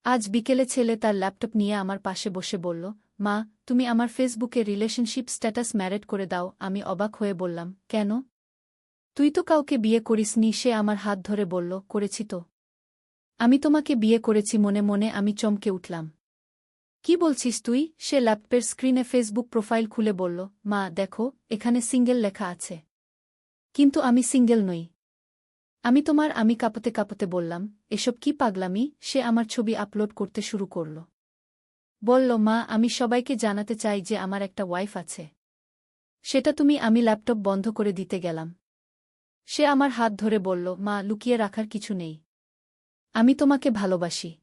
আজ বিকেলে ছেলে তার ল্যাপটপ নিয়ে আমার পাশে বসে বলল, মা, তুমি আমার ফেসবুকে রিলেশনশিপ স্ট্যাটাস ম্যারেড করে দাও। আমি অবাক হয়ে বললাম, কেন? তুই তো কাউকে বিয়ে করিসনি। সে আমার হাত ধরে বলল, করেছি তো। আমি তোমাকে বিয়ে করেছি। মনে মনে আমি চমকে উঠলাম। কি বলছিস তুই? সে ল্যাপটপের স্ক্রিনে ফেসবুক প্রোফাইল খুলে বলল, মা দেখো, এখানে সিঙ্গেল লেখা আছে। কিন্তু আমি সিঙ্গেল নই। আমি কাঁপতে কাঁপতে বললাম, এসব কি পাগলামি? সে আমার ছবি আপলোড করতে শুরু করল। বলল, মা, আমি সবাইকে জানাতে চাই যে আমার একটা ওয়াইফ আছে। সেটা তুমি। আমি ল্যাপটপ বন্ধ করে দিতে গেলাম। সে আমার হাত ধরে বলল, মা, লুকিয়ে রাখার কিছু নেই। আমি তোমাকে ভালোবাসি।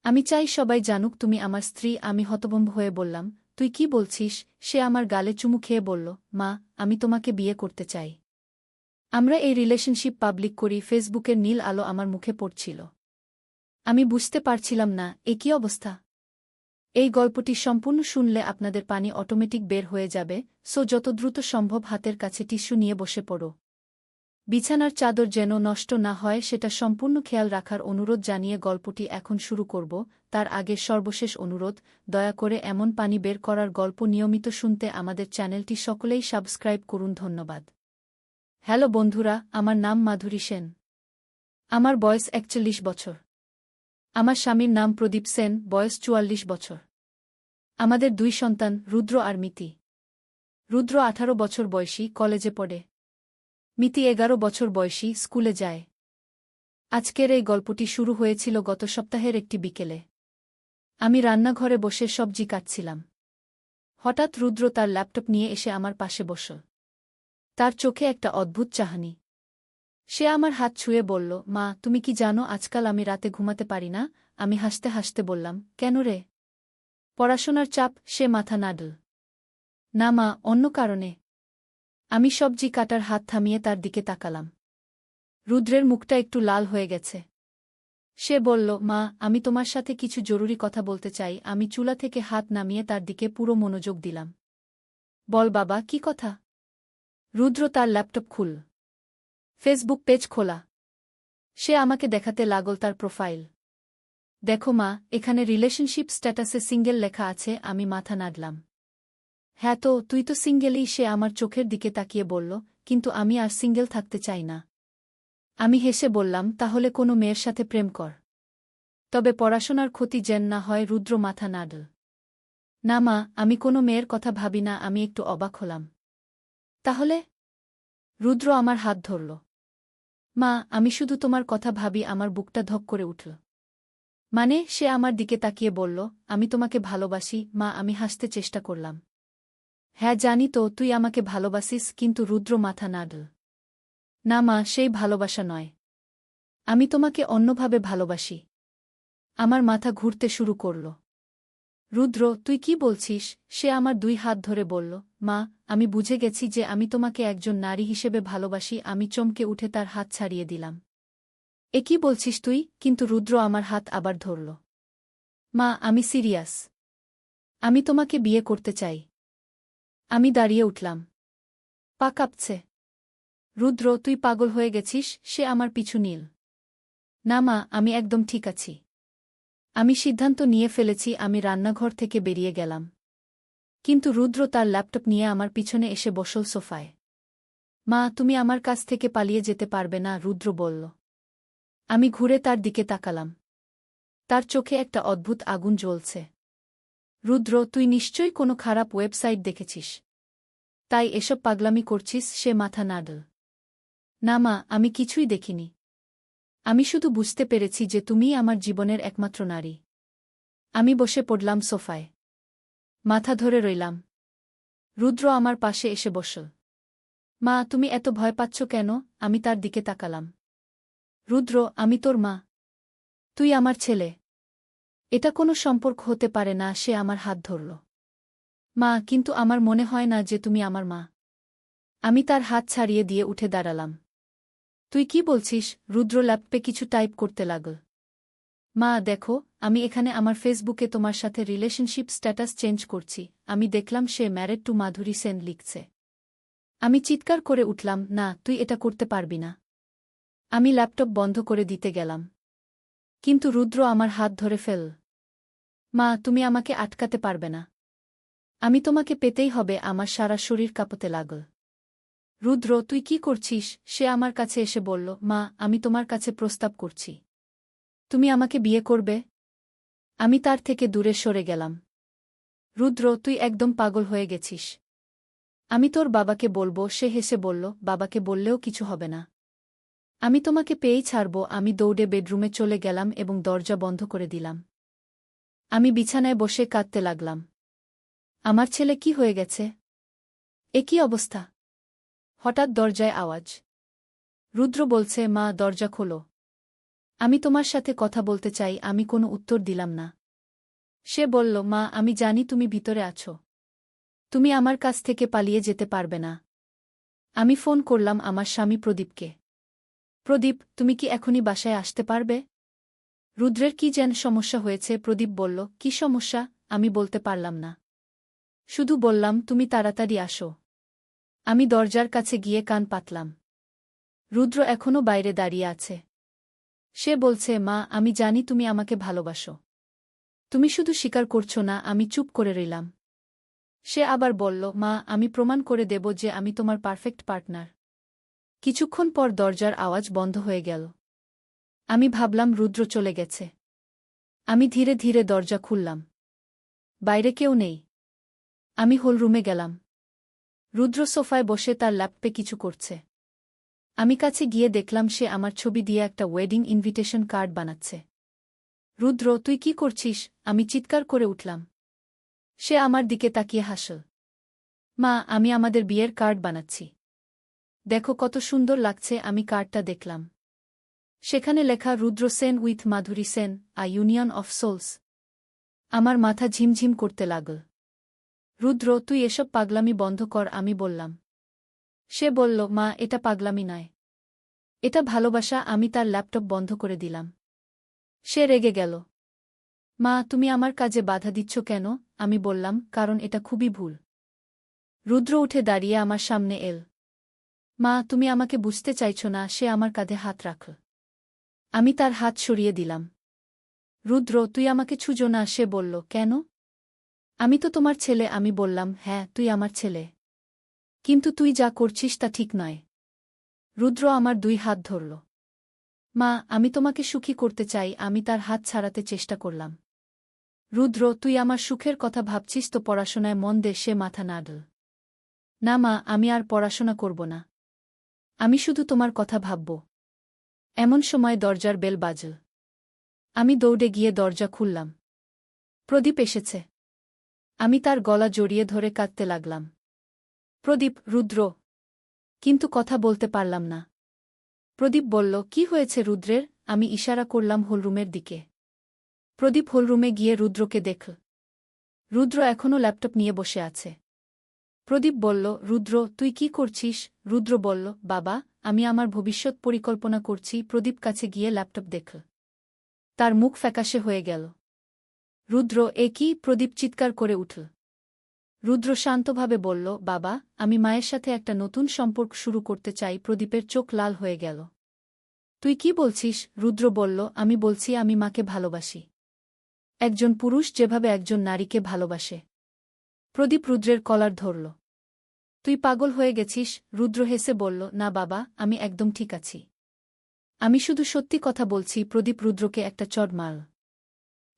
আমি চাই সবাই জানুক তুমি আমার স্ত্রী। আমি হতভম্ব হয়ে বললাম, তুই কি বলছিস? সে আমার গালে চুমু খেয়ে বলল, মা, আমি তোমাকে বিয়ে করতে চাই। আমরা এই রিলেশনশিপ পাবলিক করি। ফেসবুকের নীল আলো আমার মুখে পড়ছিল। আমি বুঝতে পারছিলাম না, এ কী অবস্থা। এই গল্পটি সম্পূর্ণ শুনলে আপনাদের পানি অটোমেটিক বের হয়ে যাবে, সো যত দ্রুত সম্ভব হাতের কাছে টিস্যু নিয়ে বসে পড়ো। বিছানার চাদর যেন নষ্ট না হয় সেটা সম্পূর্ণ খেয়াল রাখার অনুরোধ জানিয়ে গল্পটি এখন শুরু করব। তার আগে সর্বশেষ অনুরোধ, দয়া করে এমন পানি বের করার গল্প নিয়মিত শুনতে আমাদের চ্যানেলটি সকলেই সাবস্ক্রাইব করুন। ধন্যবাদ। হ্যালো বন্ধুরা, আমার নাম মাধুরী সেন। আমার বয়স ৪১ বছর। আমার স্বামীর নাম প্রদীপ সেন, বয়স ৪৪ বছর। আমাদের ২ সন্তান, রুদ্র আর মিতি। রুদ্র ১৮ বছর বয়সী, কলেজে পড়ে। মিতি ১১ বছর বয়সী, স্কুলে যায়। আজকের এই গল্পটি শুরু হয়েছিল গত সপ্তাহের একটি বিকেলে। আমি রান্নাঘরে বসে সবজি কাটছিলাম। হঠাৎ রুদ্র তার ল্যাপটপ নিয়ে এসে আমার পাশে বসল। তার চোখে একটা অদ্ভুত চাহনি। সে আমার হাত ছুঁয়ে বলল, মা, তুমি কি জানো আজকাল আমি রাতে ঘুমাতে পারি না? আমি হাসতে হাসতে বললাম, কেন রে? পড়াশোনার চাপ। সে মাথা নাড়ল। না মা, অন্য কারণে। আমি সবজি কাটার হাত থামিয়ে তার দিকে তাকালাম। রুদ্রের মুখটা একটু লাল হয়ে গেছে। সে বলল, মা, আমি তোমার সাথে কিছু জরুরি কথা বলতে চাই। আমি চুলা থেকে হাত নামিয়ে তার দিকে পুরো মনোযোগ দিলাম। বল বাবা, কি কথা? রুদ্র তার ল্যাপটপ খুলল। ফেসবুক পেজ খোলা। সে আমাকে দেখাতে লাগল তার প্রোফাইল। দেখো মা, এখানে রিলেশনশিপ স্ট্যাটাসে সিঙ্গেল লেখা আছে। আমি মাথা নাড়লাম। হ্যাঁ তো, তুই তো সিঙ্গেলই। সে আমার চোখের দিকে তাকিয়ে বলল, কিন্তু আমি আর সিঙ্গেল থাকতে চাই না। আমি হেসে বললাম, তাহলে কোনো মেয়ের সাথে প্রেম কর। তবে পড়াশোনার ক্ষতি যেন না হয়। রুদ্র মাথা নাড়ল। না মা, আমি কোনো মেয়ের কথা ভাবি না। আমি একটু অবাক হলাম। তাহলে? রুদ্র আমার হাত ধরল। মা, আমি শুধু তোমার কথা ভাবি। আমার বুকটা ধক করে উঠল। মানে? সে আমার দিকে তাকিয়ে বলল, আমি তোমাকে ভালোবাসি মা। আমি হাসতে চেষ্টা করলাম। হ্যাঁ জানি তো, তুই আমাকে ভালোবাসিস। কিন্তু রুদ্র মাথা নাড়ল। না মা, সেই ভালোবাসা নয়। আমি তোমাকে অন্যভাবে ভালোবাসি। আমার মাথা ঘুরতে শুরু করল। রুদ্র, তুই কি বলছিস? সে আমার ২ হাত ধরে বলল, মা, আমি বুঝে গেছি যে আমি তোমাকে একজন নারী হিসেবে ভালোবাসি। আমি চমকে উঠে তার হাত ছাড়িয়ে দিলাম। এ কি বলছিস তুই? কিন্তু রুদ্র আমার হাত আবার ধরল। মা, আমি সিরিয়াস। আমি তোমাকে বিয়ে করতে চাই। আমি দাঁড়িয়ে উঠলাম। পা কাঁপছে। রুদ্র, তুই পাগল হয়ে গেছিস? সে আমার পিছু নিল। না মা, আমি একদম ঠিক আছি। আমি সিদ্ধান্ত নিয়ে ফেলেছি। আমি রান্নাঘর থেকে বেরিয়ে গেলাম। কিন্তু রুদ্র তার ল্যাপটপ নিয়ে আমার পিছনে এসে বসল সোফায়। মা, তুমি আমার কাছ থেকে পালিয়ে যেতে পারবে না, রুদ্র বলল। আমি ঘুরে তার দিকে তাকালাম। তার চোখে একটা অদ্ভুত আগুন জ্বলছে। রুদ্র, তুই নিশ্চয়ই কোনো খারাপ ওয়েবসাইট দেখেছিস। তাই এসব পাগলামি করছিস? সে মাথা নাড়ল। না মা, আমি কিছুই দেখিনি। আমি শুধু বুঝতে পেরেছি যে তুমিই আমার জীবনের একমাত্র নারী। আমি বসে পড়লাম সোফায়। মাথা ধরে রইলাম। রুদ্র আমার পাশে এসে বসল। মা, তুমি এত ভয় পাচ্ছ কেন? আমি তার দিকে তাকালাম। রুদ্র, আমি তোর মা। তুই আমার ছেলে। এটা কোনো সম্পর্ক হতে পারে না। সে আমার হাত ধরল। মা, কিন্তু আমার মনে হয় না যে তুমি আমার মা। আমি তার হাত ছাড়িয়ে দিয়ে উঠে দাঁড়ালাম। তুই কি বলছিস? রুদ্র ল্যাপটপে কিছু টাইপ করতে লাগল। মা দেখো, আমি এখানে আমার ফেসবুকে তোমার সাথে রিলেশনশিপ স্ট্যাটাস চেঞ্জ করছি। আমি দেখলাম সে ম্যারেড টু মাধুরী সেন লিখছে। আমি চিৎকার করে উঠলাম, না, তুই এটা করতে পারবি না। আমি ল্যাপটপ বন্ধ করে দিতে গেলাম। কিন্তু রুদ্র আমার হাত ধরে ফেল। মা, তুমি আমাকে আটকাতে পারবে না। আমি তোমাকে পেতেই হবে। আমার সারা শরীর কাঁপতে লাগল। রুদ্র, তুই কি করছিস? সে আমার কাছে এসে বলল, মা, আমি তোমার কাছে প্রস্তাব করছি। তুমি আমাকে বিয়ে করবে? আমি তার থেকে দূরে সরে গেলাম। রুদ্র, তুই একদম পাগল হয়ে গেছিস। আমি তোর বাবাকে বলবো। সে হেসে বলল, বাবাকে বললেও কিছু হবে না। আমি তোমাকে পেয়েই ছাড়ব। আমি দৌড়ে বেডরুমে চলে গেলাম এবং দরজা বন্ধ করে দিলাম। আমি বিছানায় বসে কাঁদতে লাগলাম। আমার ছেলে কি হয়ে গেছে? এ কি অবস্থা? হঠাৎ দরজায় আওয়াজ। রুদ্র বলছে, মা, দরজা খোলো। আমি তোমার সাথে কথা বলতে চাই। আমি কোনো উত্তর দিলাম না। সে বলল, মা, আমি জানি তুমি ভিতরে আছো। তুমি আমার কাছ থেকে পালিয়ে যেতে পারবে না। আমি ফোন করলাম আমার স্বামী প্রদীপকে। প্রদীপ, তুমি কি এখনই বাসায় আসতে পারবে? রুদ্রের কি যেন সমস্যা হয়েছে। প্রদীপ বলল, কি সমস্যা? আমি বলতে পারলাম না। শুধু বললাম, তুমি তাড়াতাড়ি আসো। আমি দরজার কাছে গিয়ে কান পাতলাম। রুদ্র এখনও বাইরে দাঁড়িয়ে আছে। সে বলছে, মা, আমি জানি তুমি আমাকে ভালোবাসো। তুমি শুধু স্বীকার করছো না। আমি চুপ করে রইলাম। সে আবার বলল, মা, আমি প্রমাণ করে দেব যে আমি তোমার পারফেক্ট পার্টনার। কিছুক্ষণ পর দরজার আওয়াজ বন্ধ হয়ে গেল। আমি ভাবলাম রুদ্র চলে গেছে। আমি ধীরে ধীরে দরজা খুললাম। বাইরে কেউ নেই। আমি হলরুমে গেলাম। রুদ্র সোফায় বসে তার ল্যাপটপে কিছু করছে। আমি কাছে গিয়ে দেখলাম সে আমার ছবি দিয়ে একটা ওয়েডিং ইনভিটেশন কার্ড বানাচ্ছে। রুদ্র, তুই কি করছিস? আমি চিৎকার করে উঠলাম। সে আমার দিকে তাকিয়ে হাসল। মা, আমি আমাদের বিয়ের কার্ড বানাচ্ছি। দেখো কত সুন্দর লাগছে। আমি কার্ডটা দেখলাম। সেখানে লেখা, Rudra Sen with Madhuri Sen, a union of souls. আমার মাথা ঝিমঝিম করতে লাগল। রুদ্র, তুই এসব পাগলামি বন্ধ কর, আমি বললাম। সে বলল, মা, এটা পাগলামি নয়। এটা ভালোবাসা। আমি তার ল্যাপটপ বন্ধ করে দিলাম। সে রেগে গেল। মা, তুমি আমার কাজে বাধা দিচ্ছ কেন? আমি বললাম, কারণ এটা খুবই ভুল। রুদ্র উঠে দাঁড়িয়ে আমার সামনে এল। মা, তুমি আমাকে বুঝতে চাইছ না। সে আমার কাঁধে হাত রাখল। আমি তার হাত সরিয়ে দিলাম। রুদ্র, তুই আমাকে ছুঁজো না। সে বলল, কেন? আমি তো তোমার ছেলে। আমি বললাম, হ্যাঁ, তুই আমার ছেলে। কিন্তু তুই যা করছিস তা ঠিক নয়। রুদ্র আমার 2 হাত ধরল। মা, আমি তোমাকে সুখী করতে চাই। আমি তার হাত ছাড়াতে চেষ্টা করলাম। রুদ্র, তুই আমার সুখের কথা ভাবছিস তো পড়াশোনায় মন দে। সে মাথা নাড়ল। না মা, আমি আর পড়াশোনা করব না। আমি শুধু তোমার কথা ভাবব। এমন সময় দরজার বেল বাজল। আমি দৌড়ে গিয়ে দরজা খুললাম। প্রদীপ এসেছে। আমি তার গলা জড়িয়ে ধরে কাঁদতে লাগলাম। প্রদীপ, রুদ্র। কিন্তু কথা বলতে পারলাম না। প্রদীপ বলল, কি হয়েছে রুদ্রের? আমি ইশারা করলাম হলরুমের দিকে। প্রদীপ হলরুমে গিয়ে রুদ্রকে দেখল। রুদ্র এখনও ল্যাপটপ নিয়ে বসে আছে। প্রদীপ বলল, রুদ্র, তুই কি করছিস? রুদ্র বলল, বাবা, আমি আমার ভবিষ্যৎ পরিকল্পনা করছি। প্রদীপ কাছে গিয়ে ল্যাপটপ দেখল। তার মুখ ফ্যাকাশে হয়ে গেল। রুদ্র, এ কি? প্রদীপ চিৎকার করে উঠল। রুদ্র শান্তভাবে বলল, বাবা, আমি মায়ের সাথে একটা নতুন সম্পর্ক শুরু করতে চাই। প্রদীপের চোখ লাল হয়ে গেল। তুই কি বলছিস? রুদ্র বলল, আমি বলছি আমি মাকে ভালোবাসি। একজন পুরুষ যেভাবে একজন নারীকে ভালোবাসে। প্রদীপ রুদ্রের কলার ধরল। তুই পাগল হয়ে গেছিস? রুদ্র হেসে বলল, না বাবা, আমি একদম ঠিক আছি। আমি শুধু সত্যি কথা বলছি। প্রদীপ রুদ্রকে একটা চড় মারল।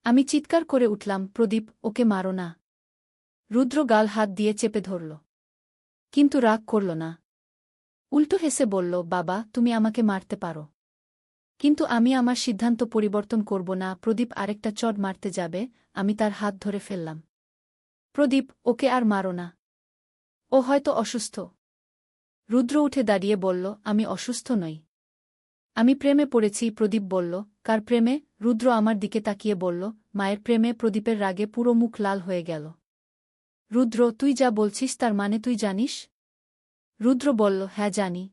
আমি চিৎকার করে উঠলাম, প্রদীপ, ওকে মারো না। রুদ্র গাল হাত দিয়ে চেপে ধরল। কিন্তু রাগ করল না। উল্টো হেসে বলল, বাবা, তুমি আমাকে মারতে পারো। কিন্তু আমি আমার সিদ্ধান্ত পরিবর্তন করব না। প্রদীপ আরেকটা চড় মারতে যাবে। আমি তার হাত ধরে ফেললাম। প্রদীপ, ওকে আর মারো না। ও হয়তো অসুস্থ। রুদ্র উঠে দাঁড়িয়ে বলল, আমি অসুস্থ নই। আমি প্রেমে পড়েছি। প্রদীপ বলল, কার প্রেমে? রুদ্র আমার দিকে তাকিয়ে বলল, মায়ের প্রেমে। প্রদীপের রাগে পুরো মুখ লাল হয়ে গেল। রুদ্র, তুই যা বলছিস তার মানে তুই জানিস? রুদ্র বলল, হ্যাঁ জানি।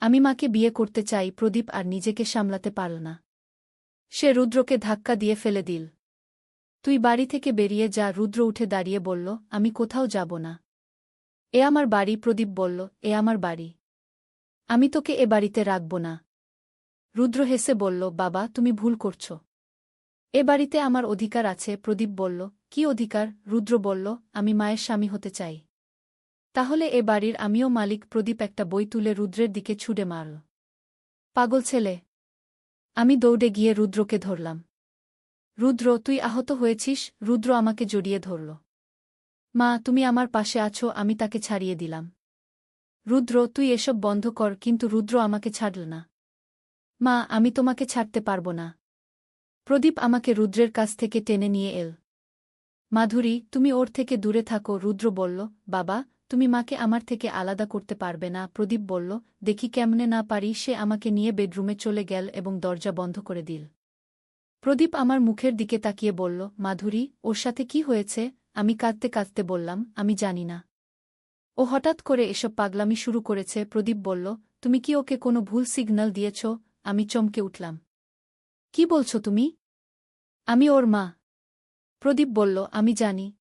আমি মাকে বিয়ে করতে চাই। প্রদীপ আর নিজেকে সামলাতে পারল না। সে রুদ্রকে ধাক্কা দিয়ে ফেলে দিল। তুই বাড়ি থেকে বেরিয়ে যা। রুদ্র উঠে দাঁড়িয়ে বলল, আমি কোথাও যাব না। এ আমার বাড়ি। প্রদীপ বলল, এ আমার বাড়ি। আমি তোকে এ বাড়িতে রাখব না। রুদ্র হেসে বলল, বাবা তুমি ভুল করছ। এ বাড়িতে আমার অধিকার আছে। প্রদীপ বলল, কি অধিকার? রুদ্র বলল, আমি মায়ের স্বামী হতে চাই। তাহলে এ বাড়ির আমিও মালিক। প্রদীপ একটা বই তুলে রুদ্রের দিকে ছুঁড়ে মারল। পাগল ছেলে! আমি দৌড়ে গিয়ে রুদ্রকে ধরলাম। রুদ্র, তুই আহত হয়েছিস? রুদ্র আমাকে জড়িয়ে ধরল। মা, তুমি আমার পাশে আছো। আমি তাকে ছাড়িয়ে দিলাম। রুদ্র, তুই এসব বন্ধ কর। কিন্তু রুদ্র আমাকে ছাড়ল না। মা, আমি তোমাকে ছাড়তে পারব না। প্রদীপ আমাকে রুদ্রের কাছ থেকে টেনে নিয়ে এল। মাধুরী, তুমি ওর থেকে দূরে থাকো। রুদ্র বলল, বাবা, তুমি মাকে আমার থেকে আলাদা করতে পারবে না। প্রদীপ বলল, দেখি কেমনে না পারি। সে আমাকে নিয়ে বেডরুমে চলে গেল এবং দরজা বন্ধ করে দিল। প্রদীপ আমার মুখের দিকে তাকিয়ে বলল, মাধুরী, ওর সাথে কি হয়েছে? আমি কাঁদতে কাঁদতে বললাম, আমি জানি না। ও হঠাৎ করে এসব পাগলামি শুরু করেছে। প্রদীপ বলল, তুমি কি ওকে কোনো ভুল সিগন্যাল দিয়েছ? আমি চমকে উঠলাম। কি বলছো তুমি? আমি ওর মা। প্রদীপ বলল, আমি জানি।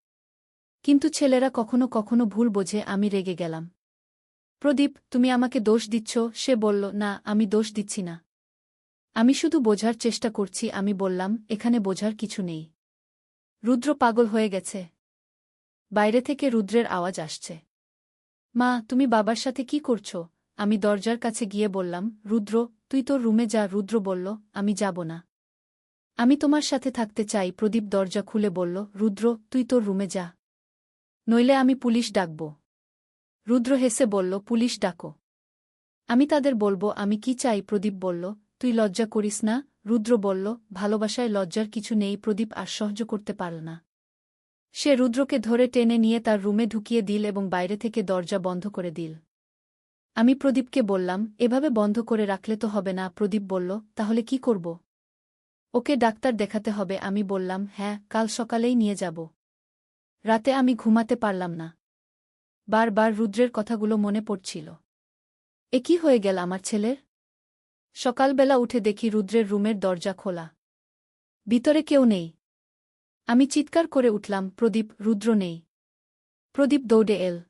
কিন্তু ছেলেরা কখনো কখনো ভুল বোঝে। আমি রেগে গেলাম। প্রদীপ, তুমি আমাকে দোষ দিচ্ছ। সে বলল, না, আমি দোষ দিচ্ছি না। আমি শুধু বোঝার চেষ্টা করছি। আমি বললাম, এখানে বোঝার কিছু নেই। রুদ্র পাগল হয়ে গেছে। বাইরে থেকে রুদ্রের আওয়াজ আসছে। মা, তুমি বাবার সাথে কি করছ? আমি দরজার কাছে গিয়ে বললাম, রুদ্র, তুই তোর রুমে যা। রুদ্র বলল, আমি যাব না। আমি তোমার সাথে থাকতে চাই। প্রদীপ দরজা খুলে বলল, রুদ্র, তুই তোর রুমে যা। নইলে আমি পুলিশ ডাকব। রুদ্র হেসে বলল, পুলিশ ডাকো। আমি তাদের বলবো আমি কি চাই। প্রদীপ বলল, তুই লজ্জা করিস না? রুদ্র বলল, ভালোবাসায় লজ্জার কিছু নেই। প্রদীপ আর সহ্য করতে পারল না। সে রুদ্রকে ধরে টেনে নিয়ে তার রুমে ঢুকিয়ে দিল এবং বাইরে থেকে দরজা বন্ধ করে দিল। আমি প্রদীপকে বললাম, এভাবে বন্ধ করে রাখলে তো হবে না। প্রদীপ বলল, তাহলে কি করব? ওকে ডাক্তার দেখাতে হবে। আমি বললাম, হ্যাঁ, কাল সকালেই নিয়ে যাব। রাতে আমি ঘুমাতে পারলাম না। বারবার রুদ্রের কথাগুলো মনে পড়ছিল। এ কি হয়ে গেল আমার ছেলের? সকালবেলা উঠে দেখি রুদ্রের রুমের দরজা খোলা। ভিতরে কেউ নেই। আমি চিৎকার করে উঠলাম, প্রদীপ, রুদ্র নেই। প্রদীপ দৌড়ে এল।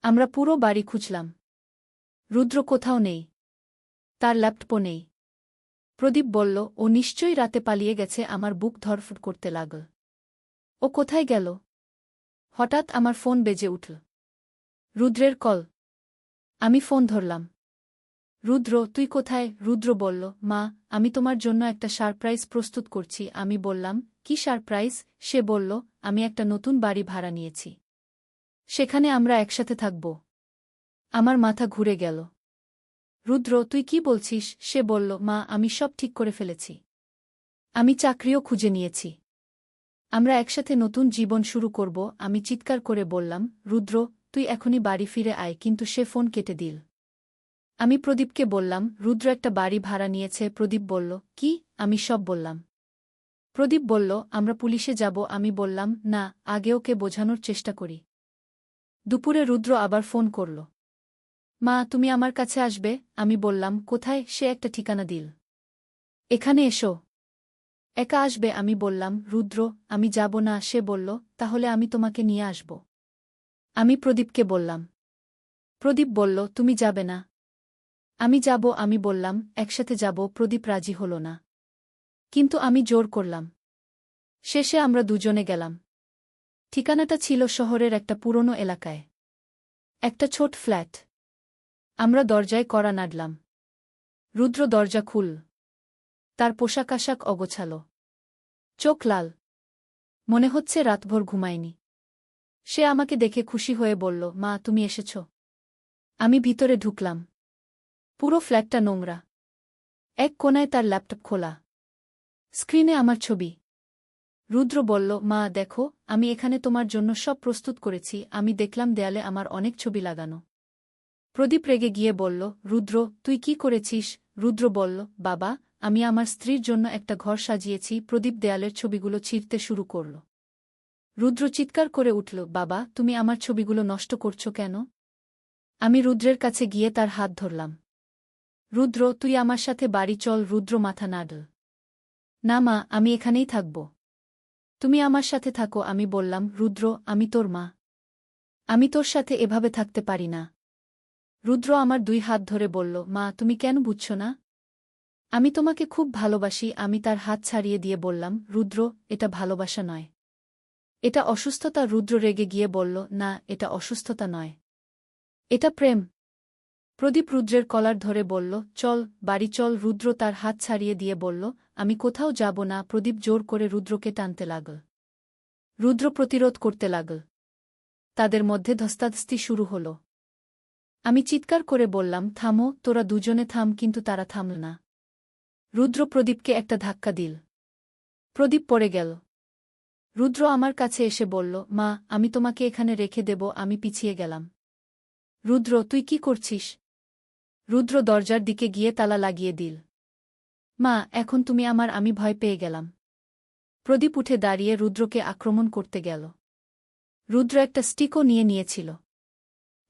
আমরা পুরো বাড়ি খুঁজলাম। রুদ্র কোথাও নেই। তার ল্যাপটপও নেই। প্রদীপ বলল, ও নিশ্চয়ই রাতে পালিয়ে গেছে। আমার বুক ধড়ফড় করতে লাগল। ও কোথায় গেল? হঠাৎ আমার ফোন বেজে উঠল। রুদ্রের কল। আমি ফোন ধরলাম। রুদ্র, তুই কোথায়? রুদ্র বলল, মা, আমি তোমার জন্য একটা সারপ্রাইজ প্রস্তুত করছি। আমি বললাম, কি সারপ্রাইজ? সে বলল, আমি একটা নতুন বাড়ি ভাড়া নিয়েছি। সেখানে আমরা একসাথে থাকব। আমার মাথা ঘুরে গেল। রুদ্র, তুই কি বলছিস? সে বলল, মা, আমি সব ঠিক করে ফেলেছি। আমি চাকরিও খুঁজে নিয়েছি। আমরা একসাথে নতুন জীবন শুরু করব। আমি চিৎকার করে বললাম, রুদ্র, তুই এখনই বাড়ি ফিরে আয়। কিন্তু সে ফোন কেটে দিল। আমি প্রদীপকে বললাম, রুদ্র একটা বাড়ি ভাড়া নিয়েছে। প্রদীপ বলল, কি? আমি সব বললাম। প্রদীপ বলল, আমরা পুলিশে যাব। আমি বললাম, না, আগে ওকে বোঝানোর চেষ্টা করি। দুপুরে রুদ্র আবার ফোন করল। মা, তুমি আমার কাছে আসবে? আমি বললাম, কোথায়? সে একটা ঠিকানা দিল। এখানে এসো। একা আসবে? আমি বললাম, রুদ্র, আমি যাব না। সে বলল, তাহলে আমি তোমাকে নিয়ে আসব। আমি প্রদীপকে বললাম। প্রদীপ বলল, তুমি যাবে না। আমি যাব। আমি বললাম, একসাথে যাব। প্রদীপ রাজি হল না। কিন্তু আমি জোর করলাম। শেষে আমরা দুজনে গেলাম। ঠিকানাটা ছিল শহরের একটা পুরনো এলাকায়। একটা ছোট ফ্ল্যাট। আমরা দরজায় কড়া নাড়লাম। রুদ্র দরজা খুল। তার পোশাক আশাক অগোছালো। চোখ লাল। মনে হচ্ছে রাতভর ঘুমায়নি। সে আমাকে দেখে খুশি হয়ে বলল, মা, তুমি এসেছ। আমি ভিতরে ঢুকলাম। পুরো ফ্ল্যাটটা নোংরা। এক কোণায় তার ল্যাপটপ খোলা। স্ক্রিনে আমার ছবি। রুদ্র বলল, মা, দেখো, আমি এখানে তোমার জন্য সব প্রস্তুত করেছি। আমি দেখলাম দেয়ালে আমার অনেক ছবি লাগানো। প্রদীপ রেগে গিয়ে বলল, রুদ্র, তুই কি করেছিস? রুদ্র বলল, বাবা, আমি আমার স্ত্রীর জন্য একটা ঘর সাজিয়েছি। প্রদীপ দেয়ালের ছবিগুলো ছিঁড়তে শুরু করল। রুদ্র চিৎকার করে উঠল, বাবা, তুমি আমার ছবিগুলো নষ্ট করছো কেন? আমি রুদ্রের কাছে গিয়ে তার হাত ধরলাম। রুদ্র, তুই আমার সাথে বাড়ি চল। রুদ্র মাথা নাড়ল। না মা, আমি এখানেই থাকব। তুমি আমার সাথে থাকো। আমি বললাম, রুদ্র, আমি তোর মা। আমি তোর সাথে এভাবে থাকতে পারি না। রুদ্র আমার দুই হাত ধরে বলল, মা, তুমি কেন বুঝছ না? আমি তোমাকে খুব ভালোবাসি। আমি তার হাত ছাড়িয়ে দিয়ে বললাম, রুদ্র, এটা ভালোবাসা নয়। এটা অসুস্থতা। রুদ্র রেগে গিয়ে বলল, না, এটা অসুস্থতা নয়। এটা প্রেম। প্রদীপ রুদ্রের কলার ধরে বলল, চল, বাড়ি চল। রুদ্র তার হাত ছাড়িয়ে দিয়ে বলল, আমি কোথাও যাব না। প্রদীপ জোর করে রুদ্রকে টানতে লাগল। রুদ্র প্রতিরোধ করতে লাগল। তাদের মধ্যে ধস্তাধস্তি শুরু হল। আমি চিৎকার করে বললাম, থামো, তোরা দুজনে থাম। কিন্তু তারা থামল না। রুদ্র প্রদীপকে একটা ধাক্কা দিল। প্রদীপ পড়ে গেল। রুদ্র আমার কাছে এসে বলল, মা, আমি তোমাকে এখানে রেখে দেব। আমি পিছিয়ে গেলাম। রুদ্র, তুই কি করছিস? রুদ্র দরজার দিকে গিয়ে তালা লাগিয়ে দিল। মা, এখন তুমি আমার। আমি ভয় পেয়ে গেলাম। প্রদীপ উঠে দাঁড়িয়ে রুদ্রকে আক্রমণ করতে গেল। রুদ্র একটা স্টিকও নিয়েছিল।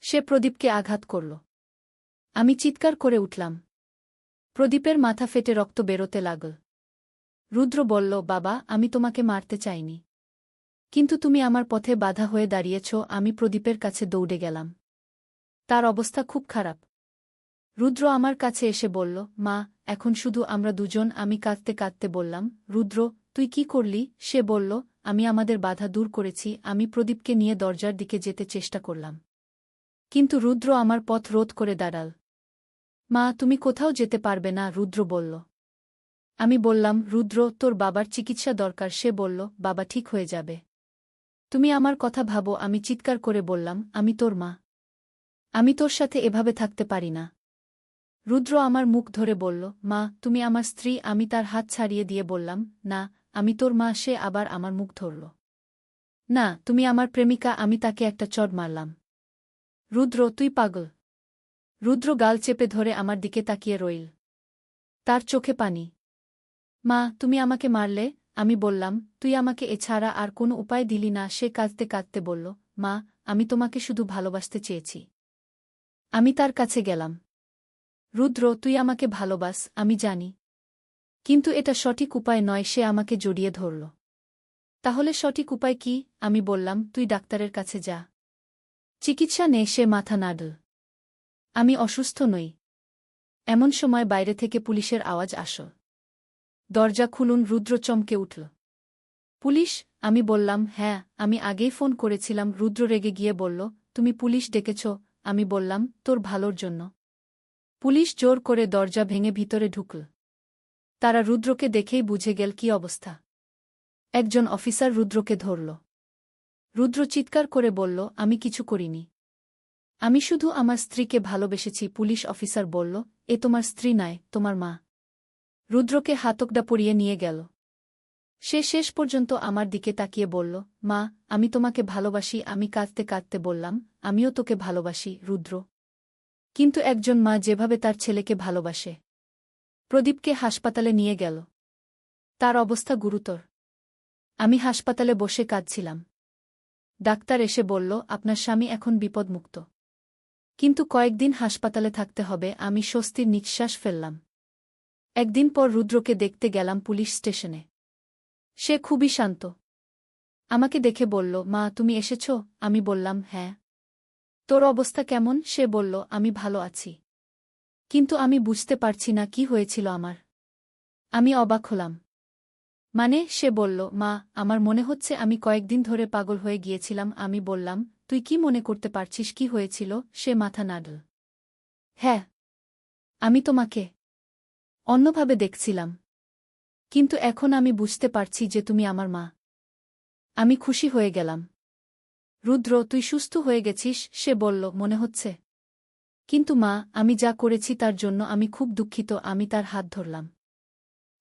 সে প্রদীপকে আঘাত করল। আমি চিৎকার করে উঠলাম। প্রদীপের মাথা ফেটে রক্ত বেরোতে লাগল। রুদ্র বলল, বাবা, আমি তোমাকে মারতে চাইনি, কিন্তু তুমি আমার পথে বাধা হয়ে দাঁড়িয়েছ। আমি প্রদীপের কাছে দৌড়ে গেলাম। তার অবস্থা খুব খারাপ। রুদ্র আমার কাছে এসে বলল, মা, এখন শুধু আমরা দুজন। আমি কাঁদতে কাঁদতে বললাম, রুদ্র, তুই কি করলি? সে বলল, আমি আমাদের বাধা দূর করেছি। আমি প্রদীপকে নিয়ে দরজার দিকে যেতে চেষ্টা করলাম, কিন্তু রুদ্র আমার পথ রোধ করে দাঁড়াল। মা, তুমি কোথাও যেতে পারবে না, রুদ্র বলল। আমি বললাম, রুদ্র, তোর বাবার চিকিৎসা দরকার। সে বলল, বাবা ঠিক হয়ে যাবে। তুমি আমার কথা ভাবো। আমি চিৎকার করে বললাম, আমি তোর মা। আমি তোর সাথে এভাবে থাকতে পারি না। রুদ্র আমার মুখ ধরে বলল, মা, তুমি আমার স্ত্রী। আমি তার হাত ছাড়িয়ে দিয়ে বললাম, না, আমি তোর মা। সে আবার আমার মুখ ধরল। না, তুমি আমার প্রেমিকা। আমি তাকে একটা চড় মারলাম। রুদ্র, তুই পাগল। রুদ্র গাল চেপে ধরে আমার দিকে তাকিয়ে রইল। তার চোখে পানি। মা, তুমি আমাকে মারলে? আমি বললাম, তুই আমাকে এছাড়া আর কোনো উপায় দিলি না। সে কাঁদতে কাঁদতে বলল, মা, আমি তোমাকে শুধু ভালোবাসতে চেয়েছি। আমি তার কাছে গেলাম। রুদ্র, তুই আমাকে ভালোবাস, আমি জানি, কিন্তু এটা সঠিক উপায় নয়। সে আমাকে জড়িয়ে ধরল। তাহলে সঠিক উপায় কি? আমি বললাম, তুই ডাক্তারের কাছে যা, চিকিৎসা নে। সে মাথা নাড়ল। আমি অসুস্থ নই। এমন সময় বাইরে থেকে পুলিশের আওয়াজ আসল। দরজা খুলুন। রুদ্র চমকে উঠল। পুলিশ? আমি বললাম, হ্যাঁ, আমি আগেই ফোন করেছিলাম। রুদ্র রেগে গিয়ে বলল, তুমি পুলিশ ডেকেছ? আমি বললাম, তোর ভালোর জন্য। পুলিশ জোর করে দরজা ভেঙে ভিতরে ঢুকল। তারা রুদ্রকে দেখেই বুঝে গেল কি অবস্থা। একজন অফিসার রুদ্রকে ধরল। রুদ্র চিৎকার করে বলল, আমি কিছু করিনি। আমি শুধু আমার স্ত্রীকে ভালোবেসেছি। পুলিশ অফিসার বলল, এ তোমার স্ত্রী নয়, তোমার মা। রুদ্রকে হাতকড়া পরিয়ে নিয়ে গেল। সে শেষ পর্যন্ত আমার দিকে তাকিয়ে বলল, মা, আমি তোমাকে ভালোবাসি। আমি কাঁদতে কাঁদতে বললাম, আমিও তোকে ভালোবাসি, রুদ্র। কিন্তু একজন মা যেভাবে তার ছেলেকে ভালোবাসে। প্রদীপকে হাসপাতালে নিয়ে গেল। তার অবস্থা গুরুতর। আমি হাসপাতালে বসে কাঁদছিলাম। ডাক্তার এসে বলল, আপনার স্বামী এখন বিপদমুক্ত, কিন্তু কয়েকদিন হাসপাতালে থাকতে হবে। আমি স্বস্তির নিঃশ্বাস ফেললাম। একদিন পর রুদ্রকে দেখতে গেলাম পুলিশ স্টেশনে। সে খুবই শান্ত। আমাকে দেখে বলল, মা, তুমি এসেছ? আমি বললাম, হ্যাঁ। তোর অবস্থা কেমন? সে বলল, আমি ভালো আছি, কিন্তু আমি বুঝতে পারছি না কি হয়েছিল আমার। আমি অবাক হলাম। মানে? সে বলল, মা, আমার মনে হচ্ছে আমি কয়েকদিন ধরে পাগল হয়ে গিয়েছিলাম। আমি বললাম, তুই কি মনে করতে পারছিস কি হয়েছিল? সে মাথা নাড়ল। হ্যাঁ, আমি তোমাকে অন্যভাবে দেখছিলাম, কিন্তু এখন আমি বুঝতে পারছি যে তুমি আমার মা। আমি খুশি হয়ে গেলাম। রুদ্র, তুই সুস্থ হয়ে গেছিস? সে বলল, মনে হচ্ছে, কিন্তু মা, আমি যা করেছি তার জন্য আমি খুব দুঃখিত। আমি তার হাত ধরলাম।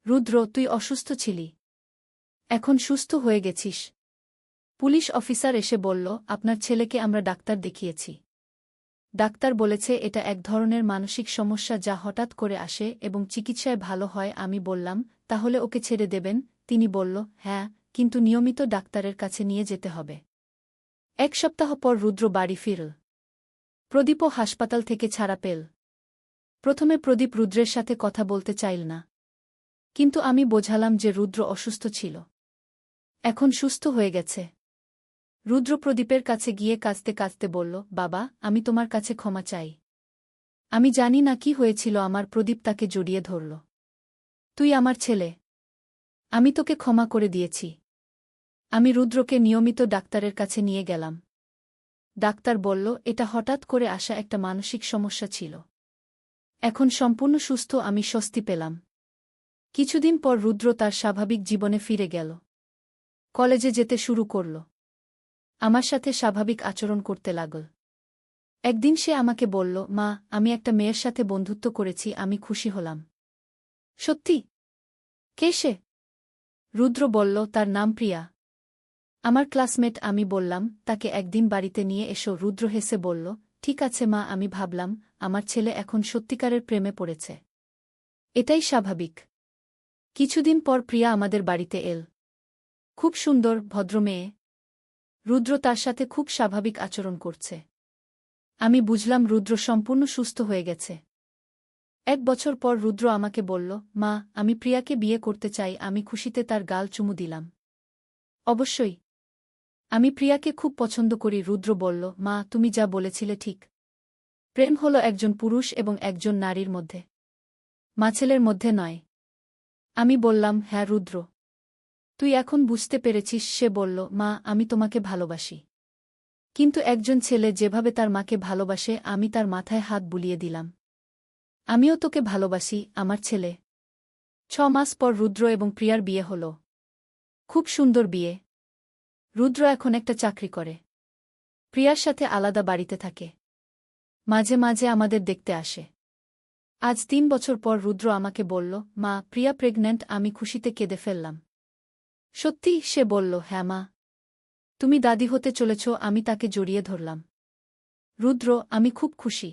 রুদ্র, তুই অসুস্থ ছিলি, এখন সুস্থ হয়ে গেছিস। পুলিশ অফিসার এসে বলল, আপনার ছেলেকে আমরা ডাক্তার দেখিয়েছি। ডাক্তার বলেছে এটা এক ধরনের মানসিক সমস্যা যা হঠাৎ করে আসে এবং চিকিৎসায় ভালো হয়। আমি বললাম, তাহলে ওকে ছেড়ে দেবেন? তিনি বলল, হ্যাঁ, কিন্তু নিয়মিত ডাক্তারের কাছে নিয়ে যেতে হবে। এক সপ্তাহ পর রুদ্র বাড়ি ফিরল। প্রদীপও হাসপাতাল থেকে ছাড়া পেল। প্রথমে প্রদীপ রুদ্রের সাথে কথা বলতে চাইল না, কিন্তু আমি বোঝালাম যে রুদ্র অসুস্থ ছিল, এখন সুস্থ হয়ে গেছে। রুদ্র প্রদীপের কাছে গিয়ে কাঁদতে কাঁদতে বলল, বাবা, আমি তোমার কাছে ক্ষমা চাই। আমি জানি না কি হয়েছিল আমার। প্রদীপ তাকে জড়িয়ে ধরল। তুই আমার ছেলে। আমি তোকে ক্ষমা করে দিয়েছি। আমি রুদ্রকে নিয়মিত ডাক্তারের কাছে নিয়ে গেলাম। ডাক্তার বলল এটা হঠাৎ করে আসা একটা মানসিক সমস্যা ছিল। এখন সম্পূর্ণ সুস্থ। আমি স্বস্তি পেলাম। কিছুদিন পর রুদ্র তার স্বাভাবিক জীবনে ফিরে গেল। কলেজে যেতে শুরু করল। আমার সাথে স্বাভাবিক আচরণ করতে লাগল। একদিন সে আমাকে বলল, মা, আমি একটা মেয়ের সাথে বন্ধুত্ব করেছি, আমি খুশি হলাম। সত্যি? কে সে? রুদ্র বলল, তার নাম প্রিয়া। আমার ক্লাসমেট। আমি বললাম, তাকে একদিন বাড়িতে নিয়ে এসো। রুদ্র হেসে বলল, ঠিক আছে মা। আমি ভাবলাম, আমার ছেলে এখন সত্যিকারের প্রেমে পড়েছে। এটাই স্বাভাবিক। কিছুদিন পর প্রিয়া আমাদের বাড়িতে এল। খুব সুন্দর, ভদ্র মেয়ে। রুদ্র তার সাথে খুব স্বাভাবিক আচরণ করছে। আমি বুঝলাম রুদ্র সম্পূর্ণ সুস্থ হয়ে গেছে। 1 বছর পর রুদ্র আমাকে বলল, মা, আমি প্রিয়াকে বিয়ে করতে চাই। আমি খুশিতে তার গাল চুমু দিলাম। অবশ্যই। আমি প্রিয়াকে খুব পছন্দ করি। রুদ্র বলল, মা, তুমি যা বলেছিলে ঠিক। প্রেম হল একজন পুরুষ এবং একজন নারীর মধ্যে, ছেলের মধ্যে নয়। আমি বললাম, হ্যাঁ রুদ্র, তুই এখন বুঝতে পেরেছিস। সে বলল, মা, আমি তোমাকে ভালোবাসি। কিন্তু একজন ছেলে যেভাবে তার মাকে ভালোবাসে। আমি তার মাথায় হাত বুলিয়ে দিলাম। আমিও তোকে ভালোবাসি, আমার ছেলে। 6 মাস পর রুদ্র এবং প্রিয়ার বিয়ে হল। খুব সুন্দর বিয়ে। রুদ্র এখন একটা চাকরি করে। প্রিয়ার সাথে আলাদা বাড়িতে থাকে। মাঝে মাঝে আমাদের দেখতে আসে। আজ 3 বছর পর রুদ্র আমাকে বলল, মা, প্রিয়া প্রেগন্যান্ট। আমি খুশিতে কেঁদে ফেললাম। সত্যি? সে বলল, হ্যাঁ মা, তুমি দাদি হতে চলেছ। আমি তাকে জড়িয়ে ধরলাম। রুদ্র, আমি খুব খুশি।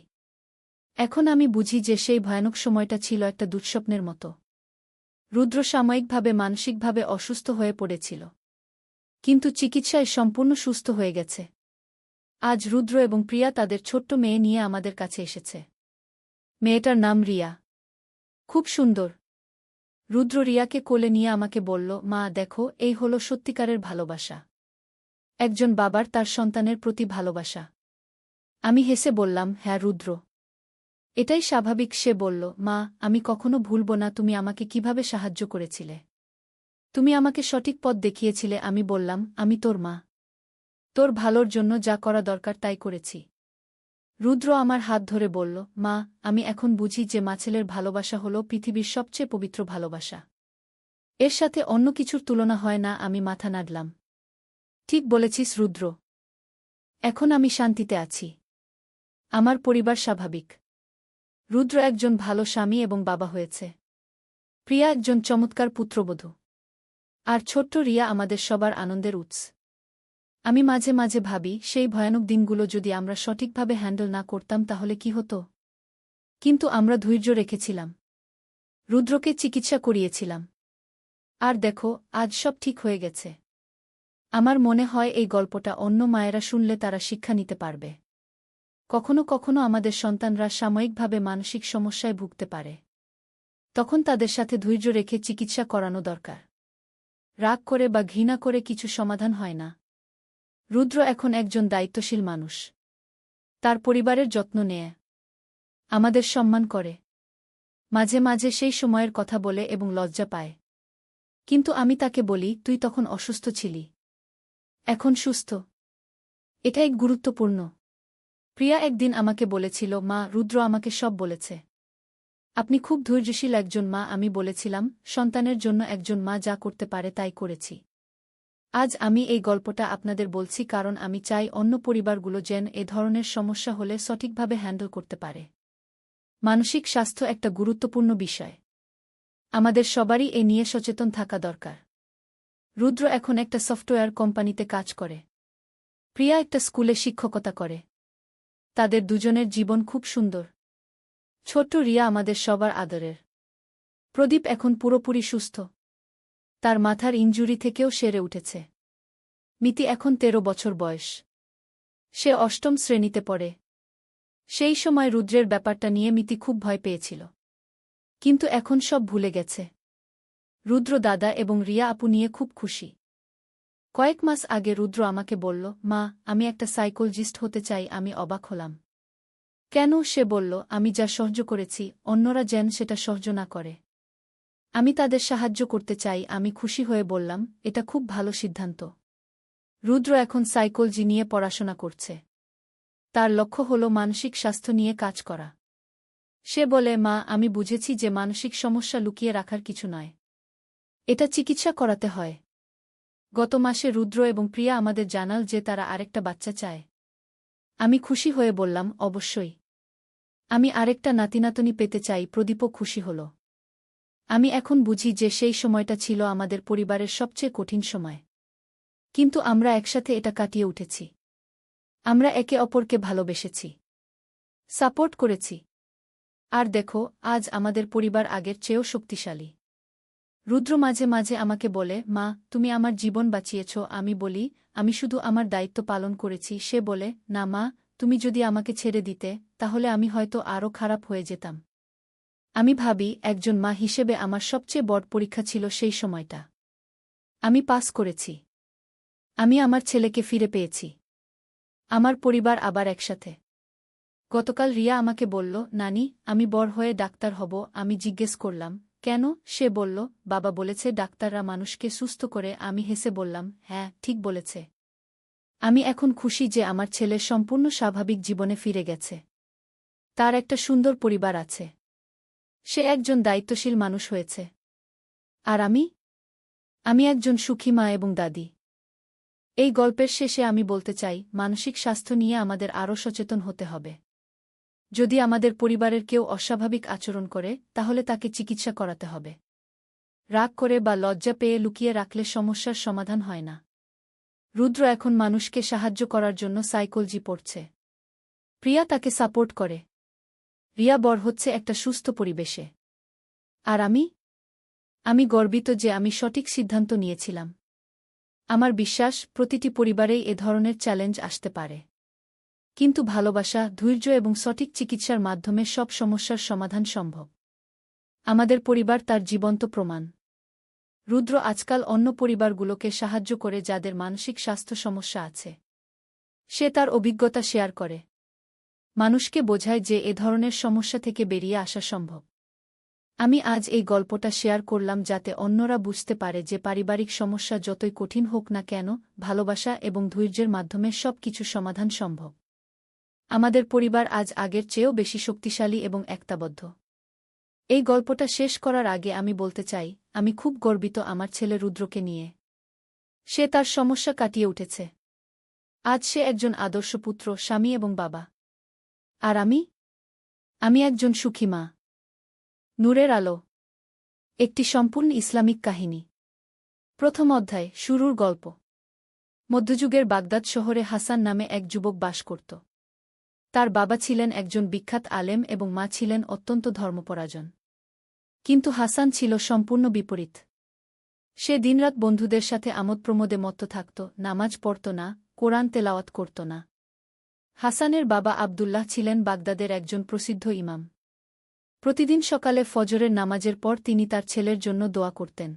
এখন আমি বুঝি যে সেই ভয়ানক সময়টা ছিল একটা দুঃস্বপ্নের মতো। রুদ্র সাময়িকভাবে মানসিকভাবে অসুস্থ হয়ে পড়েছিল, কিন্তু চিকিৎসায় সম্পূর্ণ সুস্থ হয়ে গেছে। আজ রুদ্র এবং প্রিয়া তাদের ছোট্ট মেয়ে নিয়ে আমাদের কাছে এসেছে। মেয়েটার নাম রিয়া। খুব সুন্দর। রুদ্র রিয়াকে কোলে নিয়ে আমাকে বলল, মা, দেখো, এই হল সত্যিকারের ভালোবাসা। একজন বাবার তার সন্তানের প্রতি ভালোবাসা। আমি হেসে বললাম, হ্যাঁ রুদ্র, এটাই স্বাভাবিক। সে বলল, মা, আমি কখনো ভুলব না তুমি আমাকে কিভাবে সাহায্য করেছিলে। তুমি আমাকে সঠিক পথ দেখিয়েছিলে। আমি বললাম, আমি তোর মা। তোর ভালোর জন্য যা করা দরকার তাই করেছি। রুদ্র আমার হাত ধরে বলল, মা, আমি এখন বুঝি যে ছেলের ভালোবাসা হল পৃথিবীর সবচেয়ে পবিত্র ভালোবাসা। এর সাথে অন্য কিছুর তুলনা হয় না। আমি মাথা নাড়লাম। ঠিক বলেছিস রুদ্র। এখন আমি শান্তিতে আছি। আমার পরিবার স্বাভাবিক। রুদ্র একজন ভালো স্বামী এবং বাবা হয়েছে। প্রিয়া একজন চমৎকার পুত্রবধূ। আর ছোট্ট রিয়া আমাদের সবার আনন্দের উৎস। আমি মাঝে মাঝে ভাবি, সেই ভয়ানক দিনগুলো যদি আমরা সঠিকভাবে হ্যান্ডেল না করতাম তাহলে কি হতো। কিন্তু আমরা ধৈর্য রেখেছিলাম। রুদ্রকে চিকিৎসা করিয়েছিলাম। আর দেখো, আজ সব ঠিক হয়ে গেছে। আমার মনে হয় এই গল্পটা অন্য মায়েরা শুনলে তারা শিক্ষা নিতে পারবে। কখনো কখনো আমাদের সন্তানরা সাময়িকভাবে মানসিক সমস্যায় ভুগতে পারে। তখন তাদের সাথে ধৈর্য রেখে চিকিৎসা করানো দরকার। রাগ করে বা ঘৃণা করে কিছু সমাধান হয় না। রুদ্র এখন একজন দায়িত্বশীল মানুষ। তার পরিবারের যত্ন নেয়, আমাদের সম্মান করে। মাঝে মাঝে সেই সময়ের কথা বলে এবং লজ্জা পায়। কিন্তু আমি তাকে বলি, তুই তখন অসুস্থ ছিলি, এখন সুস্থ। এটাই গুরুত্বপূর্ণ। প্রিয়া একদিন আমাকে বলেছিল, মা, রুদ্র আমাকে সব বলেছে। আপনি খুব ধৈর্যশীল একজন মা। আমি বলেছিলাম, সন্তানের জন্য একজন মা যা করতে পারে তাই করেছি। আজ আমি এই গল্পটা আপনাদের বলছি কারণ আমি চাই অন্য পরিবারগুলো যেন এ ধরনের সমস্যা হলে সঠিকভাবে হ্যান্ডেল করতে পারে। মানসিক স্বাস্থ্য একটা গুরুত্বপূর্ণ বিষয়। আমাদের সবারই এ নিয়ে সচেতন থাকা দরকার। রুদ্র এখন একটা সফটওয়্যার কোম্পানিতে কাজ করে। প্রিয়া একটা স্কুলে শিক্ষকতা করে। তাদের দুজনের জীবন খুব সুন্দর। ছোট্ট রিয়া আমাদের সবার আদরের। প্রদীপ এখন পুরোপুরি সুস্থ। তার মাথার ইনজুরি থেকেও সেরে উঠেছে। মিতি এখন 13 বছর বয়স। সে 8ম শ্রেণীতে পড়ে। সেই সময় রুদ্রের ব্যাপারটা নিয়ে মিতি খুব ভয় পেয়েছিল। কিন্তু এখন সব ভুলে গেছে। রুদ্র দাদা এবং রিয়া আপু নিয়ে খুব খুশি। কয়েক মাস আগে রুদ্র আমাকে বলল, মা, আমি একটা সাইকোলজিস্ট হতে চাই। আমি অবাক হলাম। কেন? সে বলল, আমি যা সহ্য করেছি অন্যরা যেন সেটা সহ্য না করে। আমি তাদের সাহায্য করতে চাই। আমি খুশি হয়ে বললাম, এটা খুব ভালো সিদ্ধান্ত। রুদ্র এখন সাইকোলজি নিয়ে পড়াশোনা করছে। তার লক্ষ্য হল মানসিক স্বাস্থ্য নিয়ে কাজ করা। সে বলে, মা, আমি বুঝেছি যে মানসিক সমস্যা লুকিয়ে রাখার কিছু নয়। এটা চিকিৎসা করাতে হয়। গত মাসে রুদ্র এবং প্রিয়া আমাদের জানাল যে তারা আরেকটা বাচ্চা চায়। আমি খুশি হয়ে বললাম, অবশ্যই। আমি আরেকটা নাতিনাতনি পেতে চাই। প্রদীপও খুশি হল। আমি এখন বুঝি যে সেই সময়টা ছিল আমাদের পরিবারের সবচেয়ে কঠিন সময়। কিন্তু আমরা একসাথে এটা কাটিয়ে উঠেছি। আমরা একে অপরকে ভালোবেসেছি, সাপোর্ট করেছি। আর দেখো, আজ আমাদের পরিবার আগের চেয়েও শক্তিশালী। রুদ্র মাঝে মাঝে আমাকে বলে, মা, তুমি আমার জীবন বাঁচিয়েছ। আমি বলি, আমি শুধু আমার দায়িত্ব পালন করেছি। সে বলে, না মা, তুমি যদি আমাকে ছেড়ে দিতে, তাহলে আমি হয়তো আরও খারাপ হয়ে যেতাম। আমি ভাবি, একজন মা হিসেবে আমার সবচেয়ে বড় পরীক্ষা ছিল সেই সময়টা। আমি পাস করেছি। আমি আমার ছেলেকে ফিরে পেয়েছি। আমার পরিবার আবার একসাথে। গতকাল রিয়া আমাকে বলল, নানি, আমি বড় হয়ে ডাক্তার হব। আমি জিজ্ঞেস করলাম, কেন? সে বলল, বাবা বলেছে ডাক্তাররা মানুষকে সুস্থ করে। আমি হেসে বললাম, হ্যাঁ, ঠিক বলেছে। আমি এখন খুশি যে আমার ছেলে সম্পূর্ণ স্বাভাবিক জীবনে ফিরে গেছে। তার একটা সুন্দর পরিবার আছে। সে একজন দায়িত্বশীল মানুষ হয়েছে। আর আমি একজন সুখী মা এবং দাদি। এই গল্পের শেষে আমি বলতে চাই, মানসিক স্বাস্থ্য নিয়ে আমাদের আরও সচেতন হতে হবে। যদি আমাদের পরিবারের কেউ অস্বাভাবিক আচরণ করে, তাহলে তাকে চিকিৎসা করাতে হবে। রাগ করে বা লজ্জা পেয়ে লুকিয়ে রাখলে সমস্যার সমাধান হয় না। রুদ্র এখন মানুষকে সাহায্য করার জন্য সাইকোলজি পড়ছে। প্রিয়া তাকে সাপোর্ট করে। রিয়া বড় হচ্ছে একটা সুস্থ পরিবেশে। আর আমি গর্বিত যে আমি সঠিক সিদ্ধান্ত নিয়েছিলাম। আমার বিশ্বাস, প্রতিটি পরিবারেই এ ধরনের চ্যালেঞ্জ আসতে পারে। কিন্তু ভালোবাসা, ধৈর্য এবং সঠিক চিকিৎসার মাধ্যমে সব সমস্যার সমাধান সম্ভব। আমাদের পরিবার তার জীবন্ত প্রমাণ। রুদ্র আজকাল অন্য পরিবারগুলোকে সাহায্য করে যাদের মানসিক স্বাস্থ্য সমস্যা আছে। সে তার অভিজ্ঞতা শেয়ার করে। মানুষকে বোঝায় যে এ ধরনের সমস্যা থেকে বেরিয়ে আসা সম্ভব। আমি আজ এই গল্পটা শেয়ার করলাম যাতে অন্যরা বুঝতে পারে যে পারিবারিক সমস্যা যতই কঠিন হোক না কেন, ভালোবাসা এবং ধৈর্যের মাধ্যমে সব কিছু সমাধান সম্ভব। আমাদের পরিবার আজ আগের চেয়েও বেশি শক্তিশালী এবং একতাবদ্ধ। এই গল্পটা শেষ করার আগে আমি বলতে চাই, আমি খুব গর্বিত আমার ছেলে রুদ্রকে নিয়ে। সে তার সমস্যা কাটিয়ে উঠেছে। আজ সে একজন আদর্শ পুত্র, স্বামী এবং বাবা। আর আমি একজন সুখী মা। নূরের আলো, একটি সম্পূর্ণ ইসলামিক কাহিনী। প্রথম অধ্যায়, শুরুর গল্প। মধ্যযুগের বাগদাদ শহরে হাসান নামে এক যুবক বাস করত। তার বাবা ছিলেন একজন বিখ্যাত আলেম এবং মা ছিলেন অত্যন্ত ধর্মপরায়ণ। কিন্তু হাসান ছিল সম্পূর্ণ বিপরীত। সে দিনরাত বন্ধুদের সাথে আমোদ-প্রমোদে মত্ত থাকত, নামাজ পড়ত না, কোরআন তেলাওয়াত করত না। হাসানের বাবা আবদুল্লাহ ছিলেন বাগদাদের একজন প্রসিদ্ধ ইমাম। প্রতিদিন সকালে ফজরের নামাজের পর তিনি তার ছেলের জন্য দোয়া করতেন।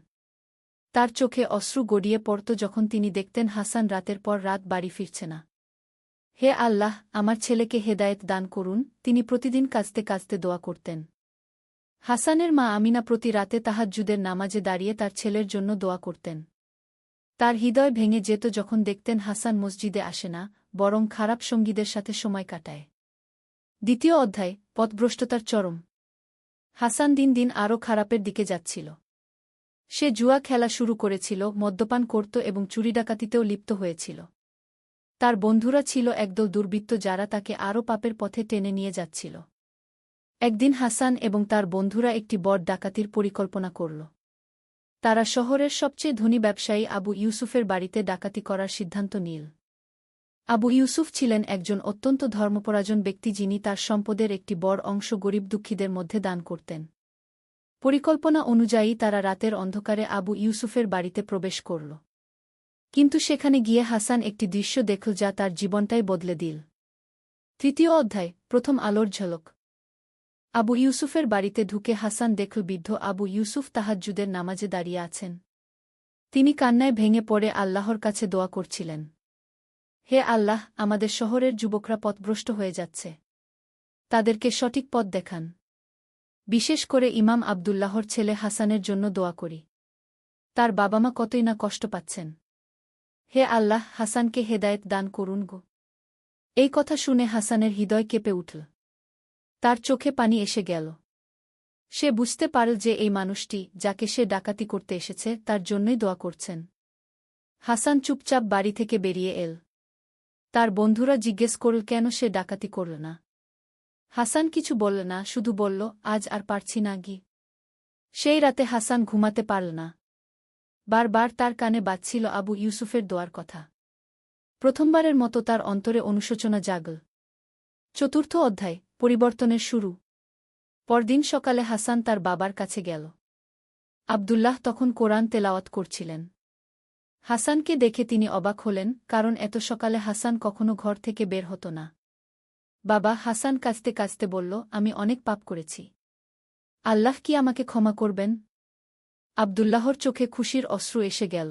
তার চোখে অশ্রু গড়িয়ে পড়ত যখন তিনি দেখতেন হাসান রাতের পর রাত বাড়ি ফিরছে না। হে আল্লাহ, আমার ছেলেকে হেদায়েত দান করুন, তিনি প্রতিদিন কাঁদতে কাঁদতে দোয়া করতেন। হাসানের মা আমিনা প্রতি রাতে তাহাজ্জুদের নামাজে দাঁড়িয়ে তার ছেলের জন্য দোয়া করতেন। তার হৃদয় ভেঙে যেত যখন দেখতেন হাসান মসজিদে আসে না, বরং খারাপ সঙ্গীদের সাথে সময় কাটায়। দ্বিতীয় অধ্যায়, পথভ্রষ্টতার চরম। হাসান দিন দিন আরও খারাপের দিকে যাচ্ছিল। সে জুয়া খেলা শুরু করেছিল, মদ্যপান করত এবং চুরিডাকাতিতেও লিপ্ত হয়েছিল। তার বন্ধুরা ছিল একদল দুর্বৃত্ত যারা তাকে আরও পাপের পথে টেনে নিয়ে যাচ্ছিল। একদিন হাসান এবং তার বন্ধুরা একটি বড় ডাকাতির পরিকল্পনা করল। তারা শহরের সবচেয়ে ধনী ব্যবসায়ী আবু ইউসুফের বাড়িতে ডাকাতি করার সিদ্ধান্ত নিল। আবু ইউসুফ ছিলেন একজন অত্যন্ত ধর্মপরায়ণ ব্যক্তি যিনি তার সম্পদের একটি বড় অংশ গরিব দুঃখীদের মধ্যে দান করতেন। পরিকল্পনা অনুযায়ী তারা রাতের অন্ধকারে আবু ইউসুফের বাড়িতে প্রবেশ করল। কিন্তু সেখানে গিয়ে হাসান একটি দৃশ্য দেখল যা তার জীবনটাই বদলে দিল। তৃতীয় অধ্যায়, প্রথম আলোর ঝলক। আবু ইউসুফের বাড়িতে ঢুকে হাসান দেখল বৃদ্ধ আবু ইউসুফ তাহাজ্জুদের নামাজে দাঁড়িয়ে আছেন। তিনি কান্নায় ভেঙে পড়ে আল্লাহর কাছে দোয়া করছিলেন। হে আল্লাহ, আমাদের শহরের যুবকরা পথভ্রষ্ট হয়ে যাচ্ছে। তাদেরকে সঠিক পথ দেখান। বিশেষ করে ইমাম আবদুল্লাহর ছেলে হাসানের জন্য দোয়া করি। তার বাবা মা কতই না কষ্ট পাচ্ছেন। হে আল্লাহ, হাসানকে হেদায়েত দান করুন গো। এই কথা শুনে হাসানের হৃদয় কেঁপে উঠল। তার চোখে পানি এসে গেল। সে বুঝতে পারল যে এই মানুষটি, যাকে সে ডাকাতি করতে এসেছে, তার জন্যই দোয়া করছেন। হাসান চুপচাপ বাড়ি থেকে বেরিয়ে এল। তার বন্ধুরা জিজ্ঞেস করল কেন সে ডাকাতি করল না। হাসান কিছু বলল না, শুধু বলল, আজ আর পারছি না গি। সেই রাতে হাসান ঘুমাতে পারল না। বারবার তার কানে বাজছিল আবু ইউসুফের দোয়ার কথা। প্রথমবারের মতো তার অন্তরে অনুশোচনা জাগল। চতুর্থ অধ্যায়, পরিবর্তনের শুরু। পরদিন সকালে হাসান তার বাবার কাছে গেল। আবদুল্লাহ তখন কোরআন তেলাওয়াত করছিলেন। হাসানকে দেখে তিনি অবাক হলেন, কারণ এত সকালে হাসান কখনো ঘর থেকে বের হতো না। বাবা, হাসান কাঁদতে কাঁদতে বলল, আমি অনেক পাপ করেছি। আল্লাহ কি আমাকে ক্ষমা করবেন? আবদুল্লাহর চোখে খুশির অশ্রু এসে গেল।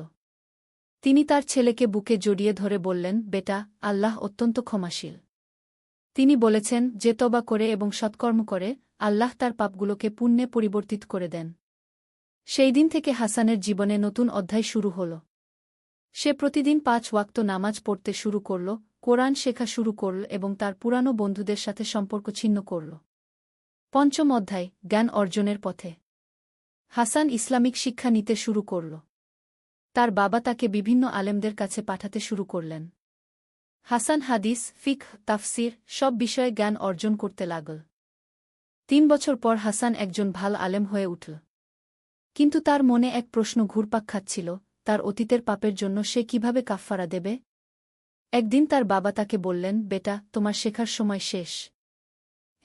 তিনি তার ছেলেকে বুকে জড়িয়ে ধরে বললেন, বেটা, আল্লাহ অত্যন্ত ক্ষমাশীল। তিনি বলেছেন, যে তওবা করে এবং সৎকর্ম করে, আল্লাহ তার পাপগুলোকে পুণ্যে পরিবর্তিত করে দেন। সেই দিন থেকে হাসানের জীবনে নতুন অধ্যায় শুরু হল। সে প্রতিদিন 5 ওয়াক্ত নামাজ পড়তে শুরু করল, কোরআন শেখা শুরু করল এবং তার পুরানো বন্ধুদের সাথে সম্পর্ক ছিন্ন করল। পঞ্চম অধ্যায়, জ্ঞান অর্জনের পথে। হাসান ইসলামিক শিক্ষা নিতে শুরু করল। তার বাবা তাকে বিভিন্ন আলেমদের কাছে পাঠাতে শুরু করলেন। হাসান হাদিস, ফিকহ, তাফসির সব বিষয়ে জ্ঞান অর্জন করতে লাগল। 3 বছর পর হাসান একজন ভাল আলেম হয়ে উঠল। কিন্তু তার মনে এক প্রশ্ন ঘুরপাক খাচ্ছিল, তার অতীতের পাপের জন্য সে কিভাবে কাফফারা দেবে। একদিন তার বাবা তাকে বললেন, বেটা, তোমার শেখার সময় শেষ।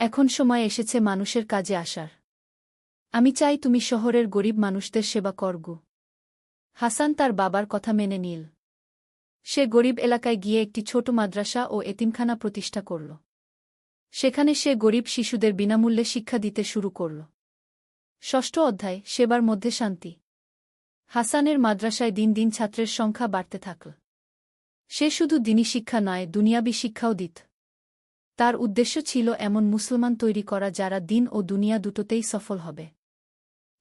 এখন সময় এসেছে মানুষের কাজে আসার। আমি চাই তুমি শহরের গরিব মানুষদের সেবা করগু। হাসান তার বাবার কথা মেনে নিল। সে গরিব এলাকায় গিয়ে একটি ছোট মাদ্রাসা ও এতিমখানা প্রতিষ্ঠা করল। সেখানে সে গরিব শিশুদের বিনামূল্যে শিক্ষা দিতে শুরু করল। ষষ্ঠ অধ্যায়, সেবার মধ্যে শান্তি। হাসানের মাদ্রাসায় দিন দিন ছাত্রের সংখ্যা বাড়তে থাকল। সে শুধু দিনী শিক্ষা নয়, দুনিয়াবী শিক্ষাও দিত। তার উদ্দেশ্য ছিল এমন মুসলমান তৈরি করা যারা দিন ও দুনিয়া দুটোতেই সফল হবে।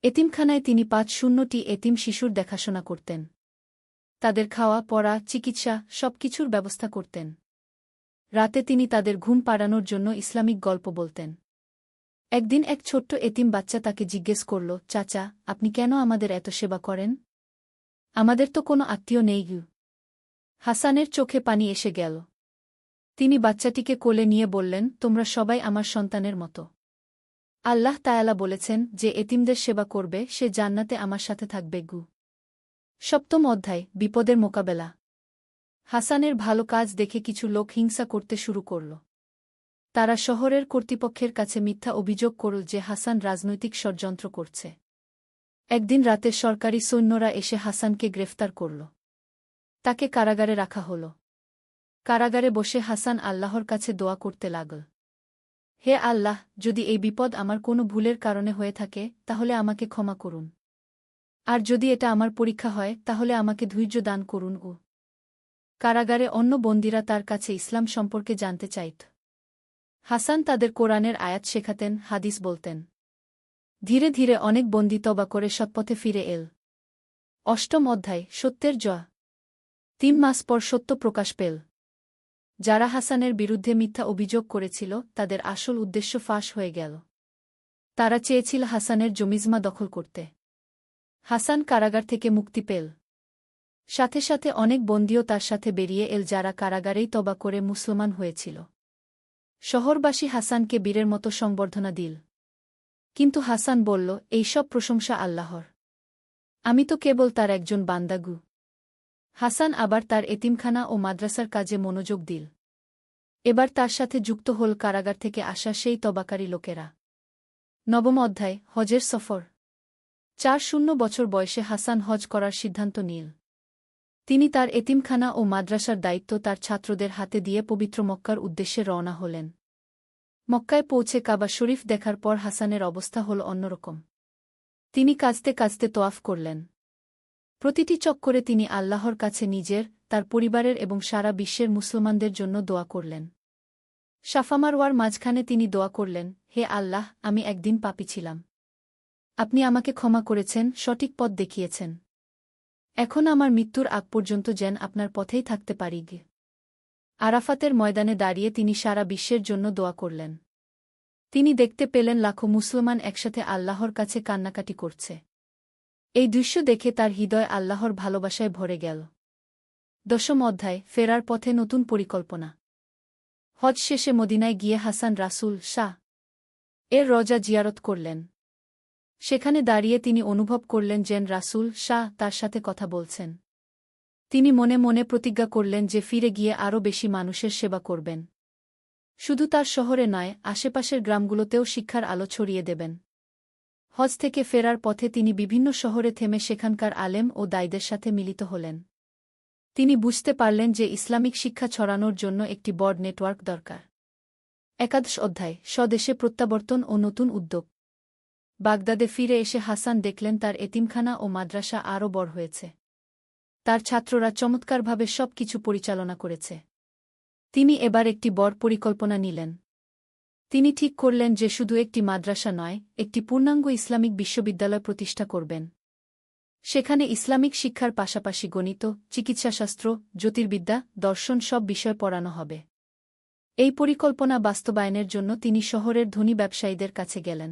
এতিমখানায় তিনি 500টি এতিম শিশুর দেখাশোনা করতেন। তাদের খাওয়া, পড়া, চিকিৎসা সবকিছুর ব্যবস্থা করতেন। রাতে তিনি তাদের ঘুম পাড়ানোর জন্য ইসলামিক গল্প বলতেন। একদিন এক ছোট্ট এতিম বাচ্চা তাকে জিজ্ঞেস করল, চাচা, আপনি কেন আমাদের এত সেবা করেন? আমাদের তো কোনো আত্মীয় নেই গু। হাসানের চোখে পানি এসে গেল। তিনি বাচ্চাটিকে কোলে নিয়ে বললেন, তোমরা সবাই আমার সন্তানের মতো। আল্লাহ তায়ালা বলেছেন, যে এতিমদের সেবা করবে সে জান্নাতে আমার সাথে থাকবে গু। সপ্তম অধ্যায়, বিপদের মোকাবেলা। হাসানের ভালো কাজ দেখে কিছু লোক হিংসা করতে শুরু করল। তারা শহরের কর্তৃপক্ষের কাছে মিথ্যা অভিযোগ করল যে হাসান রাজনৈতিক ষড়যন্ত্র করছে। একদিন রাতে সরকারি সৈন্যরা এসে হাসানকে গ্রেফতার করল। তাকে কারাগারে রাখা হল। কারাগারে বসে হাসান আল্লাহর কাছে দোয়া করতে লাগল। হে আল্লাহ, যদি এই বিপদ আমার কোনো ভুলের কারণে হয়ে থাকে, তাহলে আমাকে ক্ষমা করুন। আর যদি এটা আমার পরীক্ষা হয়, তাহলে আমাকে ধৈর্য দান করুন। কারাগারে অন্য বন্দীরা তার কাছে ইসলাম সম্পর্কে জানতে চাইত। হাসান তাদের কোরআনের আয়াত শেখাতেন, হাদিস বলতেন। ধীরে ধীরে অনেক বন্দী তওবা করে সৎপথে ফিরে এল। অষ্টম অধ্যায়, সত্যের জয়। 3 মাস পর সত্য প্রকাশ পেল। যারা হাসানের বিরুদ্ধে মিথ্যা অভিযোগ করেছিল, তাদের আসল উদ্দেশ্য ফাঁস হয়ে গেল। তারা চেয়েছিল হাসানের জমিজমা দখল করতে। হাসান কারাগার থেকে মুক্তি পেল। সাথে সাথে অনেক বন্দীও তার সাথে বেরিয়ে এল, যারা কারাগারেই তওবা করে মুসলমান হয়েছিল। শহরবাসী হাসানকে বীরের মতো সংবর্ধনা দিল। কিন্তু হাসান বলল, এই সব প্রশংসা আল্লাহর। আমি তো কেবল তার একজন বান্দাগু। হাসান আবার তার এতিমখানা ও মাদ্রাসার কাজে মনোযোগ দিল। এবার তার সাথে যুক্ত হল কারাগার থেকে আসা সেই তবাকারী লোকেরা। নবম অধ্যায়, হজের সফর। 4 বছর বয়সে হাসান হজ করার সিদ্ধান্ত নিল। তিনি তার এতিমখানা ও মাদ্রাসার দায়িত্ব তার ছাত্রদের হাতে দিয়ে পবিত্র মক্কার উদ্দেশ্যে রওনা হলেন। মক্কায় পৌঁছে কাবা শরীফ দেখার পর হাসানের অবস্থা হল অন্যরকম। তিনি কাঁদতে কাঁদতে তোয়াফ করলেন। প্রতিটি চক্করে তিনি আল্লাহর কাছে নিজের, তার পরিবারের এবং সারা বিশ্বের মুসলমানদের জন্য দোয়া করলেন। সাফা মারওয়ার মাঝখানে তিনি দোয়া করলেন, হে আল্লাহ, আমি একদিন পাপী ছিলাম। আপনি আমাকে ক্ষমা করেছেন, সঠিক পথ দেখিয়েছেন। এখন আমার মৃত্যুর আগ পর্যন্ত যেন আপনার পথেই থাকতে পারি গে। আরাফাতের ময়দানে দাঁড়িয়ে তিনি সারা বিশ্বের জন্য দোয়া করলেন। তিনি দেখতে পেলেন লাখো মুসলমান একসাথে আল্লাহর কাছে কান্নাকাটি করছে। এই দৃশ্য দেখে তার হৃদয় আল্লাহর ভালোবাসায় ভরে গেল। 10ম অধ্যায়, ফেরার পথে নতুন পরিকল্পনা। হজ শেষে মদিনায় গিয়ে হাসান রাসূল শাহ এর রওজা জিয়ারত করলেন। সেখানে দাঁড়িয়ে তিনি অনুভব করলেন যেন রাসূল শাহ তার সাথে কথা বলছেন। তিনি মনে মনে প্রতিজ্ঞা করলেন যে ফিরে গিয়ে আরও বেশি মানুষের সেবা করবেন। শুধু তার শহরে নয়, আশেপাশের গ্রামগুলোতেও শিক্ষার আলো ছড়িয়ে দেবেন। হজ থেকে ফেরার পথে তিনি বিভিন্ন শহরে থেমে সেখানকার আলেম ও দায়ীদের সাথে মিলিত হলেন। তিনি বুঝতে পারলেন যে ইসলামিক শিক্ষা ছড়ানোর জন্য একটি বড় নেটওয়ার্ক দরকার। 11 অধ্যায়, স্বদেশে প্রত্যাবর্তন ও নতুন উদ্যোগ। বাগদাদে ফিরে এসে হাসান দেখলেন তার এতিমখানা ও মাদ্রাসা আরও বড় হয়েছে। তার ছাত্ররা চমৎকারভাবে সব কিছু পরিচালনা করেছে। তিনি এবার একটি বড় পরিকল্পনা নিলেন। তিনি ঠিক করলেন যে শুধু একটি মাদ্রাসা নয়, একটি পূর্ণাঙ্গ ইসলামিক বিশ্ববিদ্যালয় প্রতিষ্ঠা করবেন। সেখানে ইসলামিক শিক্ষার পাশাপাশি গণিত, চিকিৎসাশাস্ত্র, জ্যোতির্বিদ্যা, দর্শন সব বিষয় পড়ানো হবে। এই পরিকল্পনা বাস্তবায়নের জন্য তিনি শহরের ধনী ব্যবসায়ীদের কাছে গেলেন।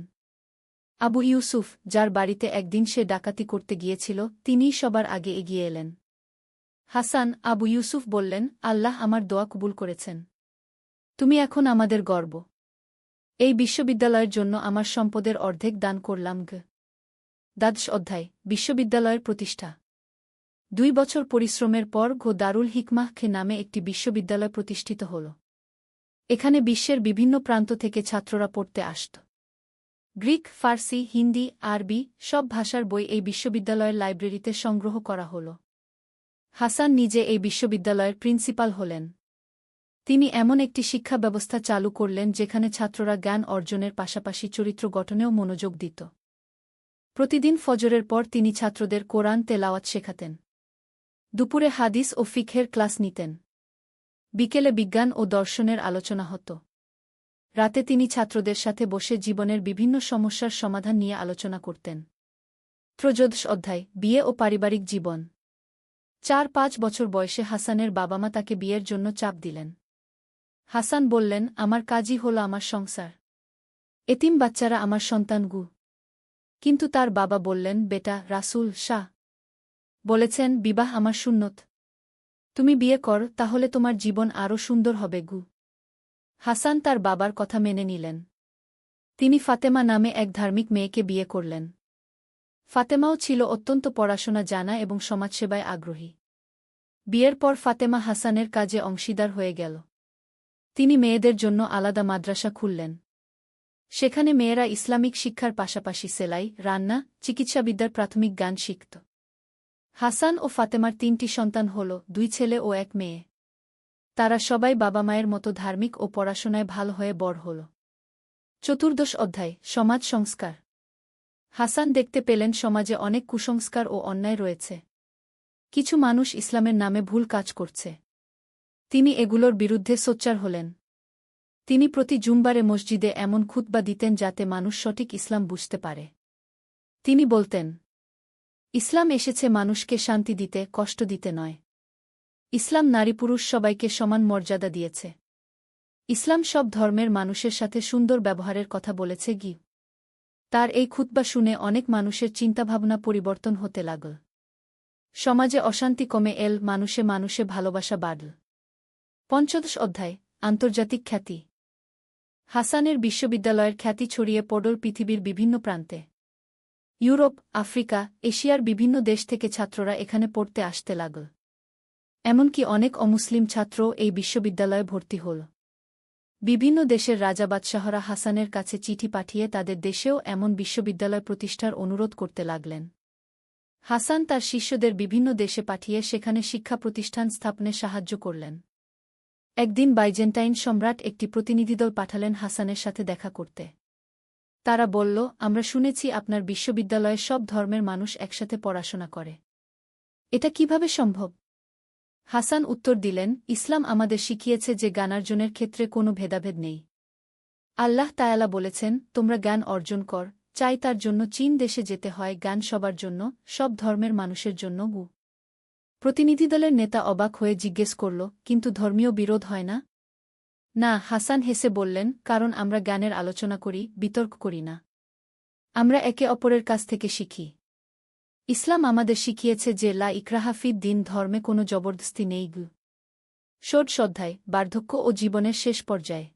আবু ইউসুফ, যার বাড়িতে একদিন সে ডাকাতি করতে গিয়েছিল, তিনিই সবার আগে এগিয়ে এলেন। হাসান, আবু ইউসুফ বললেন, আল্লাহ আমার দোয়া কবুল করেছেন। তুমি এখন আমাদের গর্ব। এই বিশ্ববিদ্যালয়ের জন্য আমার সম্পদের অর্ধেক দান করলাম গ। 12 অধ্যায়, বিশ্ববিদ্যালয়ের প্রতিষ্ঠা। 2 বছর পরিশ্রমের পর দারুল হিকমাহ নামে একটি বিশ্ববিদ্যালয় প্রতিষ্ঠিত হল। এখানে বিশ্বের বিভিন্ন প্রান্ত থেকে ছাত্ররা পড়তে আসত। গ্রিক, ফার্সি, হিন্দি, আরবি সব ভাষার বই এই বিশ্ববিদ্যালয়ের লাইব্রেরিতে সংগ্রহ করা হল। হাসান নিজে এই বিশ্ববিদ্যালয়ের প্রিন্সিপাল হলেন। তিনি এমন একটি শিক্ষা ব্যবস্থা চালু করলেন যেখানে ছাত্ররা জ্ঞান অর্জনের পাশাপাশি চরিত্র গঠনেও মনোযোগ দিত। প্রতিদিন ফজরের পর তিনি ছাত্রদের কোরআন তেলাওয়াত শেখাতেন। দুপুরে হাদিস ও ফিকহের ক্লাস নিতেন। বিকেলে বিজ্ঞান ও দর্শনের আলোচনা হতো। রাতে তিনি ছাত্রদের সাথে বসে জীবনের বিভিন্ন সমস্যার সমাধান নিয়ে আলোচনা করতেন। 13 অধ্যায়, বিয়ে ও পারিবারিক জীবন। 4-5 বছর বয়সে হাসানের বাবা-মা তাকে বিয়ের জন্য চাপ দিলেন। হাসান বললেন, আমার কাজই হল আমার সংসার। এতিম বাচ্চারা আমার সন্তান গু। কিন্তু তার বাবা বললেন, বেটা, রাসূল শাহ বলেছেন, বিবাহ আমার সুন্নত। তুমি বিয়ে কর, তাহলে তোমার জীবন আরও সুন্দর হবে গু। হাসান তার বাবার কথা মেনে নিলেন। তিনি ফাতেমা নামে এক ধার্মিক মেয়েকে বিয়ে করলেন। ফাতেমাও ছিল অত্যন্ত পড়াশোনা জানা এবং সমাজসেবায় আগ্রহী। বিয়ের পর ফাতেমা হাসানের কাজে অংশীদার হয়ে গেল। তিনি মেয়েদের জন্য আলাদা মাদ্রাসা খুললেন। সেখানে মেয়েরা ইসলামিক শিক্ষার পাশাপাশি সেলাই, রান্না, চিকিৎসাবিদ্যার প্রাথমিক জ্ঞান শিখত। হাসান ও ফাতেমার 3টি সন্তান হল, 2 ছেলে ও 1 মেয়ে। তারা সবাই বাবা মায়ের মতো ধার্মিক ও পড়াশোনায় ভালো হয়ে বড় হল। 14 অধ্যায়, সমাজ সংস্কার। হাসান দেখতে পেলেন সমাজে অনেক কুসংস্কার ও অন্যায় রয়েছে। কিছু মানুষ ইসলামের নামে ভুল কাজ করছে। তিনি এগুলোর বিরুদ্ধে সোচ্চার হলেন। তিনি প্রতি জুমবারে মসজিদে এমন খুতবা দিতেন যাতে মানুষ সঠিক ইসলাম বুঝতে পারে। তিনি বলতেন, ইসলাম এসেছে মানুষকে শান্তি দিতে, কষ্ট দিতে নয়। ইসলাম নারী পুরুষ সবাইকে সমান মর্যাদা দিয়েছে। ইসলাম সব ধর্মের মানুষের সাথে সুন্দর ব্যবহারের কথা বলেছে গি। তার এই খুতবা শুনে অনেক মানুষের চিন্তাভাবনা পরিবর্তন হতে লাগল। সমাজে অশান্তি কমে এল, মানুষে মানুষে ভালোবাসা বাড়ল। 15 অধ্যায়, আন্তর্জাতিক খ্যাতি। হাসানের বিশ্ববিদ্যালয়ের খ্যাতি ছড়িয়ে পড়ল পৃথিবীর বিভিন্ন প্রান্তে। ইউরোপ, আফ্রিকা, এশিয়ার বিভিন্ন দেশ থেকে ছাত্ররা এখানে পড়তে আসতে লাগল। এমনকি অনেক অমুসলিম ছাত্রও এই বিশ্ববিদ্যালয়ে ভর্তি হল। বিভিন্ন দেশের রাজা বাদশাহরা হাসানের কাছে চিঠি পাঠিয়ে তাদের দেশেও এমন বিশ্ববিদ্যালয় প্রতিষ্ঠার অনুরোধ করতে লাগলেন। হাসান তার শিষ্যদের বিভিন্ন দেশে পাঠিয়ে সেখানে শিক্ষা প্রতিষ্ঠান স্থাপনে সাহায্য করলেন। একদিন বাইজেন্টাইন সম্রাট একটি প্রতিনিধিদল পাঠালেন হাসানের সাথে দেখা করতে। তারা বলল, আমরা শুনেছি আপনার বিশ্ববিদ্যালয়ে সব ধর্মের মানুষ একসাথে পড়াশোনা করে। এটা কিভাবে সম্ভব? হাসান উত্তর দিলেন, ইসলাম আমাদের শিখিয়েছে যে জ্ঞানার্জনের ক্ষেত্রে কোনো ভেদাভেদ নেই। আল্লাহ তায়ালা বলেছেন, তোমরা জ্ঞান অর্জন কর, চাই তার জন্য চীন দেশে যেতে হয় জ্ঞান সবার জন্য, সব ধর্মের মানুষের জন্য প্রতিনিধিদলের নেতা অবাক হয়ে জিজ্ঞেস করল, কিন্তু ধর্মীয় বিরোধ হয় না? না, হাসান হেসে বললেন, কারণ আমরা জ্ঞানের আলোচনা করি, বিতর্ক করি না। আমরা একে অপরের কাছ থেকে শিখি। ইসলাম আমাদের শিখিয়েছে যে লা ইকরাহা ফিদ দ্বীন, ধর্মে কোনো জবরদস্তি নেই। ষোড়শ অধ্যায়, বার্ধক্য ও জীবনের শেষ পর্যায়ে।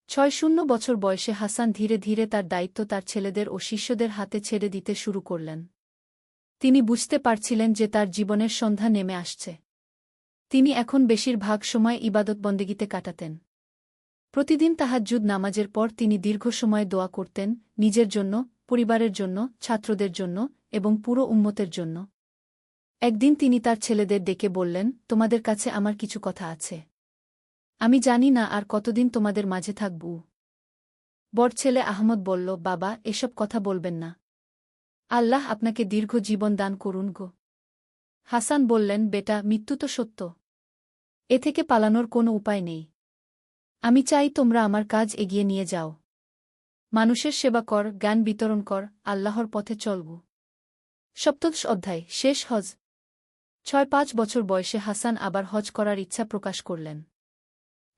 ৬০ বছর বয়সে হাসান ধীরে ধীরে তার দায়িত্ব তার ছেলেদের ও শিষ্যদের হাতে ছেড়ে দিতে শুরু করলেন। তিনি বুঝতে পারছিলেন যে তার জীবনের সন্ধ্যা নেমে আসছে। তিনি এখন বেশিরভাগ সময় ইবাদত বন্দেগিতে কাটাতেন। প্রতিদিন তাহাজ্জুদ নামাজের পর তিনি দীর্ঘ সময় দোয়া করতেন, নিজের জন্য, পরিবারের জন্য, ছাত্রদের জন্য এবং পুরো উম্মতের জন্য। একদিন তিনি তার ছেলেদের ডেকে বললেন, তোমাদের কাছে আমার কিছু কথা আছে। আমি জানি না আর কতদিন তোমাদের মাঝে থাকব। বড় ছেলে আহমদ বলল, বাবা, এসব কথা বলবেন না। আল্লাহ আপনাকে দীর্ঘ জীবন দান করুন গো। হাসান বললেন, বেটা, মৃত্যু তো সত্য। এ থেকে পালানোর কোনো উপায় নেই। আমি চাই তোমরা আমার কাজ এগিয়ে নিয়ে যাও। মানুষের সেবা কর, জ্ঞান বিতরণ কর, আল্লাহর পথে চলব। সপ্তদশ অধ্যায়, শেষ হজ। ৬-৫ বছর বয়সে হাসান আবার হজ করার ইচ্ছা প্রকাশ করলেন।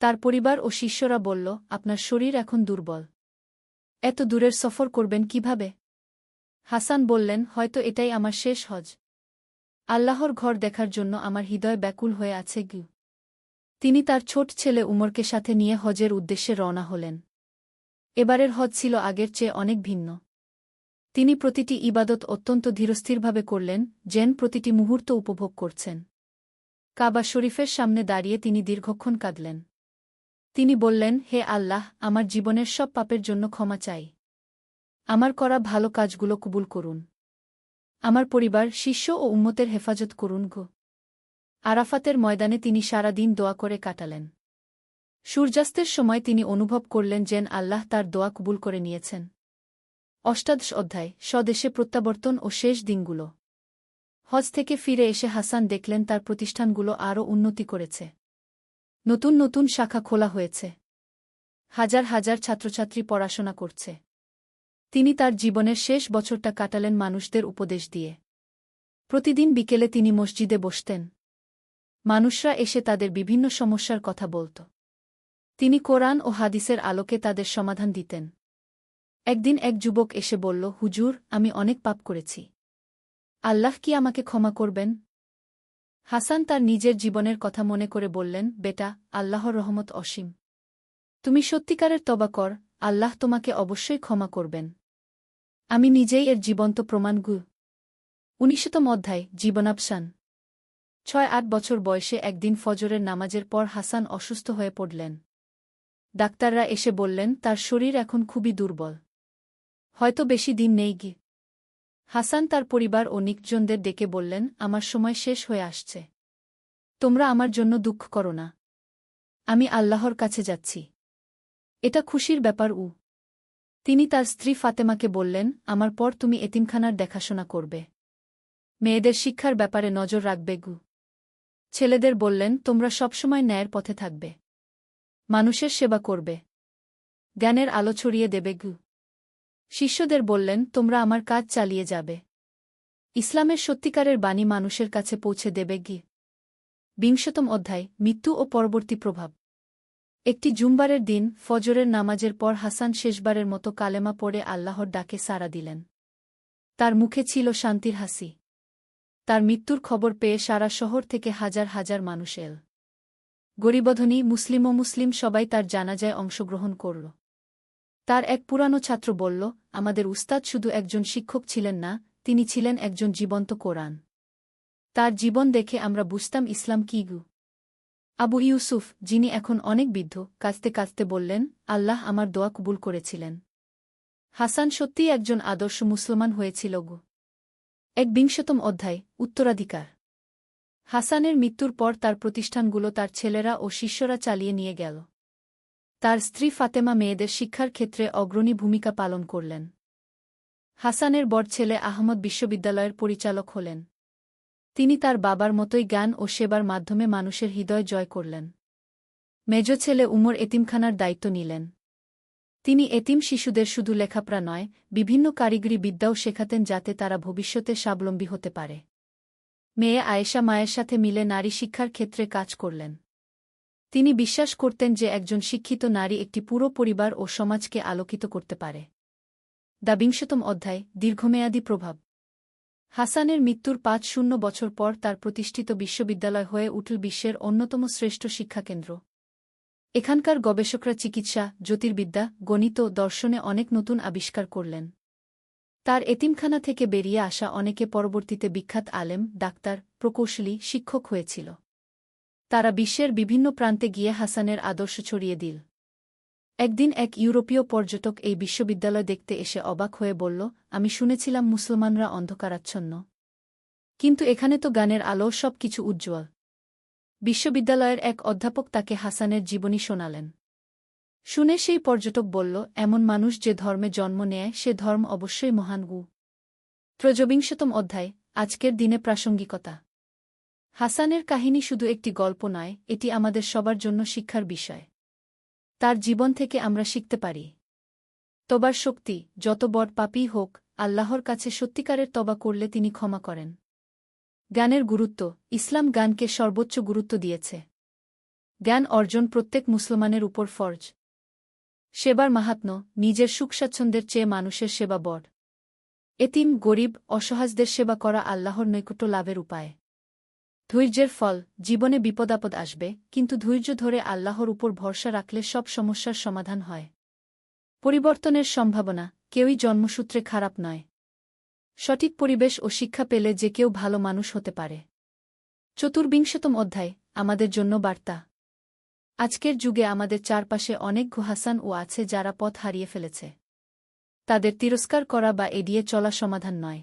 তার পরিবার ও শিষ্যরা বলল, আপনার শরীর এখন দুর্বল। এত দূরের সফর করবেন কিভাবে? হাসান বললেন, হয়তো এটাই আমার শেষ হজ। আল্লাহর ঘর দেখার জন্য আমার হৃদয় ব্যাকুল হয়ে আছে। তিনি তার ছোট ছেলে উমরকে সাথে নিয়ে হজের উদ্দেশ্যে রওনা হলেন। এবারের হজ ছিল আগের চেয়ে অনেক ভিন্ন। তিনি প্রতিটি ইবাদত অত্যন্ত ধীরস্থিরভাবে করলেন, যেন প্রতিটি মুহূর্ত উপভোগ করছেন। কাবা শরীফের সামনে দাঁড়িয়ে তিনি দীর্ঘক্ষণ কাঁদলেন। তিনি বললেন, হে আল্লাহ, আমার জীবনের সব পাপের জন্য ক্ষমা চাই। আমার করা ভালো কাজগুলো কবুল করুন। আমার পরিবার, শিষ্য ও উম্মতের হেফাজত করুন গো। আরাফাতের ময়দানে তিনি সারা দিন দোয়া করে কাটালেন। সূর্যাস্তের সময় তিনি অনুভব করলেন যেন আল্লাহ তার দোয়া কবুল করে নিয়েছেন। অষ্টাদশ অধ্যায়, স্বদেশে প্রত্যাবর্তন ও শেষ দিনগুলো। হজ থেকে ফিরে এসে হাসান দেখলেন তার প্রতিষ্ঠানগুলো আরও উন্নতি করেছে। নতুন নতুন শাখা খোলা হয়েছে। হাজার হাজার ছাত্রছাত্রী পড়াশোনা করছে। তিনি তার জীবনের শেষ বছরটা কাটালেন মানুষদের উপদেশ দিয়ে। প্রতিদিন বিকেলে তিনি মসজিদে বসতেন। মানুষরা এসে তাদের বিভিন্ন সমস্যার কথা বলত। তিনি কোরআন ও হাদিসের আলোকে তাদের সমাধান দিতেন। একদিন এক যুবক এসে বলল, হুজুর, আমি অনেক পাপ করেছি। আল্লাহ কি আমাকে ক্ষমা করবেন? হাসান তার নিজের জীবনের কথা মনে করে বললেন, বেটা, আল্লাহর রহমত অসীম। তুমি সত্যিকারের তওবা কর, আল্লাহ তোমাকে অবশ্যই ক্ষমা করবেন। আমি নিজেই এর জীবন্ত প্রমাণ। ১৯তম অধ্যায়, জীবনাবসান। ৬-৮ বছর বয়সে একদিন ফজরের নামাজের পর হাসান অসুস্থ হয়ে পড়লেন। ডাক্তাররা এসে বললেন তার শরীর এখন খুবই দুর্বল। হয়তো বেশি দিন নেই। হাসান তার পরিবার ও নিকটজনদের ডেকে বললেন, আমার সময় শেষ হয়ে আসছে। তোমরা আমার জন্য দুঃখ করো না। আমি আল্লাহর কাছে যাচ্ছি। এটা খুশির ব্যাপার। তিনি তার স্ত্রী ফাতেমাকে বললেন, আমার পর তুমি এতিমখানার দেখাশোনা করবে। মেয়েদের শিক্ষার ব্যাপারে নজর রাখবে। ছেলেদের বললেন, তোমরা সবসময় ন্যায়ের পথে থাকবে। মানুষের সেবা করবে। জ্ঞানের আলো ছড়িয়ে দেবে। শিষ্যদের বললেন, তোমরা আমার কাজ চালিয়ে যাবে। ইসলামের সত্যিকারের বাণী মানুষের কাছে পৌঁছে দেবে। ২০তম অধ্যায়, মৃত্যু ও পরবর্তী প্রভাব। একটি জুমবারের দিন ফজরের নামাজের পর হাসান শেষবারের মতো কালেমা পড়ে আল্লাহর ডাকে সাড়া দিলেন। তার মুখে ছিল শান্তির হাসি। তার মৃত্যুর খবর পেয়ে সারা শহর থেকে হাজার হাজার মানুষ এল। গরিবধনী, মুসলিম ও মুসলিম সবাই তার জানাজায় অংশগ্রহণ করল। তার এক পুরানো ছাত্র বলল, আমাদের উস্তাদ শুধু একজন শিক্ষক ছিলেন না, তিনি ছিলেন একজন জীবন্ত কোরআন। তার জীবন দেখে আমরা বুঝতাম ইসলাম কি। আবু ইউসুফ, যিনি এখন অনেক বৃদ্ধ, কাঁদতে কাঁদতে বললেন, আল্লাহ আমার দোয়া কবুল করেছিলেন। হাসান সত্যিই একজন আদর্শ মুসলমান হয়েছিল। ২১তম অধ্যায়, উত্তরাধিকার। হাসানের মৃত্যুর পর তার প্রতিষ্ঠানগুলো তার ছেলেরা ও শিষ্যরা চালিয়ে নিয়ে গেল। তার স্ত্রী ফাতেমা মেয়েদের শিক্ষার ক্ষেত্রে অগ্রণী ভূমিকা পালন করলেন। হাসানের বড় ছেলে আহমদ বিশ্ববিদ্যালয়ের পরিচালক হলেন। তিনি তার বাবার মতোই জ্ঞান ও সেবার মাধ্যমে মানুষের হৃদয় জয় করলেন। মেজ ছেলে উমর এতিমখানার দায়িত্ব নিলেন। তিনি এতিম শিশুদের শুধু লেখাপড়া নয়, বিভিন্ন কারিগরি বিদ্যাও শেখাতেন যাতে তারা ভবিষ্যতে স্বাবলম্বী হতে পারে। মেয়ে আয়েশা মায়ের সাথে মিলে নারী শিক্ষার ক্ষেত্রে কাজ করলেন। তিনি বিশ্বাস করতেন যে একজন শিক্ষিত নারী একটি পুরো পরিবার ও সমাজকে আলোকিত করতে পারে। ২২তম অধ্যায়, দীর্ঘমেয়াদী প্রভাব। হাসানের মৃত্যুর ৫-০ বছর পর তার প্রতিষ্ঠিত বিশ্ববিদ্যালয় হয়ে উঠল বিশ্বের অন্যতম শ্রেষ্ঠ শিক্ষাকেন্দ্র। এখানকার গবেষকরা চিকিৎসা, জ্যোতির্বিদ্যা, গণিত, দর্শনে অনেক নতুন আবিষ্কার করলেন। তার এতিমখানা থেকে বেরিয়ে আসা অনেকে পরবর্তীতে বিখ্যাত আলেম, ডাক্তার, প্রকৌশলী, শিক্ষক হয়েছিল। তারা বিশ্বের বিভিন্ন প্রান্তে গিয়ে হাসানের আদর্শ ছড়িয়ে দিল। একদিন এক ইউরোপীয় পর্যটক এই বিশ্ববিদ্যালয় দেখতে এসে অবাক হয়ে বলল, আমি শুনেছিলাম মুসলমানরা অন্ধকারাচ্ছন্ন। কিন্তু এখানে তো গানের আলো, সব কিছু উজ্জ্বল। বিশ্ববিদ্যালয়ের এক অধ্যাপক তাকে হাসানের জীবনী শোনালেন। শুনে সেই পর্যটক বলল, এমন মানুষ যে ধর্মে জন্ম নেয় সে ধর্ম অবশ্যই মহান। ২৩তম অধ্যায়, আজকের দিনে প্রাসঙ্গিকতা। হাসানের কাহিনী শুধু একটি গল্প নয়, এটি আমাদের সবার জন্য শিক্ষার বিষয়। তার জীবন থেকে আমরা শিখতে পারি তবার শক্তি, যত বড় পাপীই হোক, আল্লাহর কাছে সত্যিকারের তবা করলে তিনি ক্ষমা করেন। জ্ঞানের গুরুত্ব। ইসলাম জ্ঞানকে সর্বোচ্চ গুরুত্ব দিয়েছে। জ্ঞান অর্জন প্রত্যেক মুসলমানের উপর ফরজ। সেবার মাহাত্ম্য। নিজের সুখ-স্বাচ্ছন্দ্যের চেয়ে মানুষের সেবা বড়। এতিম, গরিব, অসহায়দের সেবা করা আল্লাহর নৈকট্য লাভের উপায়। ধৈর্যের ফল। জীবনে বিপদাপদ আসবে, কিন্তু ধৈর্য ধরে আল্লাহর উপর ভরসা রাখলে সব সমস্যার সমাধান হয়। পরিবর্তনের সম্ভাবনা। কেউই জন্মসূত্রে খারাপ নয়। সঠিক পরিবেশ ও শিক্ষা পেলে যে কেউ ভালো মানুষ হতে পারে। ২৪তম অধ্যায়, আমাদের জন্য বার্তা। আজকের যুগে আমাদের চারপাশে অনেক হাসান ও আছে যারা পথ হারিয়ে ফেলেছে। তাদের তিরস্কার করা বা এড়িয়ে চলা সমাধান নয়।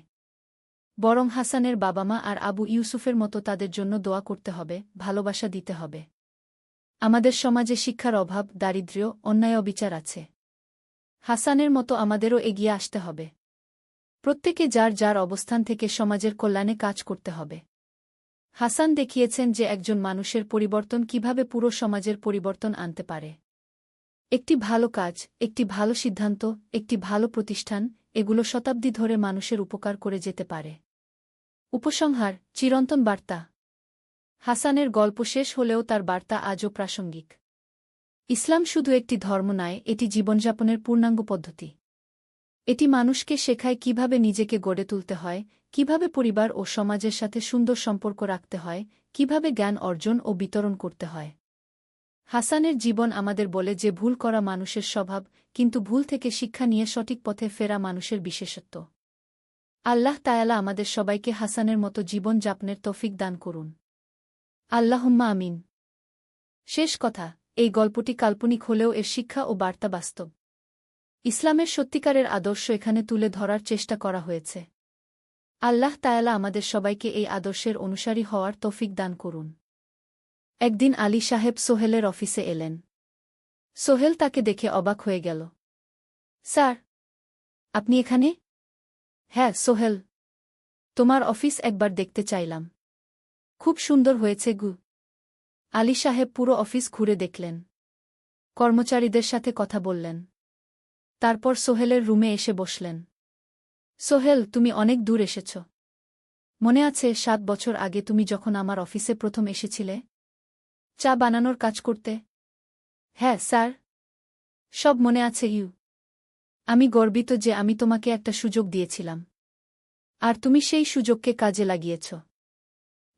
বরং হাসানের বাবা-মা আর আবু ইউসুফের মতো তাদের জন্য দোয়া করতে হবে, ভালোবাসা দিতে হবে। আমাদের সমাজে শিক্ষার অভাব, দারিদ্র্য, অন্যায়, অবিচার আছে। হাসানের মতো আমাদেরও এগিয়ে আসতে হবে। প্রত্যেকে যার যার অবস্থান থেকে সমাজের কল্যাণে কাজ করতে হবে। হাসান দেখিয়েছেন যে একজন মানুষের পরিবর্তন কিভাবে পুরো সমাজের পরিবর্তন আনতে পারে। একটি ভালো কাজ, একটি ভালো সিদ্ধান্ত, একটি ভালো প্রতিষ্ঠান, এগুলো শতাব্দী ধরে মানুষের উপকার করে যেতে পারে। উপসংহার। চিরন্তন বার্তা। হাসানের গল্প শেষ হলেও তার বার্তা আজও প্রাসঙ্গিক। ইসলাম শুধু একটি ধর্ম নয়, এটি জীবনযাপনের পূর্ণাঙ্গ পদ্ধতি। এটি মানুষকে শেখায় কিভাবে নিজেকে গড়ে তুলতে হয়, কিভাবে পরিবার ও সমাজের সাথে সুন্দর সম্পর্ক রাখতে হয়, কিভাবে জ্ঞান অর্জন ও বিতরণ করতে হয়। হাসানের জীবন আমাদের বলে যে ভুল করা মানুষের স্বভাব, কিন্তু ভুল থেকে শিক্ষা নিয়ে সঠিক পথে ফেরা মানুষের বিশেষত্ব। আল্লাহ তায়ালা আমাদের সবাইকে হাসানের মতো জীবন যাপনের তৌফিক দান করুন। আল্লাহুম্মা আমিন। শেষ কথা, এই গল্পটি কাল্পনিক হলেও এর শিক্ষা ও বার্তা বাস্তব। ইসলামের সত্যিকারের আদর্শ এখানে তুলে ধরার চেষ্টা করা হয়েছে। আল্লাহ তায়ালা আমাদের সবাইকে এই আদর্শের অনুসারী হওয়ার তৌফিক দান করুন। একদিন আলী সাহেব সোহেলের অফিসে এলেন। সোহেল তাকে দেখে অবাক হয়ে গেল। স্যার, আপনি এখানে? হ্যাঁ সোহেল, তোমার অফিস একবার দেখতে চাইলাম। খুব সুন্দর হয়েছে গু। আলী সাহেব পুরো অফিস ঘুরে দেখলেন। কর্মচারীদের সাথে কথা বললেন। তারপর সোহেলের রুমে এসে বসলেন। সোহেল, তুমি অনেক দূর এসেছ। মনে আছে ৭ বছর আগে তুমি যখন আমার অফিসে প্রথম এসেছিলে চা বানানোর কাজ করতে? হ্যাঁ স্যার, সব মনে আছে ইউ। আমি গর্বিত যে আমি তোমাকে একটা সুযোগ দিয়েছিলাম, আর তুমি সেই সুযোগকে কাজে লাগিয়েছ।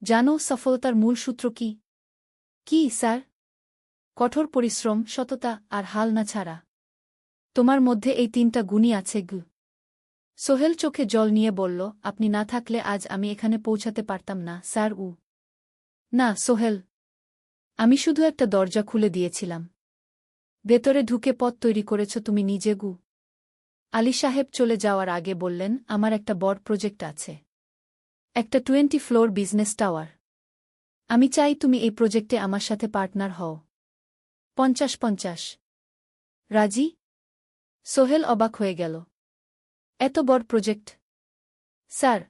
জানো সফলতার মূল সূত্র কি? কি স্যার? কঠোর পরিশ্রম, সততা আর হাল না ছাড়া। তোমার মধ্যে এই ৩টা গুণই আছে গু। সোহেল চোখে জল নিয়ে বলল, আপনি না থাকলে আজ আমি এখানে পৌঁছাতে পারতাম না স্যার। না সোহেল, আমি শুধু একটা দরজা খুলে দিয়েছিলাম। ভেতরে ঢুকে পথ তৈরি করেছ তুমি নিজে গু। আলী সাহেব চলে যাওয়ার আগে বললেন, আমার একটা বড় প্রজেক্ট আছে। একটা 20 ফ্লোর বিজনেস টাওয়ার। আমি চাই তুমি এই প্রজেক্টে আমার সাথে পার্টনার হও। ৫০-৫০। রাজি? সোহেল অবাক হয়ে গেল। এত বড় প্রজেক্ট? স্যার,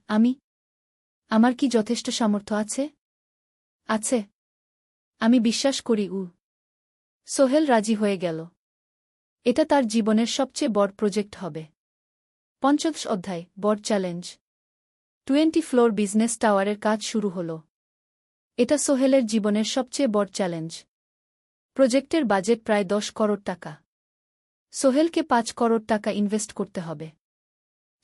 আমার কি যথেষ্ট সামর্থ্য আছে? আছে। আমি বিশ্বাস করি। সোহেল রাজি হয়ে গেল। এটা তার জীবনের সবচেয়ে বড় প্রজেক্ট হবে। ৫০ অধ্যায় বড় চ্যালেঞ্জ। 20 ফ্লোর বিজনেস টাওয়ারের কাজ শুরু হল। এটা সোহেলের জীবনের সবচেয়ে বড় চ্যালেঞ্জ। প্রজেক্টের বাজেট প্রায় ১০ করোড় টাকা। সোহেলকে ৫ করোড় টাকা ইনভেস্ট করতে হবে।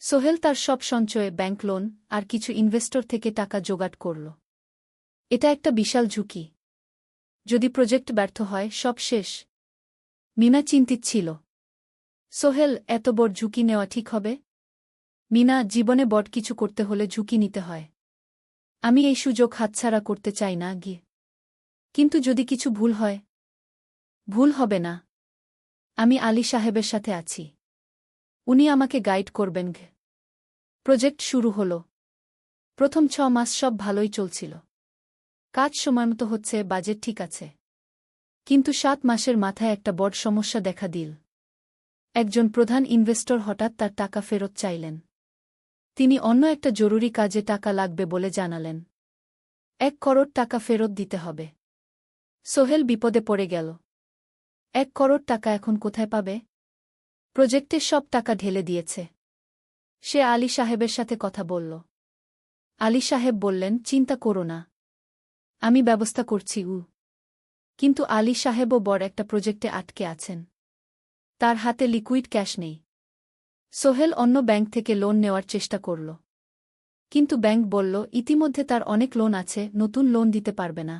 সোহেল তার সব সঞ্চয়ে ব্যাংক লোন আর কিছু ইনভেস্টর থেকে টাকা জোগাড় করল। এটা একটা বিশাল ঝুঁকি। যদি প্রজেক্ট ব্যর্থ হয় সব শেষ। মিনা চিন্তিত ছিল। সোহেল, এত বড় ঝুঁকি নেওয়া ঠিক হবে? মিনা, জীবনে বড় কিছু করতে হলে ঝুঁকি নিতে হয়। আমি এই সুযোগ হাতছাড়া করতে চাই না গিয়ে। কিন্তু যদি কিছু ভুল হয়? ভুল হবে না। আমি আলী সাহেবের সাথে আছি। উনি আমাকে গাইড করবেন। প্রজেক্ট শুরু হল। প্রথম ৬ মাস সব ভালোই চলছিল। কাজ সময়মতো হচ্ছে, বাজেট ঠিক আছে। কিন্তু ৭ মাসের মাথায় একটা বড় সমস্যা দেখা দিল। একজন প্রধান ইনভেস্টর হঠাৎ তার টাকা ফেরত চাইলেন। তিনি অন্য একটা জরুরি কাজে টাকা লাগবে বলে জানালেন। ১ করোড় টাকা ফেরত দিতে হবে। সোহেল বিপদে পড়ে গেল। ১ করোড় টাকা এখন কোথায় পাবে? প্রজেক্টে সব টাকা ঢেলে দিয়েছে। সে আলী সাহেবের সাথে কথা বলল। আলী সাহেব বললেন, চিন্তা করো না, আমি ব্যবস্থা করছি। কিন্তু আলী সাহেবও বড় একটা প্রজেক্টে আটকে আছেন। তার হাতে লিকুইড ক্যাশ নেই। সোহেল অন্য ব্যাংক থেকে লোন নেওয়ার চেষ্টা করল। কিন্তু ব্যাংক বলল, ইতিমধ্যে তার অনেক লোন আছে, নতুন লোন দিতে পারবে না।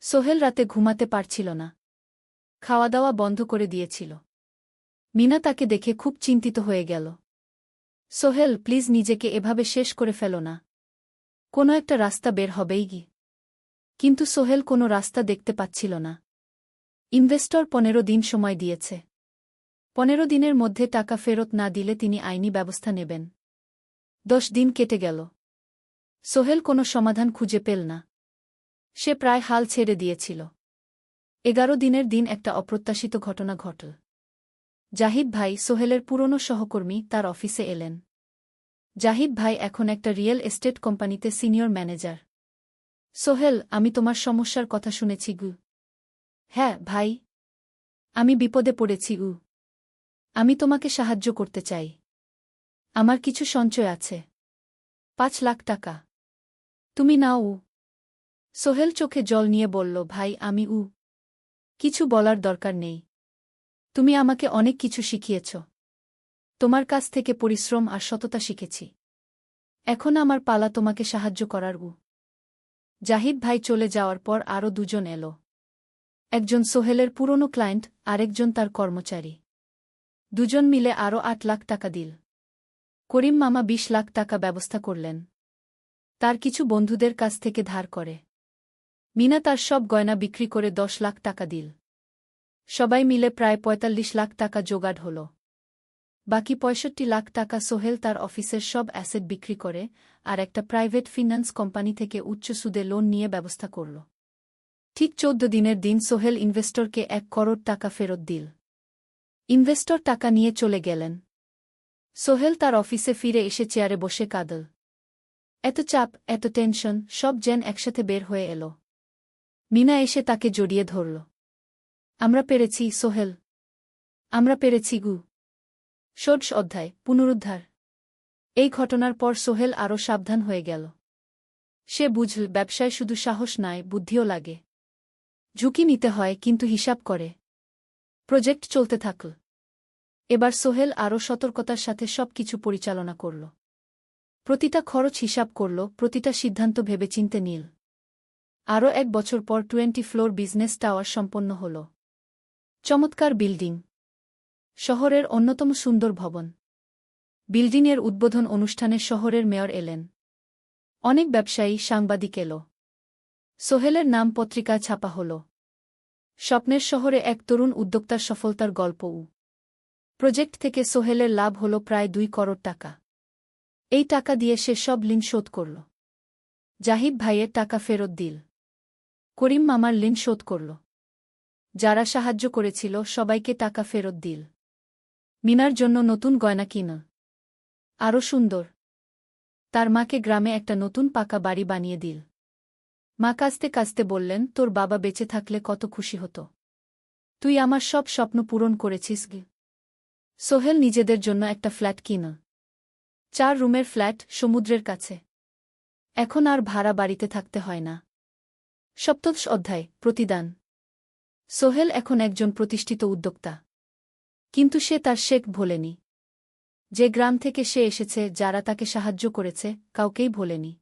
সোহেল রাতে ঘুমাতে পারছিল না। খাওয়া দাওয়া বন্ধ করে দিয়েছিল। মিনা তাকে দেখে খুব চিন্তিত হয়ে গেল। সোহেল, প্লিজ নিজেকে এভাবে শেষ করে ফেলো না। কোনো একটা রাস্তা বের হবেই কি। কিন্তু সোহেল কোনো রাস্তা দেখতে পাচ্ছিল না। ইনভেস্টর ১৫ দিন সময় দিয়েছে। ১৫ দিনের মধ্যে টাকা ফেরত না দিলে তিনি আইনি ব্যবস্থা নেবেন। ১০ দিন কেটে গেল। সোহেল কোনো সমাধান খুঁজে পেল না। সে প্রায় হাল ছেড়ে দিয়েছিল। ১১ দিনের দিন একটা অপ্রত্যাশিত ঘটনা ঘটল। জাহিদ ভাই, সোহেলের পুরনো সহকর্মী, তার অফিসে এলেন। জাহিদ ভাই এখন একটা রিয়েল এস্টেট কোম্পানিতে সিনিয়র ম্যানেজার। সোহেল, আমি তোমার সমস্যার কথা শুনেছি। হ্যাঁ ভাই, আমি বিপদে পড়েছি। আমি তোমাকে সাহায্য করতে চাই। আমার কিছু সঞ্চয় আছে, ৫ লাখ টাকা। তুমি নাও। সোহেল চোখে জল নিয়ে বলল, ভাই আমি কিছু বলার দরকার নেই। তুমি আমাকে অনেক কিছু শিখিয়েছ। তোমার কাছ থেকে পরিশ্রম আর সততা শিখেছি। এখন আমার পালা তোমাকে সাহায্য করার। জাহিদ ভাই চলে যাওয়ার পর আরও দুজন এলো। একজন সোহেলের পুরনো ক্লায়েন্ট, আরেকজন তার কর্মচারী। দুজন মিলে আরও ৮ লাখ টাকা দিল। করিম মামা ২০ লাখ টাকা ব্যবস্থা করলেন। তার কিছু বন্ধুদের কাছ থেকে ধার করে। মিনা তার সব গয়না বিক্রি করে ১০ লাখ টাকা দিল। সবাই মিলে প্রায় ৪৫ লাখ টাকা জোগাড় হল। বাকি ৬৫ লাখ টাকা সোহেল তার অফিসের সব অ্যাসেট বিক্রি করে আর একটা প্রাইভেট ফিন্যান্স কোম্পানি থেকে উচ্চ সুদে লোন নিয়ে ব্যবস্থা করল। ঠিক ১৪ দিনের দিন সোহেল ইনভেস্টরকে ১ করোড় টাকা ফেরত দিল। ইনভেস্টর টাকা নিয়ে চলে গেলেন। সোহেল তার অফিসে ফিরে এসে চেয়ারে বসে কাঁদল। এত চাপ, এত টেনশন, সব যেন একসাথে বের হয়ে এল। মিনা এসে তাকে জড়িয়ে ধরল। আমরা পেরেছি সোহেল, আমরা পেরেছি। ১৬ অধ্যায় পুনরুদ্ধার। এই ঘটনার পর সোহেল আরও সাবধান হয়ে গেল। সে বুঝল, ব্যবসায় শুধু সাহস নয়, বুদ্ধিও লাগে। ঝুঁকি নিতে হয়, কিন্তু হিসাব করে। প্রজেক্ট চলতে থাকল। এবার সোহেল আরও সতর্কতার সাথে সব কিছু পরিচালনা করল। প্রতিটা খরচ হিসাব করল, প্রতিটা সিদ্ধান্ত ভেবেচিন্তে নিল। আরও ১ বছর পর 20 ফ্লোর বিজনেস টাওয়ার সম্পন্ন হল। চমৎকার বিল্ডিং, শহরের অন্যতম সুন্দর ভবন। বিল্ডিংয়ের উদ্বোধন অনুষ্ঠানে শহরের মেয়র এলেন। অনেক ব্যবসায়ী, সাংবাদিক এলো। সোহেলের নাম পত্রিকায় ছাপা হল। স্বপ্নের শহরে এক তরুণ উদ্যোক্তার সফলতার গল্প। প্রজেক্ট থেকে সোহেলের লাভ হল প্রায় ২ করোড় টাকা। এই টাকা দিয়ে সে সব ঋণ শোধ করল। জাহিদ ভাইয়ের টাকা ফেরত দিল। করিম মামার ঋণ শোধ করল। যারা সাহায্য করেছিল সবাইকে টাকা ফেরত দিল। মিনার জন্য নতুন গয়না কিনল, আরও সুন্দর। তার মাকে গ্রামে একটা নতুন পাকা বাড়ি বানিয়ে দিল। মা কাঁদতে কাঁদতে বললেন, তোর বাবা বেঁচে থাকলে কত খুশি হতো। তুই আমার সব স্বপ্ন পূরণ করেছিস গে। সোহেল নিজেদের জন্য একটা ফ্ল্যাট কিনল। 4 রুমের ফ্ল্যাট, সমুদ্রের কাছে। এখন আর ভাড়া বাড়িতে থাকতে হয় না। সপ্তদশ অধ্যায়, প্রতিদান। সোহেল এখন একজন প্রতিষ্ঠিত উদ্যোক্তা। কিন্তু সে তার শেখ ভোলেনি। যে গ্রাম থেকে সে এসেছে, যারা তাকে সাহায্য করেছে, কাউকেই ভোলেনি।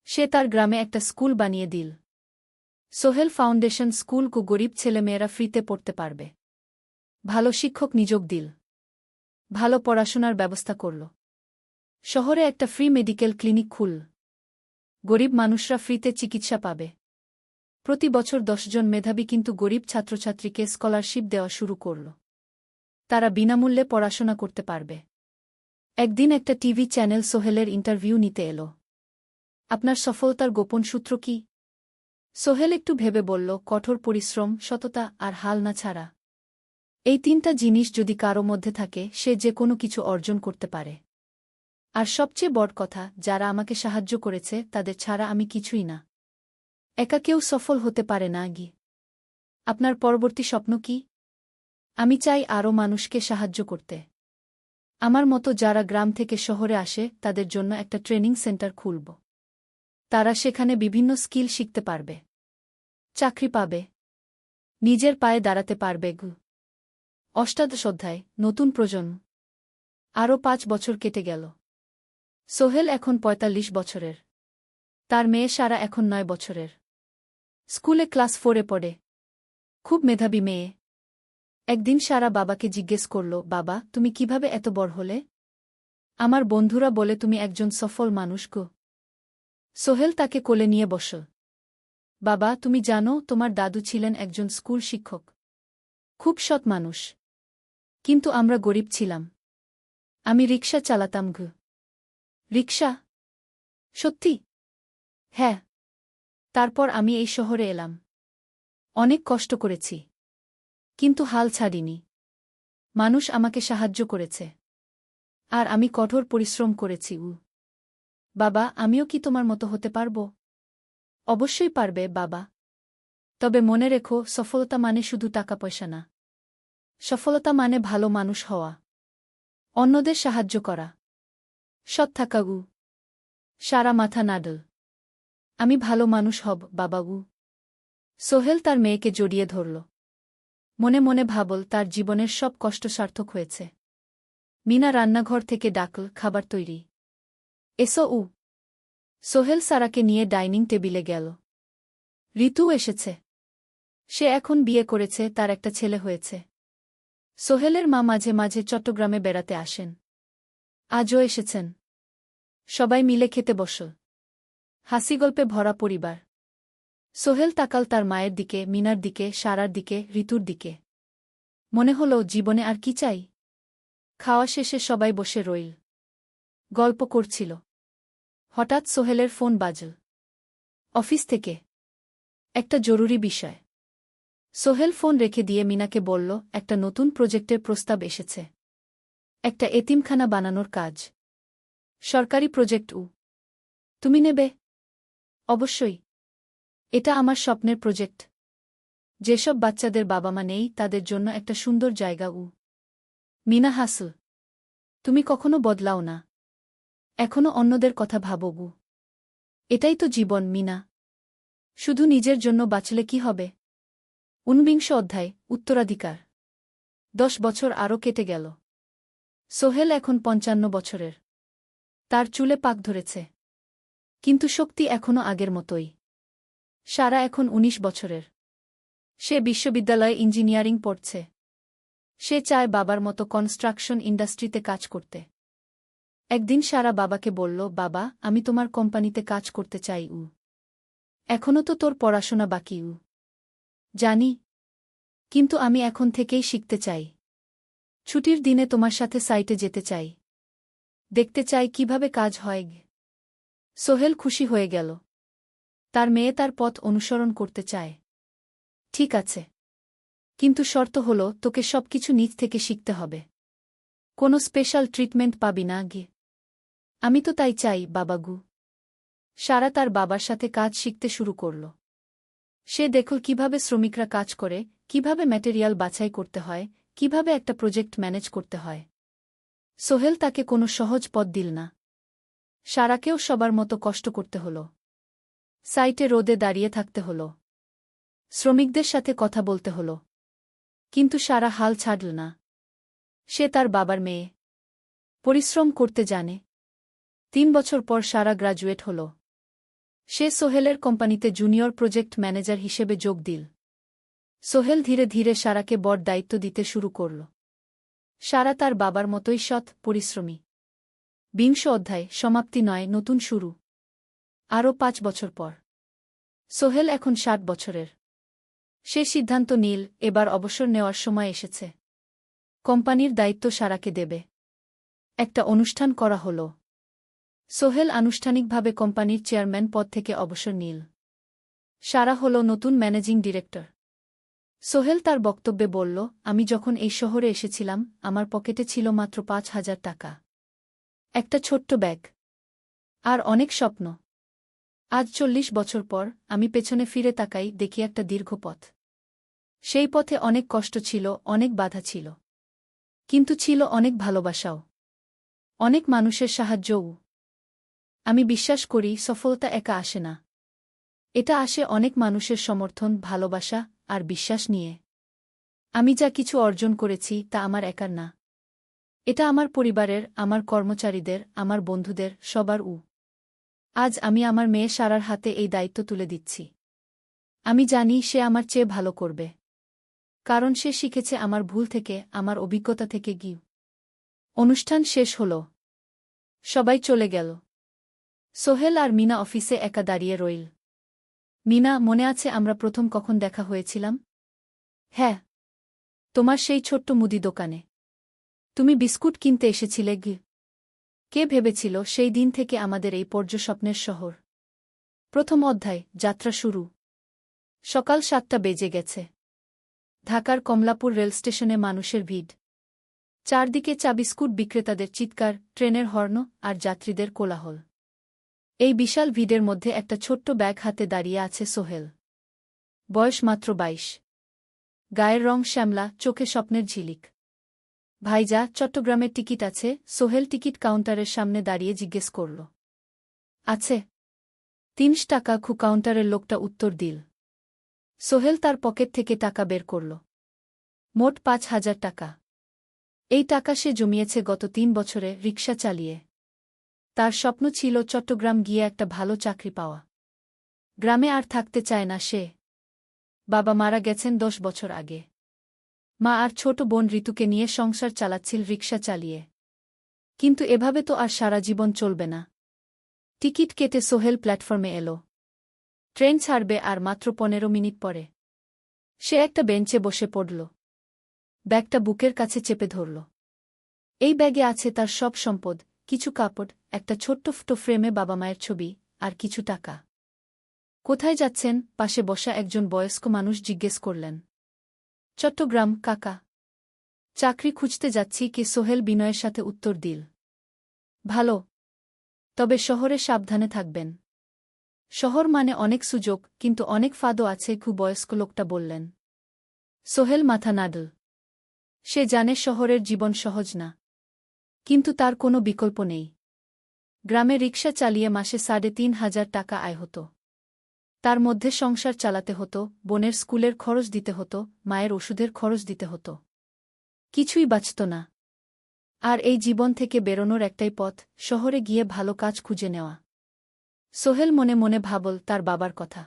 সে তার গ্রামে একটা স্কুল বানিয়ে দিল। সোহেল ফাউন্ডেশন স্কুল কু গরিব ছেলেমেয়েরা ফ্রিতে পড়তে পারবে। ভালো শিক্ষক নিযোগ দিল। ভালো পড়াশোনার ব্যবস্থা করল। শহরে একটা ফ্রি মেডিকেল ক্লিনিক খুলল। গরিব মানুষরা ফ্রিতে চিকিৎসা পাবে। প্রতি বছর 10 জন মেধাবী কিন্তু গরিব ছাত্রছাত্রীকে স্কলারশিপ দেওয়া শুরু করল। তারা বিনামূল্যে পড়াশোনা করতে পারবে। একদিন একটা টিভি চ্যানেল সোহেলের ইন্টারভিউ নিতে এলো। আপনার সফলতার গোপন সূত্র কি? সোহেল একটু ভেবে বলল, কঠোর পরিশ্রম, সততা আর হাল না ছাড়া। এই 3টা জিনিস যদি কারো মধ্যে থাকে, সে যে কোনো কিছু অর্জন করতে পারে। আর সবচেয়ে বড় কথা, যারা আমাকে সাহায্য করেছে তাদের ছাড়া আমি কিছুই না। একা কেউ সফল হতে পারে না গি। আপনার পরবর্তী স্বপ্ন কি? আমি চাই আরও মানুষকে সাহায্য করতে। আমার মতো যারা গ্রাম থেকে শহরে আসে তাদের জন্য একটা ট্রেনিং সেন্টার খুলব। তারা সেখানে বিভিন্ন স্কিল শিখতে পারবে, চাকরি পাবে, নিজের পায়ে দাঁড়াতে পারবে। অষ্টাদশ অধ্যায়, নতুন প্রজন্ম। আরও 5 বছর কেটে গেল। সোহেল এখন 45 বছরের। তার মেয়ে সারা এখন 9 বছরের। স্কুলে ক্লাস 4-এ পড়ে। খুব মেধাবী মেয়ে। একদিন সারা বাবাকে জিজ্ঞেস করল, বাবা, তুমি কিভাবে এত বড় হলে? আমার বন্ধুরা বলে তুমি একজন সফল মানুষ গো। সোহেল তাকে কোলে নিয়ে বসল। বাবা, তুমি জানো তোমার দাদু ছিলেন একজন স্কুল শিক্ষক। খুব সৎ মানুষ। কিন্তু আমরা গরিব ছিলাম। আমি রিকশা চালাতাম গো। রিকশা? সত্যি? হ্যাঁ। তারপর আমি এই শহরে এলাম। অনেক কষ্ট করেছি। কিন্তু হাল ছাড়িনি। মানুষ আমাকে সাহায্য করেছে। আর আমি কঠোর পরিশ্রম করেছি। বাবা, আমিও কি তোমার মতো হতে পারব? অবশ্যই পারবে বাবা। তবে মনে রেখো, সফলতা মানে শুধু টাকা পয়সা না। সফলতা মানে ভালো মানুষ হওয়া, অন্যদের সাহায্য করা, সৎ থাকা। সারা মাথা নাডল। আমি ভালো মানুষ হব বাবা। সোহেল তার মেয়েকে জড়িয়ে ধরল। মনে মনে ভাবল, তার জীবনের সব কষ্ট সার্থক হয়েছে। মিনা রান্নাঘর থেকে ডাকল, খাবার তৈরি। এসো। সোহেল সারাকে নিয়ে ডাইনিং টেবিলে গেল। ঋতু এসেছে। সে এখন বিয়ে করেছে, তার একটা ছেলে হয়েছে। সোহেলের মা মাঝে মাঝে চট্টগ্রামে বেড়াতে আসেন। আজও এসেছেন। সবাই মিলে খেতে বসল। হাসিগল্পে ভরা পরিবার। সোহেল তাকাল তার মায়ের দিকে, মিনার দিকে, সারার দিকে, ঋতুর দিকে। মনে হল, জীবনে আর কি চাই? খাওয়া শেষে সবাই বসে রইল। গল্প করছিল। হঠাৎ সোহেলের ফোন বাজল। অফিস থেকে। একটা জরুরি বিষয়। সোহেল ফোন রেখে দিয়ে মিনাকে বলল, একটা নতুন প্রজেক্টের প্রস্তাব এসেছে। একটা এতিমখানা বানানোর কাজ। সরকারি প্রজেক্ট। তুমি নেবে? অবশ্যই। এটা আমার স্বপ্নের প্রজেক্ট। যেসব বাচ্চাদের বাবা মা নেই তাদের জন্য একটা সুন্দর জায়গা। মিনা হাসল। তুমি কখনো বদলাও না। এখনো অন্যদের কথা ভাবো। এটাই তো জীবন মিনা। শুধু নিজের জন্য বাঁচলে কি হবে? 49 অধ্যায়, উত্তরাধিকার। 10 বছর আরও কেটে গেল। সোহেল এখন 55 বছরের। তার চুলে পাক ধরেছে। কিন্তু শক্তি এখনো আগের মতোই। সারা এখন 19 বছরের। সে বিশ্ববিদ্যালয়ে ইঞ্জিনিয়ারিং পড়ছে। সে চায় বাবার মতো কনস্ট্রাকশন ইন্ডাস্ট্রিতে কাজ করতে। একদিন সারা বাবাকে বলল, বাবা, আমি তোমার কোম্পানিতে কাজ করতে চাই। এখনো তো তোর পড়াশোনা বাকি। জানি। কিন্তু আমি এখন থেকেই শিখতে চাই। ছুটির দিনে তোমার সাথে সাইটে যেতে চাই। দেখতে চাই কিভাবে কাজ হয়। সোহেল খুশি হয়ে গেল। তার মেয়ে তার পথ অনুসরণ করতে চায়। ঠিক আছে। কিন্তু শর্ত হল, তোকে সবকিছু নিজ থেকে শিখতে হবে। কোনো স্পেশাল ট্রিটমেন্ট পাবি না গে। আমি তো তাই চাই বাবাগু। সারা তার বাবার সাথে কাজ শিখতে শুরু করল। সে দেখল কিভাবে শ্রমিকরা কাজ করে, কিভাবে ম্যাটেরিয়াল বাছাই করতে হয়, কিভাবে একটা প্রজেক্ট ম্যানেজ করতে হয়। সোহেল তাকে কোনো সহজ পথ দিল না। সারাকেও সবার মতো কষ্ট করতে হল। সাইটে রোদে দাঁড়িয়ে থাকতে হল। শ্রমিকদের সাথে কথা বলতে হল। কিন্তু সারা হাল ছাড়ল না। সে তার বাবার মেয়ে। পরিশ্রম করতে জানে। 3 বছর পর সারা গ্রাজুয়েট হল। সে সোহেলের কোম্পানিতে জুনিয়র প্রজেক্ট ম্যানেজার হিসেবে যোগ দিল। সোহেল ধীরে ধীরে সারাকে বড় দায়িত্ব দিতে শুরু করল। সারা তার বাবার মতোই সৎ, পরিশ্রমী। 20 অধ্যায়, সমাপ্তি নয়, নতুন শুরু। আরও 5 বছর পর সোহেল এখন 60 বছরের। সে সিদ্ধান্ত নিল, এবার অবসর নেওয়ার সময় এসেছে। কোম্পানির দায়িত্ব সারাকে দেবে। একটা অনুষ্ঠান করা হল। সোহেল আনুষ্ঠানিকভাবে কোম্পানির চেয়ারম্যান পদ থেকে অবসর নিল। সারা হল নতুন ম্যানেজিং ডিরেক্টর। সোহেল তার বক্তব্যে বলল, আমি যখন এই শহরে এসেছিলাম আমার পকেটে ছিল মাত্র 5,000 টাকা। একটা ছোট্ট ব্যাগ। আর অনেক স্বপ্ন। আজ 40 বছর পর আমি পেছনে ফিরে তাকাই, দেখি একটা দীর্ঘ পথ। সেই পথে অনেক কষ্ট ছিল, অনেক বাধা ছিল। কিন্তু ছিল অনেক ভালোবাসাও। অনেক মানুষের সাহায্যও। আমি বিশ্বাস করি সফলতা একা আসে না। এটা আসে অনেক মানুষের সমর্থন, ভালোবাসা আর বিশ্বাস নিয়ে। আমি যা কিছু অর্জন করেছি তা আমার একার না। এটা আমার পরিবারের, আমার কর্মচারীদের, আমার বন্ধুদের, সবার। আজ আমি আমার মেয়ে সারার হাতে এই দায়িত্ব তুলে দিচ্ছি। আমি জানি সে আমার চেয়ে ভালো করবে। কারণ সে শিখেছে আমার ভুল থেকে, আমার অভিজ্ঞতা থেকে। অনুষ্ঠান শেষ হল। সবাই চলে গেল। সোহেল আর মিনা অফিসে একা দাঁড়িয়ে রইল। মিনা, মনে আছে আমরা প্রথম কখন দেখা হয়েছিলাম? হ্যাঁ, তোমার সেই ছোট্ট মুদি দোকানে। তুমি বিস্কুট কিনতে এসেছিলে। কে ভেবেছিল সেই দিন থেকে আমাদের এই পর্যস্বপ্নের শহর। প্রথম অধ্যায়, যাত্রা শুরু। সকাল 7টা বেজে গেছে। ঢাকার কমলাপুর রেলস্টেশনে মানুষের ভিড়। চারদিকে চা বিস্কুট বিক্রেতাদের চিৎকার, ট্রেনের হর্ন আর যাত্রীদের কোলাহল। এই বিশাল ভিড়ের মধ্যে একটা ছোট্ট ব্যাগ হাতে দাঁড়িয়ে আছে সোহেল। বয়স মাত্র 22। গায়ের রং শ্যামলা, চোখে স্বপ্নের ঝিলিক। ভাইজা, চট্টগ্রামের টিকিট আছে? সোহেল টিকিট কাউন্টারের সামনে দাঁড়িয়ে জিজ্ঞেস করল। আছে। 3 টাকা। কাউন্টারের লোকটা উত্তর দিল। সোহেল তার পকেট থেকে টাকা বের করল। মোট 5,000 টাকা। এই টাকা সে জমিয়েছে গত 3 বছরে রিকশা চালিয়ে। তার স্বপ্ন ছিল চট্টগ্রাম গিয়ে একটা ভালো চাকরি পাওয়া। গ্রামে আর থাকতে চায় না সে। বাবা মারা গেছেন 10 বছর আগে। মা আর ছোট বোন ঋতুকে নিয়ে সংসার চালাচ্ছিল রিকশা চালিয়ে। কিন্তু এভাবে তো আর সারা জীবন চলবে না। টিকিট কেটে সোহেল প্ল্যাটফর্মে এলো। ট্রেন ছাড়বে আর মাত্র 15 মিনিট পরে। সে একটা বেঞ্চে বসে পড়ল। ব্যাগটা বুকের কাছে চেপে ধরল। এই ব্যাগে আছে তার সব সম্পদ, কিছু কাপড়, একটা ছোট্ট ফটো ফ্রেমে বাবা মায়ের ছবি, আর কিছু টাকা। কোথায় যাচ্ছেন? পাশে বসা একজন বয়স্ক মানুষ জিজ্ঞেস করলেন। চট্টগ্রাম কাকা। চাকরি খুঁজতে যাচ্ছি। কি? সোহেল বিনয়ের সাথে উত্তর দিল। ভালো। তবে শহরে সাবধানে থাকবেন। শহর মানে অনেক সুযোগ, কিন্তু অনেক ফাঁদও আছে। বয়স্ক লোকটা বললেন। সোহেল মাথা নাড়ল। সে জানে শহরের জীবন সহজ না। কিন্তু তার কোনো বিকল্প নেই। গ্রামে রিকশা চালিয়ে মাসে 3,500 টাকা আয় হতো। তার মধ্যে সংসার চালাতে হতো, বোনের স্কুলের খরচ দিতে হতো, মায়ের ওষুধের খরচ দিতে হতো। কিছুই বাঁচত না। আর এই জীবন থেকে বেরোনোর একটাই পথ, শহরে গিয়ে ভালো কাজ খুঁজে নেওয়া। সোহেল মনে মনে ভাবল তার বাবার কথা।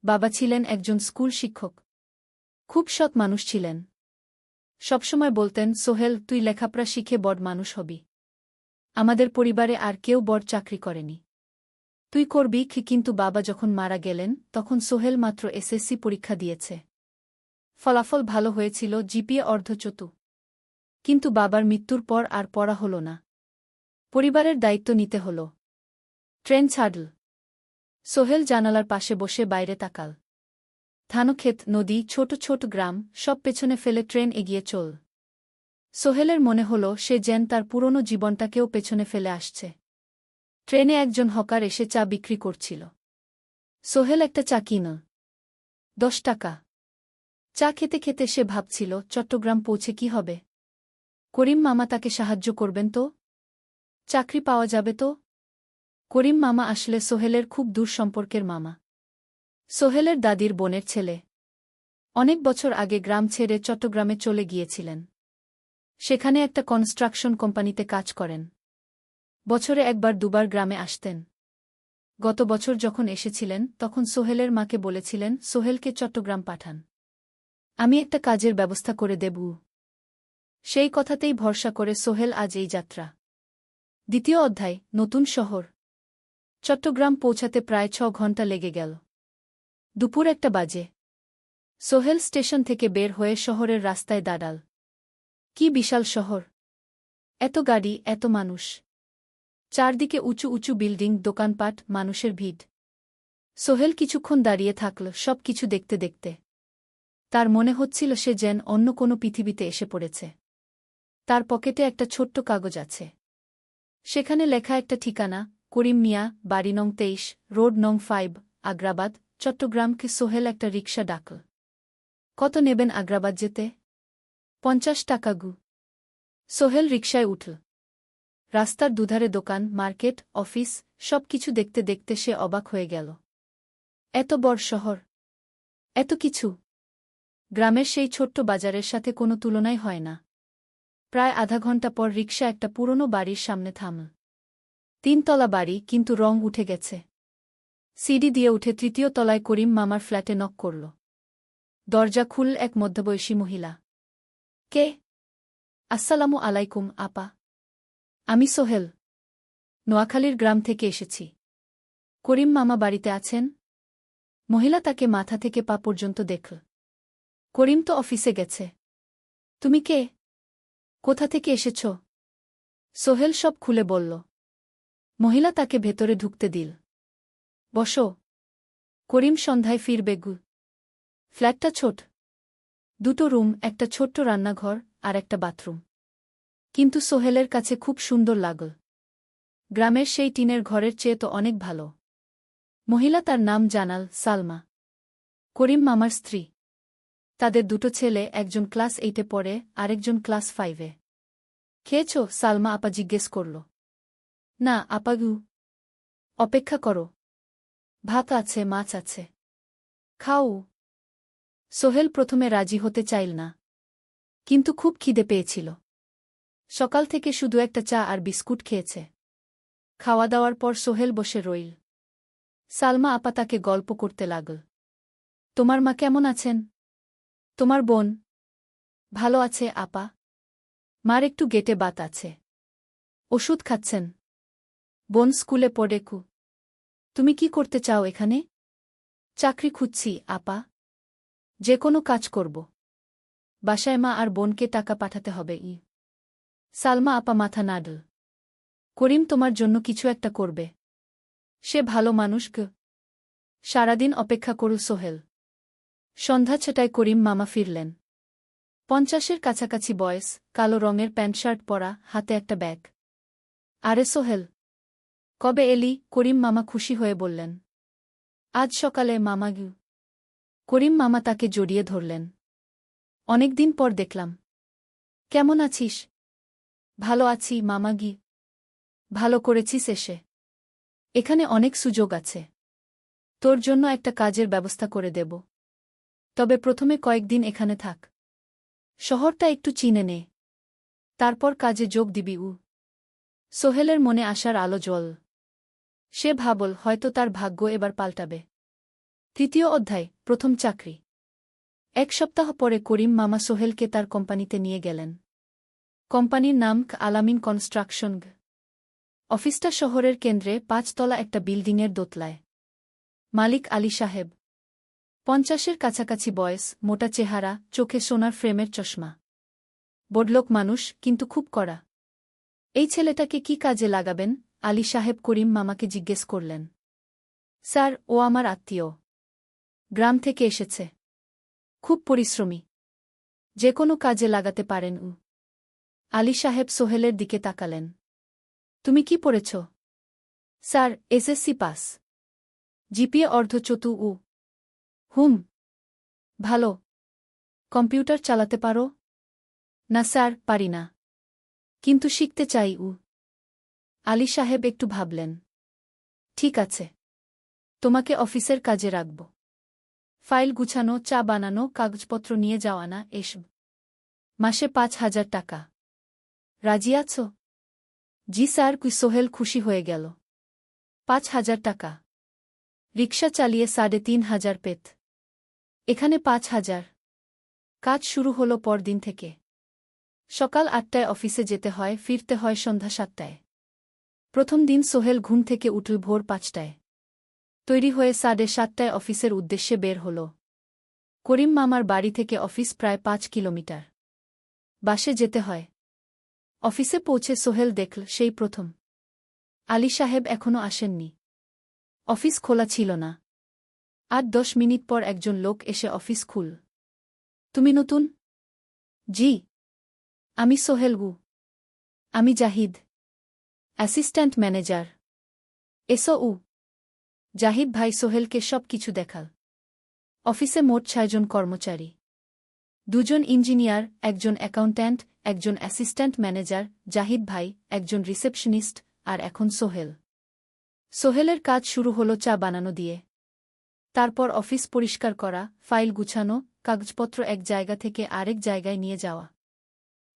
বাবা ছিলেন একজন স্কুল শিক্ষক। খুব সৎ মানুষ ছিলেন। সবসময় বলতেন, সোহেল, তুই লেখাপড়া শিখে বড় মানুষ হবি। আমাদের পরিবারে আর কেউ বড় চাকরি করেনি। তুই করবি। কিন্তু বাবা যখন মারা গেলেন তখন সোহেল মাত্র এসএসসি পরীক্ষা দিয়েছে। ফলাফল ভালো হয়েছিল, জিপিএ অর্ধচতু। কিন্তু বাবার মৃত্যুর পর আর পড়া হল না। পরিবারের দায়িত্ব নিতে হল। ট্রেন ছাড়ল। সোহেল জানালার পাশে বসে বাইরে তাকাল। ধানক্ষেত, নদী, ছোট ছোট গ্রাম, সব পেছনে ফেলে ট্রেন এগিয়ে চল। সোহেলের মনে হল সে যেন তার পুরনো জীবনটাকেও পেছনে ফেলে আসছে। ট্রেনে একজন হকার এসে চা বিক্রি করছিল। সোহেল একটা চা কিনল। 10 টাকা। চা খেতে খেতে সে ভাবছিল চট্টগ্রাম পৌঁছে কি হবে। করিম মামা তাকে সাহায্য করবেন তো? চাকরি পাওয়া যাবে তো? করিম মামা আসলে সোহেলের খুব দূর সম্পর্কের মামা। সোহেলের দাদির বোনের ছেলে। অনেক বছর আগে গ্রাম ছেড়ে চট্টগ্রামে চলে গিয়েছিলেন। সেখানে একটা কনস্ট্রাকশন কোম্পানিতে কাজ করেন। বছরে একবার দুবার গ্রামে আসতেন। গত বছর যখন এসেছিলেন তখন সোহেলের মাকে বলেছিলেন সোহেলকে চট্টগ্রাম পাঠান। আমি একটা কাজের ব্যবস্থা করে দেব। সেই কথাতেই ভরসা করে সোহেল আজ এই যাত্রা। দ্বিতীয় অধ্যায়, নতুন শহর। চট্টগ্রাম পৌঁছাতে প্রায় 6 ঘণ্টা লেগে গেল। দুপুর 1টা বাজে। সোহেল স্টেশন থেকে বের হয়ে শহরের রাস্তায় দাঁড়াল। কি বিশাল শহর! এত গাড়ি, এত মানুষ। চারদিকে উঁচু উঁচু বিল্ডিং, দোকানপাট, মানুষের ভিড়। সোহেল কিছুক্ষণ দাঁড়িয়ে থাকল সব কিছু দেখতে দেখতে। তার মনে হচ্ছিল সে যেন অন্য কোনো পৃথিবীতে এসে পড়েছে। তার পকেটে একটা ছোট্ট কাগজ আছে। সেখানে লেখা একটা ঠিকানা, করিম মিয়া, বাড়ি নং 23, রোড নং 5, আগ্রাবাদ, চট্টগ্রামকে। সোহেল একটা রিকশা ডাকল। কত নেবেন আগ্রাবাদ যেতে? 50 টাকা গু। সোহেল রিকশায় উঠল। রাস্তার দুধারে দোকান, মার্কেট, অফিস, সব কিছু দেখতে দেখতে সে অবাক হয়ে গেল। এত বড় শহর, এত কিছু! গ্রামের সেই ছোট্ট বাজারের সাথে কোনো তুলনাই হয় না। প্রায় আধা ঘণ্টা পর রিকশা একটা পুরনো বাড়ির সামনে থামল। 3 তলা বাড়ি, কিন্তু রং উঠে গেছে। সিঁড়ি দিয়ে উঠে 3য় তলায় করিম মামার ফ্ল্যাটে নক করল। দরজা খুলল এক মধ্যবয়সী মহিলা। কে? আসসালামু আলাইকুম আপা। আমি সোহেল। নোয়াখালীর গ্রাম থেকে এসেছি। করিম মামা বাড়িতে আছেন? মহিলা তাকে মাথা থেকে পা পর্যন্ত দেখল। করিম তো অফিসে গেছে। তুমি কে? কোথা থেকে এসেছ? সোহেল সব খুলে বলল। মহিলা তাকে ভেতরে ঢুকতে দিল। বসো। করিম সন্ধ্যায় ফিরবে গু। ফ্ল্যাটটা ছোট। 2টো রুম, একটা ছোট্ট রান্নাঘর আর একটা বাথরুম। কিন্তু সোহেলের কাছে খুব সুন্দর লাগল। গ্রামের সেই টিনের ঘরের চেয়ে তো অনেক ভালো। মহিলা তার নাম জানাল সালমা। করিম মামার স্ত্রী। তাদের 2টো ছেলে, একজন ক্লাস 8-এ পড়ে, আরেকজন ক্লাস 5-এ। খেয়েছ? সালমা আপা জিজ্ঞেস করল। না আপা গু। অপেক্ষা করো। ভাত আছে, মাছ আছে। খাও। সোহেল প্রথমে রাজি হতে চাইল না। কিন্তু খুব খিদে পেয়েছিল। সকাল থেকে শুধু একটা চা আর বিস্কুট খেয়েছে। খাওয়া দাওয়ার পর সোহেল বসে রইল। সালমা আপা তাকে গল্প করতে লাগল। তোমার মা কেমন আছেন? তোমার বোন? ভালো আছে আপা। মার একটু গেটে বাত আছে। ওষুধ খাচ্ছেন। বোন স্কুলে পড়ে কু। তুমি কি করতে চাও এখানে? চাকরি খুঁজছি আপা। যে কোনো কাজ করব। বাসায় মা আর বোনকে টাকা পাঠাতে হবে। সালমা আপা মাথা নাড়ল। করিম তোমার জন্য কিছু একটা করবে। সে ভালো মানুষ গ। সারাদিন অপেক্ষা করু সোহেল। সন্ধ্যা 6টায় করিম মামা ফিরলেন। 50-এর কাছাকাছি বয়স, কালো রঙের প্যান্ট শার্ট পরা, হাতে একটা ব্যাগ। আরে সোহেল, কবে এলি? করিম মামা খুশি হয়ে বললেন। আজ সকালে মামা গু। করিম মামা তাকে জড়িয়ে ধরলেন। অনেকদিন পর দেখলাম। কেমন আছিস? ভালো আছি মামা গি। ভালো করেছিস এসে। এখানে অনেক সুযোগ আছে। তোর জন্য একটা কাজের ব্যবস্থা করে দেব। তবে প্রথমে কয়েকদিন এখানে থাক। শহরটা একটু চিনে নে। তারপর কাজে যোগ দিবি। সোহেলের মনে আসার আলো জ্বল। সে ভাবল হয়তো তার ভাগ্য এবার পাল্টাবে। 3য় অধ্যায়, প্রথম চাকরি। 1 সপ্তাহ পরে করিম মামা সোহেলকে তার কোম্পানিতে নিয়ে গেলেন। কোম্পানির নাম আলামিন কনস্ট্রাকশন। অফিসটা শহরের কেন্দ্রে 5 তলা একটা বিল্ডিংয়ের দোতলায়। মালিক আলী সাহেব। 50-এর কাছাকাছি বয়স, মোটা চেহারা, চোখে সোনার ফ্রেমের চশমা। বড়লোক মানুষ, কিন্তু খুব কড়া। এই ছেলেটাকে কি কাজে লাগাবেন? আলী সাহেব করিম মামাকে জিজ্ঞেস করলেন। স্যার, ও আমার আত্মীয়। গ্রাম থেকে এসেছে। খুব পরিশ্রমী। যে কোনো কাজে লাগাতে পারেন। আলী সাহেব সোহেলের দিকে তাকালেন। তুমি কি পড়েছ? Sir, SSC pass. জিপিএ অর্ধচতু। হুম। ভালো। কম্পিউটার চালাতে পারো? না স্যার, পারি না। কিন্তু শিখতে চাই। আলী সাহেব একটু ভাবলেন। ঠিক আছে। তোমাকে অফিসের কাজে রাখব। ফাইল গুছানো, চা বানানো, কাগজপত্র নিয়ে যাওয়া না, এসব। মাসে 5,000 টাকা। রাজি আছো? জি স্যার। সোহেল খুশি হয়ে গেল। 5,000 টাকা। রিকশা চালিয়ে 3,500 পেত। এখানে 5,000। কাজ শুরু হলো পরদিন থেকে। সকাল 8টায় অফিসে যেতে হয়, ফিরতে হয় সন্ধ্যা 7টায়। প্রথম দিন সোহেল ঘুম থেকে উঠল ভোর 5টায়। তৈরি হয়ে 7:30টায় অফিসের উদ্দেশ্যে বের হল। করিম মামার বাড়ি থেকে অফিস প্রায় 5 কিলোমিটার। বাসে যেতে হয়। অফিসে পৌঁছে সোহেল দেখল সেই প্রথম আলী সাহেব এখনও আসেননি। অফিস খোলা ছিল না। 8-10 মিনিট পর একজন লোক এসে অফিস খুল। তুমি নতুন? জি। আমি সোহেল। আমি জাহিদ, অ্যাসিস্ট্যান্ট ম্যানেজার। এসো। জাহিদ ভাই সোহেলকে সব কিছু দেখাল। অফিসে মোট 6 জন কর্মচারী। 2 জন ইঞ্জিনিয়ার, একজন অ্যাকাউন্ট্যান্ট, একজন অ্যাসিস্ট্যান্ট ম্যানেজার, জাহিদ ভাই, একজন রিসেপশনিস্ট, আর এখন সোহেল। সোহেলের কাজ শুরু হলো চা বানানো দিয়ে। তারপর অফিস পরিষ্কার করা, ফাইল গুছানো, কাগজপত্র এক জায়গা থেকে আরেক জায়গায় নিয়ে যাওয়া।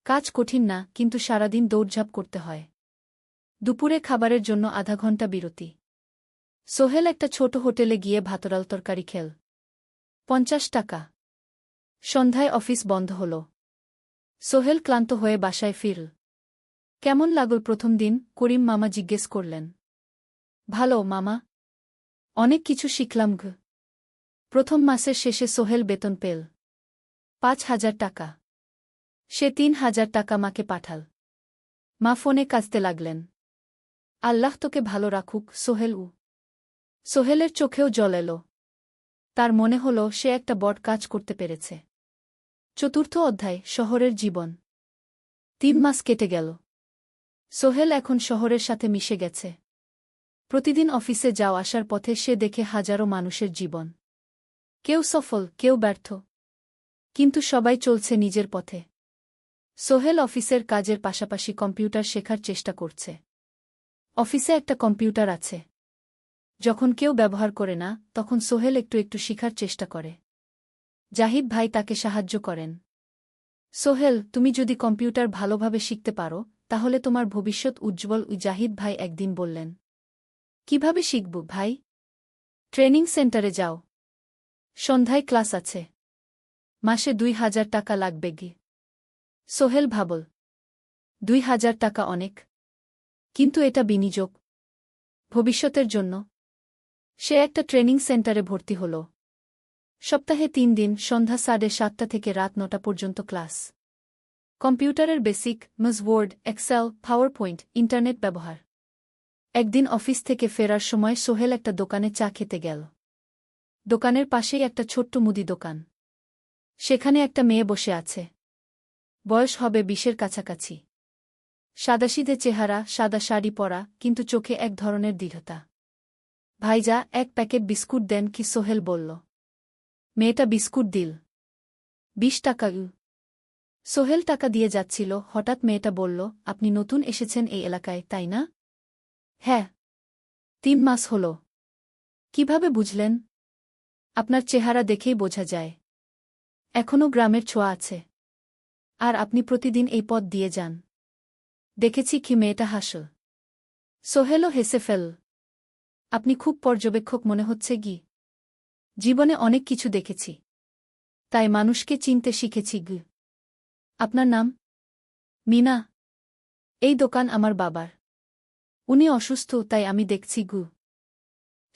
কাজ কঠিন না, কিন্তু সারাদিন দৌড়ঝাঁপ করতে হয়। দুপুরে খাবারের জন্য আধা ঘন্টা বিরতি। সোহেল একটা ছোট হোটেলে গিয়ে ভাতডাল তরকারি খেল। 50 টাকা। সন্ধ্যায় অফিস বন্ধ হল। সোহেল ক্লান্ত হয়ে বাসায় ফিরল। কেমন লাগল প্রথম দিন? করিম মামা জিজ্ঞেস করলেন। ভালো মামা। অনেক কিছু শিখলাম। প্রথম মাসের শেষে সোহেল বেতন পেল 5,000 টাকা। সে 3,000 টাকা মাকে পাঠাল। মা ফোনে কাঁদতে লাগলেন। আল্লাহ তোকে ভালো রাখুক সোহেল। সোহেলের চোখেও জল এলো। তার মনে হল সে একটা বড় কাজ করতে পেরেছে। চতুর্থ অধ্যায়, শহরের জীবন। 3 মাস কেটে গেল। সোহেল এখন শহরের সাথে মিশে গেছে। প্রতিদিন অফিসে যাওয়া আসার পথে সে দেখে হাজারো মানুষের জীবন। কেউ সফল, কেউ ব্যর্থ, কিন্তু সবাই চলছে নিজের পথে। সোহেল অফিসের কাজের পাশাপাশি কম্পিউটার শেখার চেষ্টা করছে। অফিসে একটা কম্পিউটার আছে। যখন কেউ ব্যবহার করে না, তখন সোহেল একটু একটু শিখার চেষ্টা করে। জাহিদ ভাই তাকে সাহায্য করেন। সোহেল, তুমি যদি কম্পিউটার ভালোভাবে শিখতে পারো, তাহলে তোমার ভবিষ্যৎ উজ্জ্বল। জাহিদ ভাই একদিন বললেন। কিভাবে শিখব ভাই? ট্রেনিং সেন্টারে যাও। সন্ধ্যায় ক্লাস আছে। মাসে 2,000 টাকা লাগবে গি। সোহেল ভাবল। 2,000 টাকা অনেক, কিন্তু এটা বিনিয়োগ, ভবিষ্যতের জন্য। সে একটা ট্রেনিং সেন্টারে ভর্তি হল। সপ্তাহে 3 দিন, সন্ধ্যা 7:30 থেকে রাত 9টা পর্যন্ত ক্লাস। কম্পিউটারের basic, word, excel, PowerPoint, internet ব্যবহার। একদিন অফিস থেকে ফেরার সময় সোহেল একটা দোকানে চা খেতে গেল। দোকানের পাশেই একটা ছোট্ট মুদি দোকান। সেখানে একটা মেয়ে বসে আছে। বয়স হবে 20-এর কাছাকাছি। সাদাসিধে চেহারা, সাদা শাড়ি পরা, কিন্তু চোখে এক ধরনের দৃঢ়তা। ভাইজা, 1 প্যাকেট বিস্কুট দেন কি? সোহেল বলল। মেয়েটা বিস্কুট দিল। 20 টাকা। সোহেল টাকা দিয়ে যাচ্ছিল, হঠাৎ মেয়েটা বলল, আপনি নতুন এসেছেন এই এলাকায়, তাই না? হ্যাঁ। 3 মাস হল। কিভাবে বুঝলেন? আপনার চেহারা দেখেই বোঝা যায়। এখনও গ্রামের ছোঁয়া আছে। আর আপনি প্রতিদিন এই পথ দিয়ে যান। দেখেছি কি? মেয়েটা হাসল। সোহেলও হেসে ফেল। আপনি খুব পর্যবেক্ষক মনে হচ্ছে গি। জীবনে অনেক কিছু দেখেছি, তাই মানুষকে চিনতে শিখেছি গি। আপনার নাম? মিনা। এই দোকান আমার বাবার। উনি অসুস্থ, তাই আমি দেখছি গু।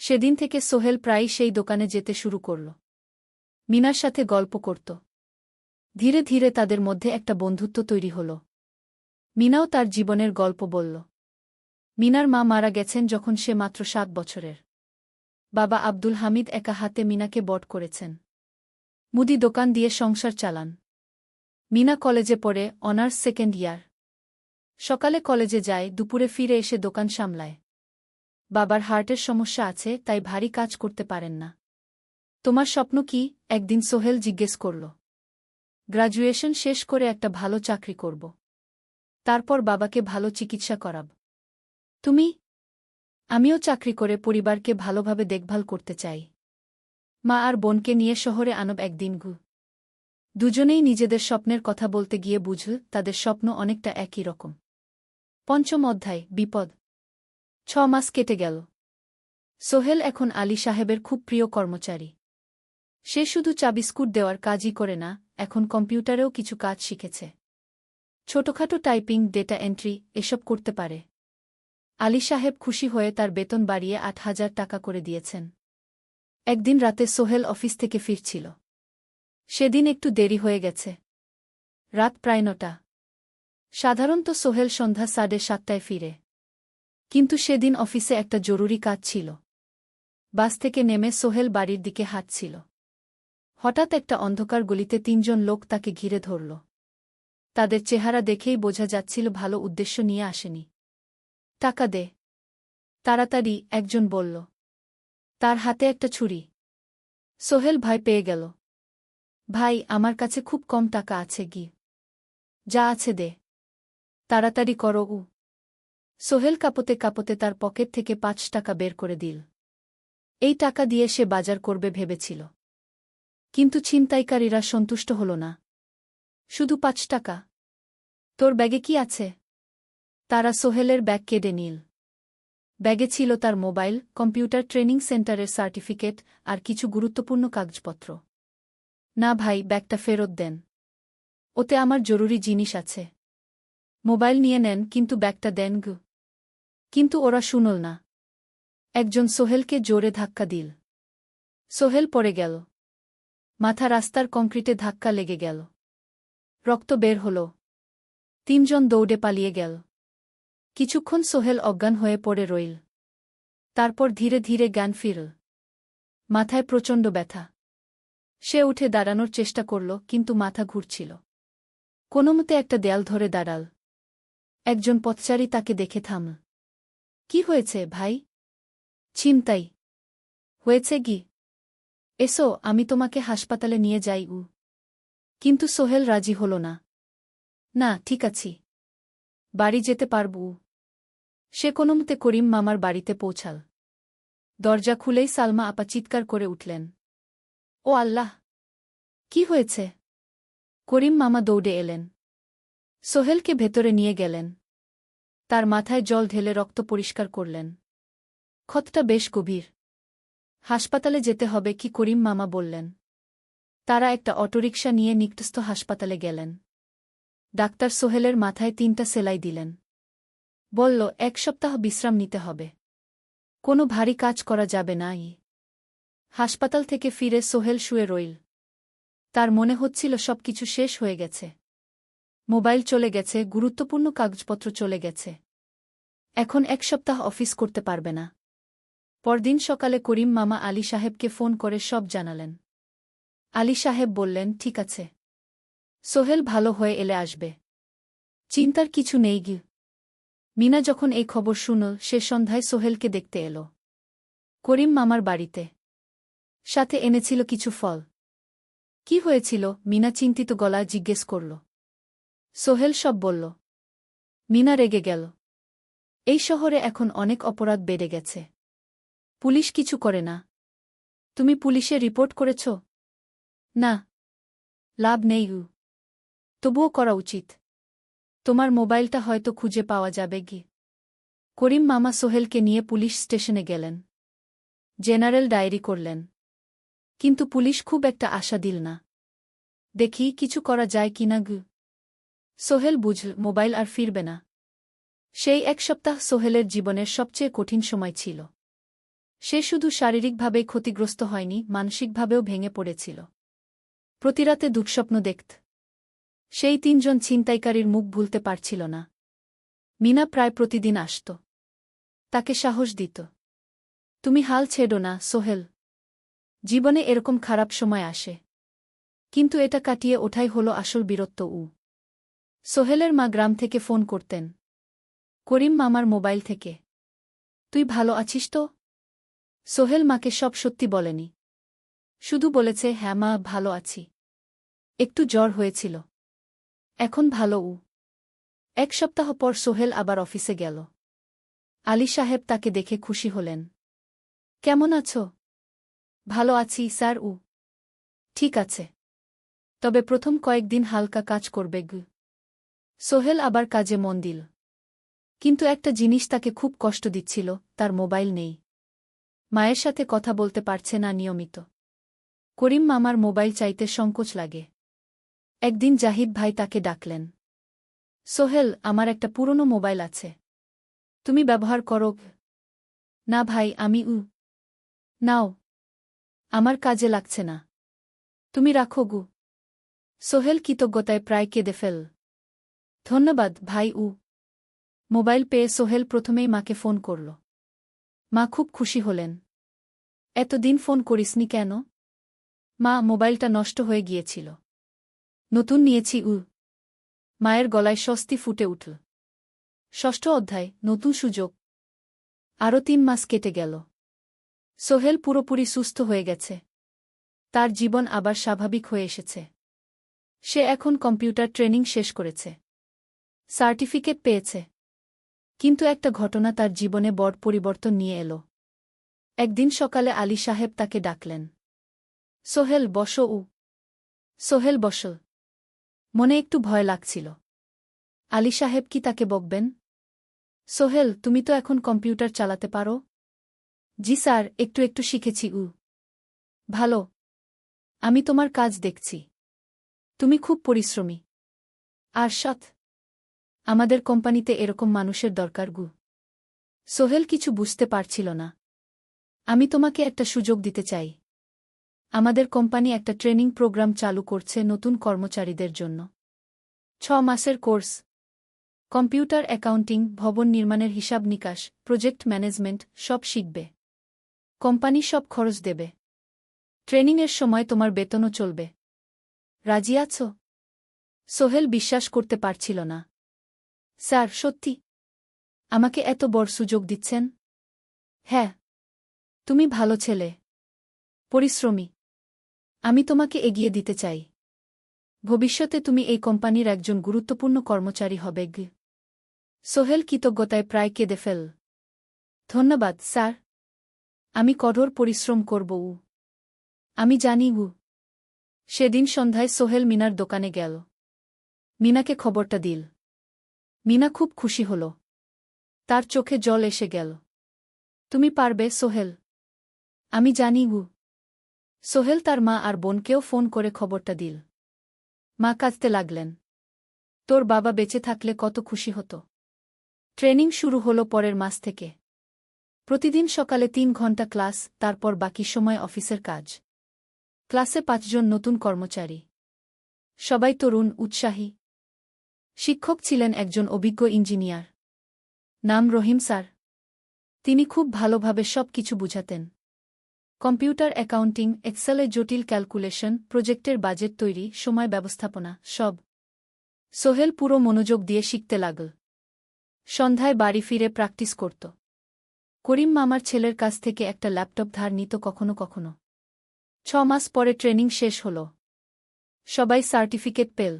সেদিন থেকে সোহেল প্রায়ই সেই দোকানে যেতে শুরু করল। মিনার সাথে গল্প করত। ধীরে ধীরে তাদের মধ্যে একটা বন্ধুত্ব তৈরি হল। মিনাও তার জীবনের গল্প বলল। মিনার মা মারা গেছেন যখন সে মাত্র 7 বছরের। বাবা আব্দুল হামিদ একা হাতে মিনাকে বড় করেছেন। মুদি দোকান দিয়ে সংসার চালান। মিনা কলেজে পড়ে, অনার্স 2nd ইয়ার। সকালে কলেজে যায়, দুপুরে ফিরে এসে দোকান সামলায়। বাবার হার্টের সমস্যা আছে, তাই ভারী কাজ করতে পারেন না। তোমার স্বপ্ন কি? একদিন সোহেল জিজ্ঞেস করল। গ্র্যাজুয়েশন শেষ করে একটা ভালো চাকরি করব। তারপর বাবাকে ভালো চিকিৎসা করাব। তুমি? আমিও চাকরি করে পরিবারকে ভালোভাবে দেখভাল করতে চাই। মা আর বোনকে নিয়ে শহরে আনব একদিন ঘু। দুজনেই নিজেদের স্বপ্নের কথা বলতে গিয়ে বুঝল তাদের স্বপ্ন অনেকটা একই রকম। পঞ্চম অধ্যায়, বিপদ। 6 মাস কেটে গেল। সোহেল এখন আলী সাহেবের খুব প্রিয় কর্মচারী। সে শুধু চাবিস্কুট দেওয়ার কাজই করে না, এখন কম্পিউটারেও কিছু কাজ শিখেছে। ছোটখাটো টাইপিং, ডেটা এন্ট্রি এসব করতে পারে। আলী সাহেব খুশি হয়ে তার বেতন বাড়িয়ে 8,000 টাকা করে দিয়েছেন। একদিন রাতে সোহেল অফিস থেকে ফিরছিল। সেদিন একটু দেরি হয়ে গেছে। রাত প্রায় 9টা। সাধারণত সোহেল সন্ধ্যা 7:30টায় ফিরে। কিন্তু সেদিন অফিসে একটা জরুরি কাজ ছিল। বাস থেকে নেমে সোহেল বাড়ির দিকে হাঁটছিল। হঠাৎ একটা অন্ধকার গলিতে 3 জন লোক তাকে ঘিরে ধরল। তাদের চেহারা দেখেই বোঝা যাচ্ছিল ভালো উদ্দেশ্য নিয়ে আসেনি। টাকা দে তাড়াতাড়ি, একজন বলল। তার হাতে একটা ছুরি। সোহেল ভয় পেয়ে গেল। ভাই, আমার কাছে খুব কম টাকা আছে গি। যা আছে দে। তাড়াতাড়ি করো। সোহেল কাঁপতে কাঁপতে তার পকেট থেকে 5 টাকা বের করে দিল। এই টাকা দিয়ে সে বাজার করবে ভেবেছিল। কিন্তু ছিনতাইকারীরা সন্তুষ্ট হল না। শুধু 5 টাকা? তোর ব্যাগে কি আছে? তারা সোহেলের ব্যাগ কেড়ে নিল। ব্যাগে ছিল তার মোবাইল, কম্পিউটার ট্রেনিং সেন্টারের সার্টিফিকেট আর কিছু গুরুত্বপূর্ণ কাগজপত্র। না ভাই, ব্যাগটা ফেরত দেন। ওতে আমার জরুরি জিনিস আছে। মোবাইল নিয়ে নেন, কিন্তু ব্যাগটা দেন গু। কিন্তু ওরা শুনল না। একজন সোহেলকে জোরে ধাক্কা দিল। সোহেল পড়ে গেল। মাথা রাস্তার কংক্রিটে ধাক্কা লেগে গেল। রক্ত বের হল। 3 জন দৌড়ে পালিয়ে গেল। কিছুক্ষণ সোহেল অজ্ঞান হয়ে পড়ে রইল। তারপর ধীরে ধীরে জ্ঞান ফিরল। মাথায় প্রচণ্ড ব্যথা। সে উঠে দাঁড়ানোর চেষ্টা করল, কিন্তু মাথা ঘুরছিল। কোনোমতে একটা দেয়াল ধরে দাঁড়াল। একজন পথচারী তাকে দেখে থামল। কি হয়েছে ভাই? ছিনতাই হয়েছে গি? এসো, আমি তোমাকে হাসপাতালে নিয়ে যাই। কিন্তু সোহেল রাজি হল না। না, ঠিক আছি। বাড়ি যেতে পারব। সে কোনোমতে করিম মামার বাড়িতে পৌঁছাল। দরজা খুলেই সালমা আপা চিৎকার করে উঠলেন। ও আল্লাহ! কি হয়েছে? করিম মামা দৌড়ে এলেন। সোহেলকে ভেতরে নিয়ে গেলেন। তার মাথায় জল ঢেলে রক্ত পরিষ্কার করলেন। ক্ষতটা বেশ গভীর। হাসপাতালে যেতে হবে কি? করিম মামা বললেন। তারা একটা অটোরিকশা নিয়ে নিকটস্থ হাসপাতালে গেলেন। ডাক্তার সোহেলের মাথায় 3টা সেলাই দিলেন। বলল, 1 সপ্তাহ বিশ্রাম নিতে হবে। কোনো ভারী কাজ করা যাবে না। হাসপাতাল থেকে ফিরে সোহেল শুয়ে রইল। তার মনে হচ্ছিল সবকিছু শেষ হয়ে গেছে। মোবাইল চলে গেছে, গুরুত্বপূর্ণ কাগজপত্র চলে গেছে। এখন 1 সপ্তাহ অফিস করতে পারবে না। পরদিন সকালে করিম মামা আলী সাহেবকে ফোন করে সব জানালেন। আলী সাহেব বললেন, ঠিক আছে। সোহেল ভালো হয়ে এলে আসবে। চিন্তার কিছু নেই গি। মিনা যখন এই খবর শুনল, সে সন্ধ্যায় সোহেলকে দেখতে এল করিম মামার বাড়িতে। সাথে এনেছিল কিছু ফল। কি হয়েছিল? মিনা চিন্তিত গলায় জিজ্ঞেস করল। সোহেল সব বলল। মিনা রেগে গেল। এই শহরে এখন অনেক অপরাধ বেড়ে গেছে। পুলিশ কিছু করে না। তুমি পুলিশে রিপোর্ট করেছ? না। লাভ নেই। তবুও করা উচিত। তোমার মোবাইলটা হয়তো খুঁজে পাওয়া যাবে গি। করিম মামা সোহেলকে নিয়ে পুলিশ স্টেশনে গেলেন। জেনারেল ডায়েরি করলেন। কিন্তু পুলিশ খুব একটা আশা দিল না। দেখি কিছু করা যায় কিনা গু। সোহেল বুঝল মোবাইল আর ফিরবে না। সেই 1 সপ্তাহ সোহেলের জীবনের সবচেয়ে কঠিন সময় ছিল। সে শুধু শারীরিকভাবেই ক্ষতিগ্রস্ত হয়নি, মানসিকভাবেও ভেঙে পড়েছিল। প্রতিরাতে দুঃস্বপ্ন দেখত। সেই 3 জন ছিনতাইকারীর মুখ ভুলতে পারছিল না। মিনা প্রায় প্রতিদিন আসত। তাকে সাহস দিত। তুমি হাল ছেড়ো না সোহেল। জীবনে এরকম খারাপ সময় আসে। কিন্তু এটা কাটিয়ে ওঠাই হলো আসল বীরত্ব। সোহেলের মা গ্রাম থেকে ফোন করতেন। করিম মামার মোবাইল থেকে। তুই ভালো আছিস তো? সোহেল মাকে সব সত্যি বলেনি। শুধু বলেছে, হ্যাঁ মা, ভালো আছি। একটু জ্বর হয়েছিল। এখন ভালো। 1 সপ্তাহ পর সোহেল আবার অফিসে গেল। আলী সাহেব তাকে দেখে খুশি হলেন। কেমন আছো? ভালো আছি স্যার। ঠিক আছে। তবে প্রথম কয়েকদিন হালকা কাজ করবে। সোহেল আবার কাজে মন দিল। কিন্তু একটা জিনিস তাকে খুব কষ্ট দিচ্ছিল, তার মোবাইল নেই। মায়ের সাথে কথা বলতে পারছে না নিয়মিত। করিম মামার মোবাইল চাইতে সংকোচ লাগে। একদিন জাহিদ ভাই তাকে ডাকলেন। সোহেল, আমার একটা পুরনো মোবাইল আছে। তুমি ব্যবহার করো? না ভাই, আমি নাও। আমার কাজে লাগছে না। তুমি রাখো। সোহেল কৃতজ্ঞতায় প্রায় কেঁদে ফেল। ধন্যবাদ ভাই। মোবাইল পেয়ে সোহেল প্রথমেই মাকে ফোন করল। মা খুব খুশি হলেন। এতদিন ফোন করিসনি কেন? মা, মোবাইলটা নষ্ট হয়ে গিয়েছিল। নতুন নিয়েছি। মায়ের গলায় স্বস্তি ফুটে উঠল। 6ষ্ঠ অধ্যায়, নতুন সুযোগ। আরও 3 মাস কেটে গেল। সোহেল পুরোপুরি সুস্থ হয়ে গেছে। তার জীবন আবার স্বাভাবিক হয়ে এসেছে। সে এখন কম্পিউটার ট্রেনিং শেষ করেছে। সার্টিফিকেট পেয়েছে। কিন্তু একটা ঘটনা তার জীবনে বড় পরিবর্তন নিয়ে এল। একদিন সকালে আলী সাহেব তাকে ডাকলেন। সোহেল, বসো। সোহেল বসল। মনে একটু ভয় লাগছিল। আলী সাহেব কি তাকে বকবেন? সোহেল, তুমি তো এখন কম্পিউটার চালাতে পারো? জি স্যার, একটু একটু শিখেছি। ভালো। আমি তোমার কাজ দেখছি। তুমি খুব পরিশ্রমী আর সৎ। আমাদের কোম্পানিতে এরকম মানুষের দরকার। সোহেল কিছু বুঝতে পারছিল না। আমি তোমাকে একটা সুযোগ দিতে চাই। আমাদের কোম্পানি একটা ট্রেনিং প্রোগ্রাম চালু করছে নতুন কর্মচারীদের জন্য। 6 মাসের কোর্স। কম্পিউটার অ্যাকাউন্টিং, ভবন নির্মাণের হিসাব নিকাশ, প্রজেক্ট ম্যানেজমেন্ট সব শিখবে। কোম্পানি সব খরচ দেবে। ট্রেনিংয়ের সময় তোমার বেতনও চলবে। রাজি আছো? সোহেল বিশ্বাস করতে পারছিল না। স্যার, সত্যি? আমাকে এত বড় সুযোগ দিচ্ছেন? হ্যাঁ। তুমি ভালো ছেলে, পরিশ্রমী। আমি তোমাকে এগিয়ে দিতে চাই। ভবিষ্যতে তুমি এই কোম্পানির একজন গুরুত্বপূর্ণ কর্মচারী হবে। সোহেল কৃতজ্ঞতায় প্রায় কেঁদে ফেল। ধন্যবাদ স্যার। আমি কঠোর পরিশ্রম করব। আমি জানি। সেদিন সন্ধ্যায় সোহেল মিনার দোকানে গেল। মিনাকে খবরটা দিল। মিনা খুব খুশি হল। তার চোখে জল এসে গেল। তুমি পারবে সোহেল। আমি জানি। সোহেল তার মা আর বোনকেও ফোন করে খবরটা দিল। মা কাঁদতে লাগলেন। তোর বাবা বেঁচে থাকলে কত খুশি হতো। ট্রেনিং শুরু হলো পরের মাস থেকে। প্রতিদিন সকালে 3 ঘন্টা ক্লাস, তারপর বাকি সময় অফিসের কাজ। ক্লাসে 5 জন নতুন কর্মচারী। সবাই তরুণ, উৎসাহী। শিক্ষক ছিলেন একজন অভিজ্ঞ ইঞ্জিনিয়ার। নাম রহিম স্যার। তিনি খুব ভালোভাবে সব কিছু বুঝাতেন। কম্পিউটার অ্যাকাউন্টিং, এক্সেলে জটিল ক্যালকুলেশন, প্রজেক্টের বাজেট তৈরি, সময় ব্যবস্থাপনা সব। সোহেল পুরো মনোযোগ দিয়ে শিখতে লাগল। সন্ধ্যায় বাড়ি ফিরে প্র্যাকটিস করত। করিম মামার ছেলের কাছ থেকে একটা ল্যাপটপ ধার নিত কখনো কখনো। 6 মাস পরে ট্রেনিং শেষ হল। সবাই সার্টিফিকেট পেল।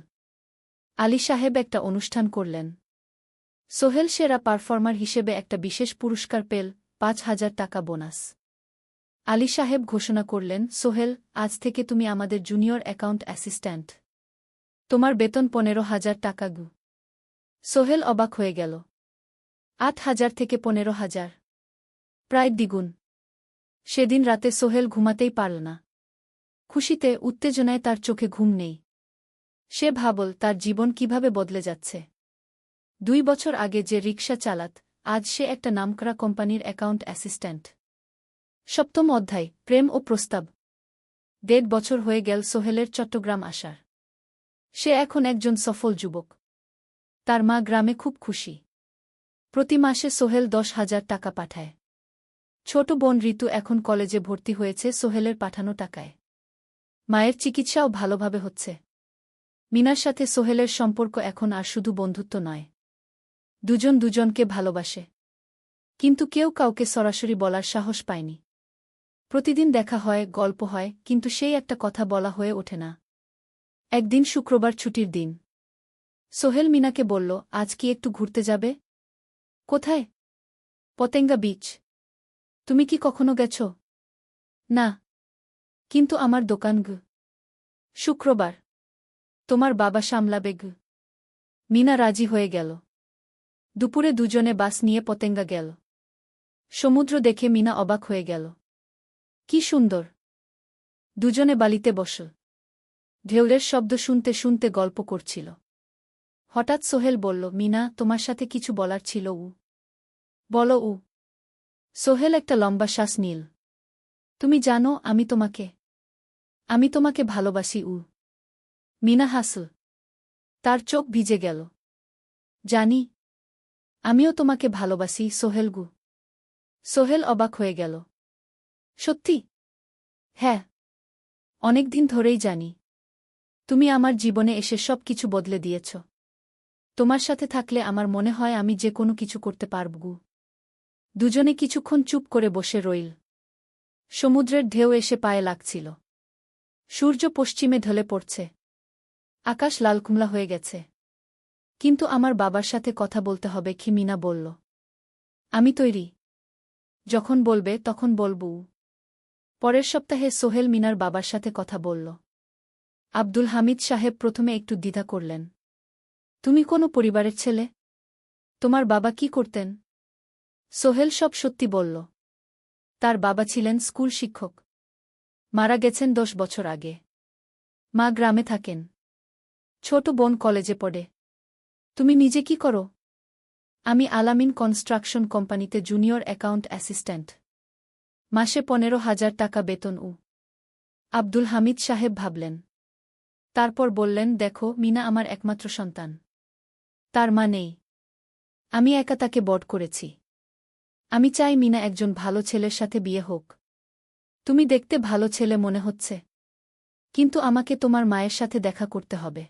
আলী সাহেব একটা অনুষ্ঠান করলেন। সোহেল সেরা পারফর্মার হিসেবে একটা বিশেষ পুরস্কার পেল, 5,000 টাকা বোনাস। আলী সাহেব ঘোষণা করলেন, সোহেল, আজ থেকে তুমি আমাদের জুনিয়র অ্যাকাউন্ট অ্যাসিস্ট্যান্ট। তোমার বেতন 15,000 টাকা। সোহেল অবাক হয়ে গেল। 8,000 থেকে 15,000, প্রায় দ্বিগুণ। সেদিন রাতে সোহেল ঘুমাতেই পারল না। খুশিতে, উত্তেজনায় তার চোখে ঘুম নেই। সে ভাবল তার জীবন কিভাবে বদলে যাচ্ছে। 2 বছর আগে যে রিকশা চালাত, আজ সে একটা নামকরা কোম্পানির অ্যাকাউন্ট অ্যাসিস্ট্যান্ট। 7ম অধ্যায়, প্রেম ও প্রস্তাব। 1.5 বছর হয়ে গেল সোহেলের চট্টগ্রাম আসার। সে এখন একজন সফল যুবক। তার মা গ্রামে খুব খুশি। প্রতি মাসে সোহেল 10,000 টাকা পাঠায়। ছোট বোন ঋতু এখন কলেজে ভর্তি হয়েছে সোহেলের পাঠানো টাকায়। মায়ের চিকিৎসাও ভালোভাবে হচ্ছে। মিনার সাথে সোহেলের সম্পর্ক এখন আর শুধু বন্ধুত্ব নয়। দুজন দুজনকে ভালোবাসে। কিন্তু কেউ কাউকে সরাসরি বলার সাহস পায়নি। প্রতিদিন দেখা হয়, গল্প হয়, কিন্তু সেই একটা কথা বলা হয়ে ওঠে না। একদিন শুক্রবার ছুটির দিন। সোহেল মিনাকে বলল, আজ কি একটু ঘুরতে যাবে? কোথায়? পতেঙ্গা বিচ। তুমি কি কখনো গেছ? না। কিন্তু আমার দোকান শুক্রবার। তোমার বাবা সামলাবে মিনা রাজি হয়ে গেল। দুপুরে দুজনে বাস নিয়ে পতেঙ্গা গেল। সমুদ্র দেখে মিনা অবাক হয়ে গেল। কি সুন্দর! দুজনে বালিতে বসল। ঢেউয়ের শব্দ শুনতে শুনতে গল্প করছিল। হঠাৎ সোহেল বলল, মিনা, তোমার সাথে কিছু বলার ছিল। বলো। সোহেল একটা লম্বা শ্বাস নিল। তুমি জানো আমি তোমাকে ভালোবাসি। মিনা হাসল। তার চোখ ভিজে গেল। জানি। আমিও তোমাকে ভালোবাসি সোহেল। সোহেল অবাক হয়ে গেল। সত্যি? হ্যাঁ। অনেকদিন ধরেই জানি। তুমি আমার জীবনে এসে সব কিছু বদলে দিয়েছ। তোমার সাথে থাকলে আমার মনে হয় আমি যে কোনো কিছু করতে পারব। দুজনে কিছুক্ষণ চুপ করে বসে রইল। সমুদ্রের ঢেউ এসে পায়ে লাগছিল। সূর্য পশ্চিমে ঢলে পড়ছে। আকাশ লালকুমলা হয়ে গেছে। কিন্তু আমার বাবার সাথে কথা বলতে হবে কি? মিনা বলল। আমি তৈরি। যখন বলবে তখন বলবো। পরের সপ্তাহে সোহেল মিনার বাবার সাথে কথা বলল। আব্দুল হামিদ সাহেব প্রথমে একটু দ্বিধা করলেন। তুমি কোনো পরিবারের ছেলে? তোমার বাবা কি করতেন? সোহেল সব সত্যি বলল। তার বাবা ছিলেন স্কুল শিক্ষক। মারা গেছেন 10 বছর আগে। মা গ্রামে থাকেন। ছোট বোন কলেজে পড়ে। তুমি নিজে কি করো? আমি আলামিন কনস্ট্রাকশন কোম্পানিতে জুনিয়র অ্যাকাউন্ট অ্যাসিস্ট্যান্ট। মাসে 15,000 টাকা বেতন। আব্দুল হামিদ সাহেব ভাবলেন। তারপর বললেন, দেখো মিনা আমার একমাত্র সন্তান। তার মা নেই। আমি একা তাকে বড় করেছি। আমি চাই মিনা একজন ভালো ছেলের সাথে বিয়ে হোক। তুমি দেখতে ভালো ছেলে মনে হচ্ছে। কিন্তু আমাকে তোমার মায়ের সাথে দেখা করতে হবে।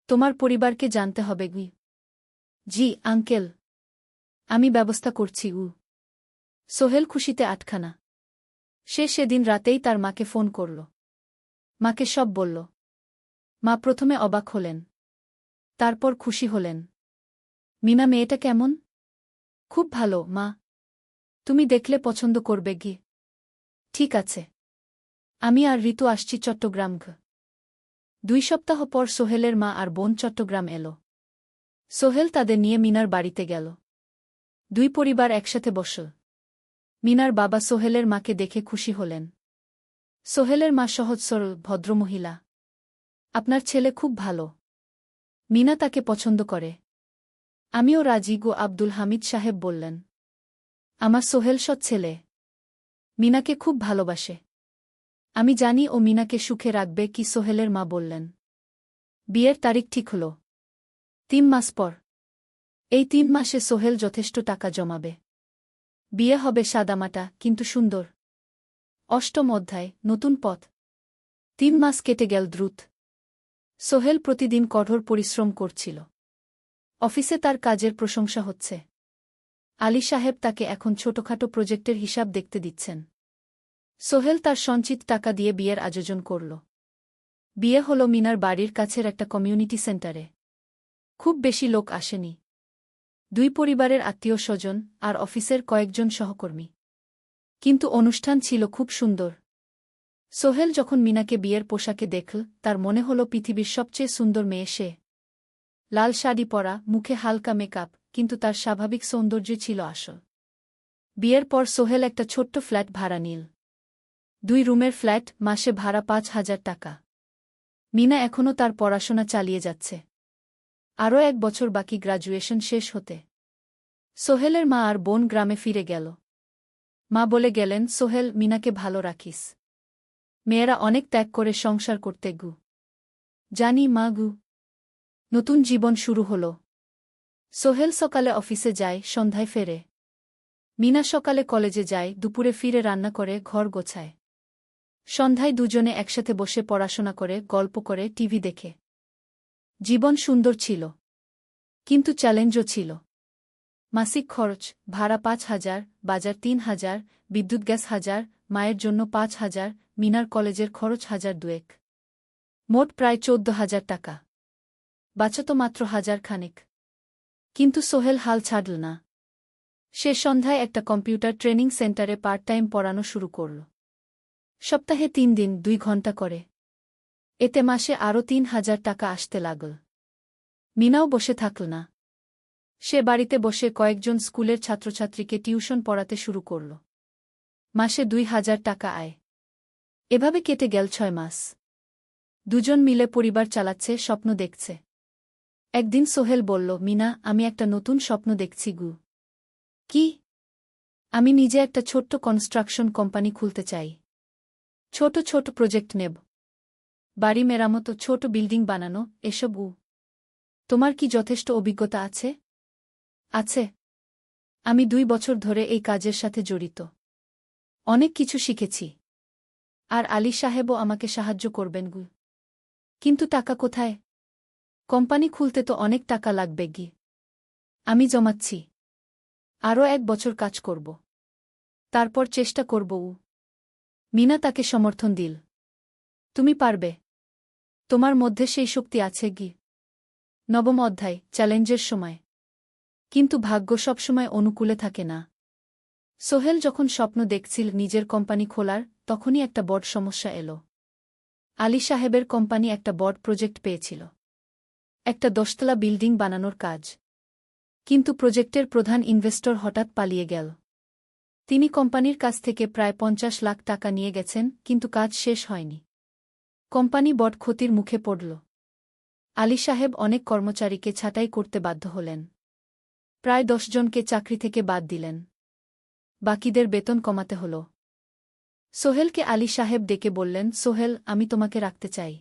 তোমার পরিবারকে জানতে হবে। জি আঙ্কেল। আমি ব্যবস্থা করছি। সোহেল খুশিতে আটখানা। সে সেদিন রাতেই তার মাকে ফোন করল। মাকে সব বলল। মা প্রথমে অবাক হলেন। তারপর খুশি হলেন। মিনা মেয়েটা কেমন? খুব ভালো মা। তুমি দেখলে পছন্দ করবে। ঠিক আছে। আমি আর ঋতু আসছি চট্টগ্রাম। 2 সপ্তাহ পর সোহেলের মা আর বোন চট্টগ্রাম এল। সোহেল তাদের নিয়ে মিনার বাড়িতে গেল। 2 পরিবার একসাথে বসল। মিনার বাবা সোহেলের মাকে দেখে খুশি হলেন। সোহেলের মা সহজ সরল ভদ্রমহিলা। আপনার ছেলে খুব ভালো। মিনা তাকে পছন্দ করে। আমিও রাজি। আব্দুল হামিদ সাহেব বললেন। আমার সোহেল সৎ ছেলে। মিনাকে খুব ভালোবাসে। আমি জানি ও মিনাকে সুখে রাখবে। কি? সোহেলের মা বললেন। বিয়ের তারিখ ঠিক হল 3 মাস পর। এই 3 মাসে সোহেল যথেষ্ট টাকা জমাবে। বিয়ে হবে সাদামাটা কিন্তু সুন্দর। 8ম অধ্যায়, নতুন পথ। 3 মাস কেটে গেল দ্রুত। সোহেল প্রতিদিন কঠোর পরিশ্রম করছিল। অফিসে তার কাজের প্রশংসা হচ্ছে। আলী সাহেব তাকে এখন ছোটখাটো প্রজেক্টের হিসাব দেখতে দিচ্ছেন। সোহেল তার সঞ্চিত টাকা দিয়ে বিয়ের আয়োজন করল। বিয়ে হল মিনার বাড়ির কাছের একটা কমিউনিটি সেন্টারে। খুব বেশি লোক আসেনি। 2 পরিবারের আত্মীয় স্বজন আর অফিসের কয়েকজন সহকর্মী। কিন্তু অনুষ্ঠান ছিল খুব সুন্দর। সোহেল যখন মিনাকে বিয়ের পোশাকে দেখল, তার মনে হল পৃথিবীর সবচেয়ে সুন্দর মেয়ে সে। লাল শাড়ি পরা, মুখে হালকা মেকআপ, কিন্তু তার স্বাভাবিক সৌন্দর্য ছিল আসল। বিয়ের পর সোহেল একটা ছোট্ট ফ্ল্যাট ভাড়া নিল। 2 রুমের ফ্ল্যাট, মাসে ভাড়া 5,000 টাকা। মিনা এখনও তার পড়াশোনা চালিয়ে যাচ্ছে। আরও 1 বছর বাকি গ্র্যাজুয়েশন শেষ হতে। সোহেলের মা আর বোন গ্রামে ফিরে গেল। মা বলে গেলেন, সোহেল, মিনাকে ভালো রাখিস। মেয়েরা অনেক ত্যাগ করে সংসার করতে। জানি মা। নতুন জীবন শুরু হল। সোহেল সকালে অফিসে যায়, সন্ধ্যায় ফেরে। মিনা সকালে কলেজে যায়, দুপুরে ফিরে রান্না করে, ঘর গোছায়। সন্ধ্যায় দুজনে একসাথে বসে পড়াশোনা করে, গল্প করে, টিভি দেখে। জীবন সুন্দর ছিল। কিন্তু চ্যালেঞ্জও ছিল। মাসিক খরচ, ভাড়া ৫,০০০, বাজার ৩,০০০, বিদ্যুৎ গ্যাস ১,০০০, মায়ের জন্য ৫,০০০, মিনার কলেজের খরচ ১,০০০ মোট প্রায় ১৪,০০০ টাকা। বাঁচত মাত্র ১,০০০ খানেক। কিন্তু সোহেল হাল ছাড়ল না। সে সন্ধ্যায় একটা কম্পিউটার ট্রেনিং সেন্টারে পার্ট টাইম পড়ানো শুরু করল। সপ্তাহে ৩ দিন ২ ঘণ্টা করে। এতে মাসে আরও ৩,০০০ টাকা আসতে লাগল। মিনাও বসে থাকল না। সে বাড়িতে বসে কয়েকজন স্কুলের ছাত্রছাত্রীকে টিউশন পড়াতে শুরু করল। মাসে ২,০০০ টাকা আয়। এভাবে কেটে গেল ৬ মাস। দুজন মিলে পরিবার চালাচ্ছে, স্বপ্ন দেখছে। একদিন সোহেল বলল, মিনা, আমি একটা নতুন স্বপ্ন দেখছি গু। কি? আমি নিজে একটা ছোট্ট কনস্ট্রাকশন কোম্পানি খুলতে চাই। ছোট ছোট প্রজেক্ট নেব। বাড়ি মেরামত, ছোট বিল্ডিং বানানো, এসব। তোমার কি যথেষ্ট অভিজ্ঞতা আছে? আছে। আমি ২ বছর ধরে এই কাজের সাথে জড়িত। অনেক কিছু শিখেছি। আর আলী সাহেবও আমাকে সাহায্য করবেন গু। কিন্তু টাকা কোথায়? কোম্পানি খুলতে তো অনেক টাকা লাগবে গি। আমি জমাচ্ছি। আরও ১ বছর কাজ করব। তারপর চেষ্টা করব। মিনা তাকে সমর্থন দিল। তুমি পারবে। তোমার মধ্যে সেই শক্তি আছে গি। নবম অধ্যায়, চ্যালেঞ্জের সময়। কিন্তু ভাগ্য সবসময় অনুকূলে থাকে না। সোহেল যখন স্বপ্ন দেখছিল নিজের কোম্পানি খোলার, তখনই একটা বড় সমস্যা এল। আলী সাহেবের কোম্পানি একটা বড় প্রজেক্ট পেয়েছিল। একটা ১০তলা বিল্ডিং বানানোর কাজ। কিন্তু প্রজেক্টের প্রধান ইনভেস্টর হঠাৎ পালিয়ে গেল। তিনি কোম্পানির কাছ থেকে প্রায় ৫০ লাখ টাকা নিয়ে গেছেন, কিন্তু কাজ শেষ হয়নি। কোম্পানি বড় ক্ষতির মুখে পড়ল। আলী সাহেব অনেক কর্মচারীকে ছাঁটাই করতে বাধ্য হলেন। প্রায় ১০ জনকে চাকরি থেকে বাদ দিলেন। বাকিদের বেতন কমাতে হল। সোহেলকে আলী সাহেব ডেকে বললেন, সোহেল, আমি তোমাকে রাখতে চাই।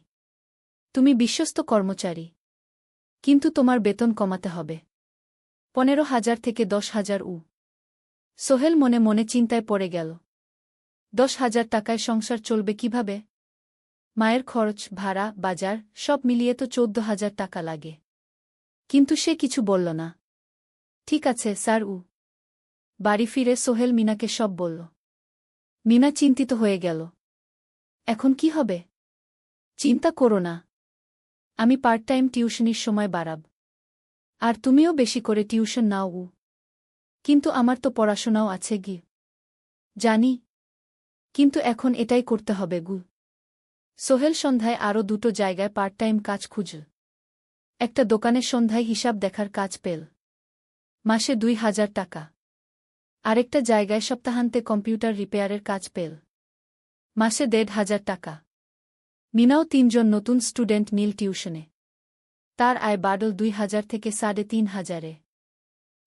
তুমি বিশ্বস্ত কর্মচারী। কিন্তু তোমার বেতন কমাতে হবে। ১৫,০০০ থেকে ১০,০০০। সোহেল মনে মনে চিন্তায় পড়ে গেল। ১০,০০০ টাকায় সংসার চলবে কিভাবে? মায়ের খরচ, ভাড়া, বাজার সব মিলিয়ে তো ১৪,০০০ টাকা লাগে। কিন্তু সে কিছু বলল না। ঠিক আছে স্যার। বাড়ি ফিরে সোহেল মিনাকে সব বলল। মিনা চিন্তিত হয়ে গেল। এখন কি হবে? চিন্তা করো না। আমি পার্ট টাইম টিউশনির সময় বাড়াব। আর তুমিও বেশি করে টিউশন নাও। কিন্তু আমার তো পড়াশোনাও আছে গি। জানি। কিন্তু এখন এটাই করতে হবে গু। সোহেল সন্ধ্যায় আরও ২টো জায়গায় পার্ট টাইম কাজ খুঁজল। একটা দোকানে সন্ধ্যায় হিসাব দেখার কাজ পেল। মাসে ২,০০০ টাকা। আরেকটা জায়গায় সপ্তাহান্তে কম্পিউটার রিপেয়ারের কাজ পেল। মাসে ১,৫০০ টাকা। মিনাও ৩ জন নতুন স্টুডেন্ট নিল টিউশনে। তার আয় বাড়ল ২,০০০ থেকে ৩,৫০০।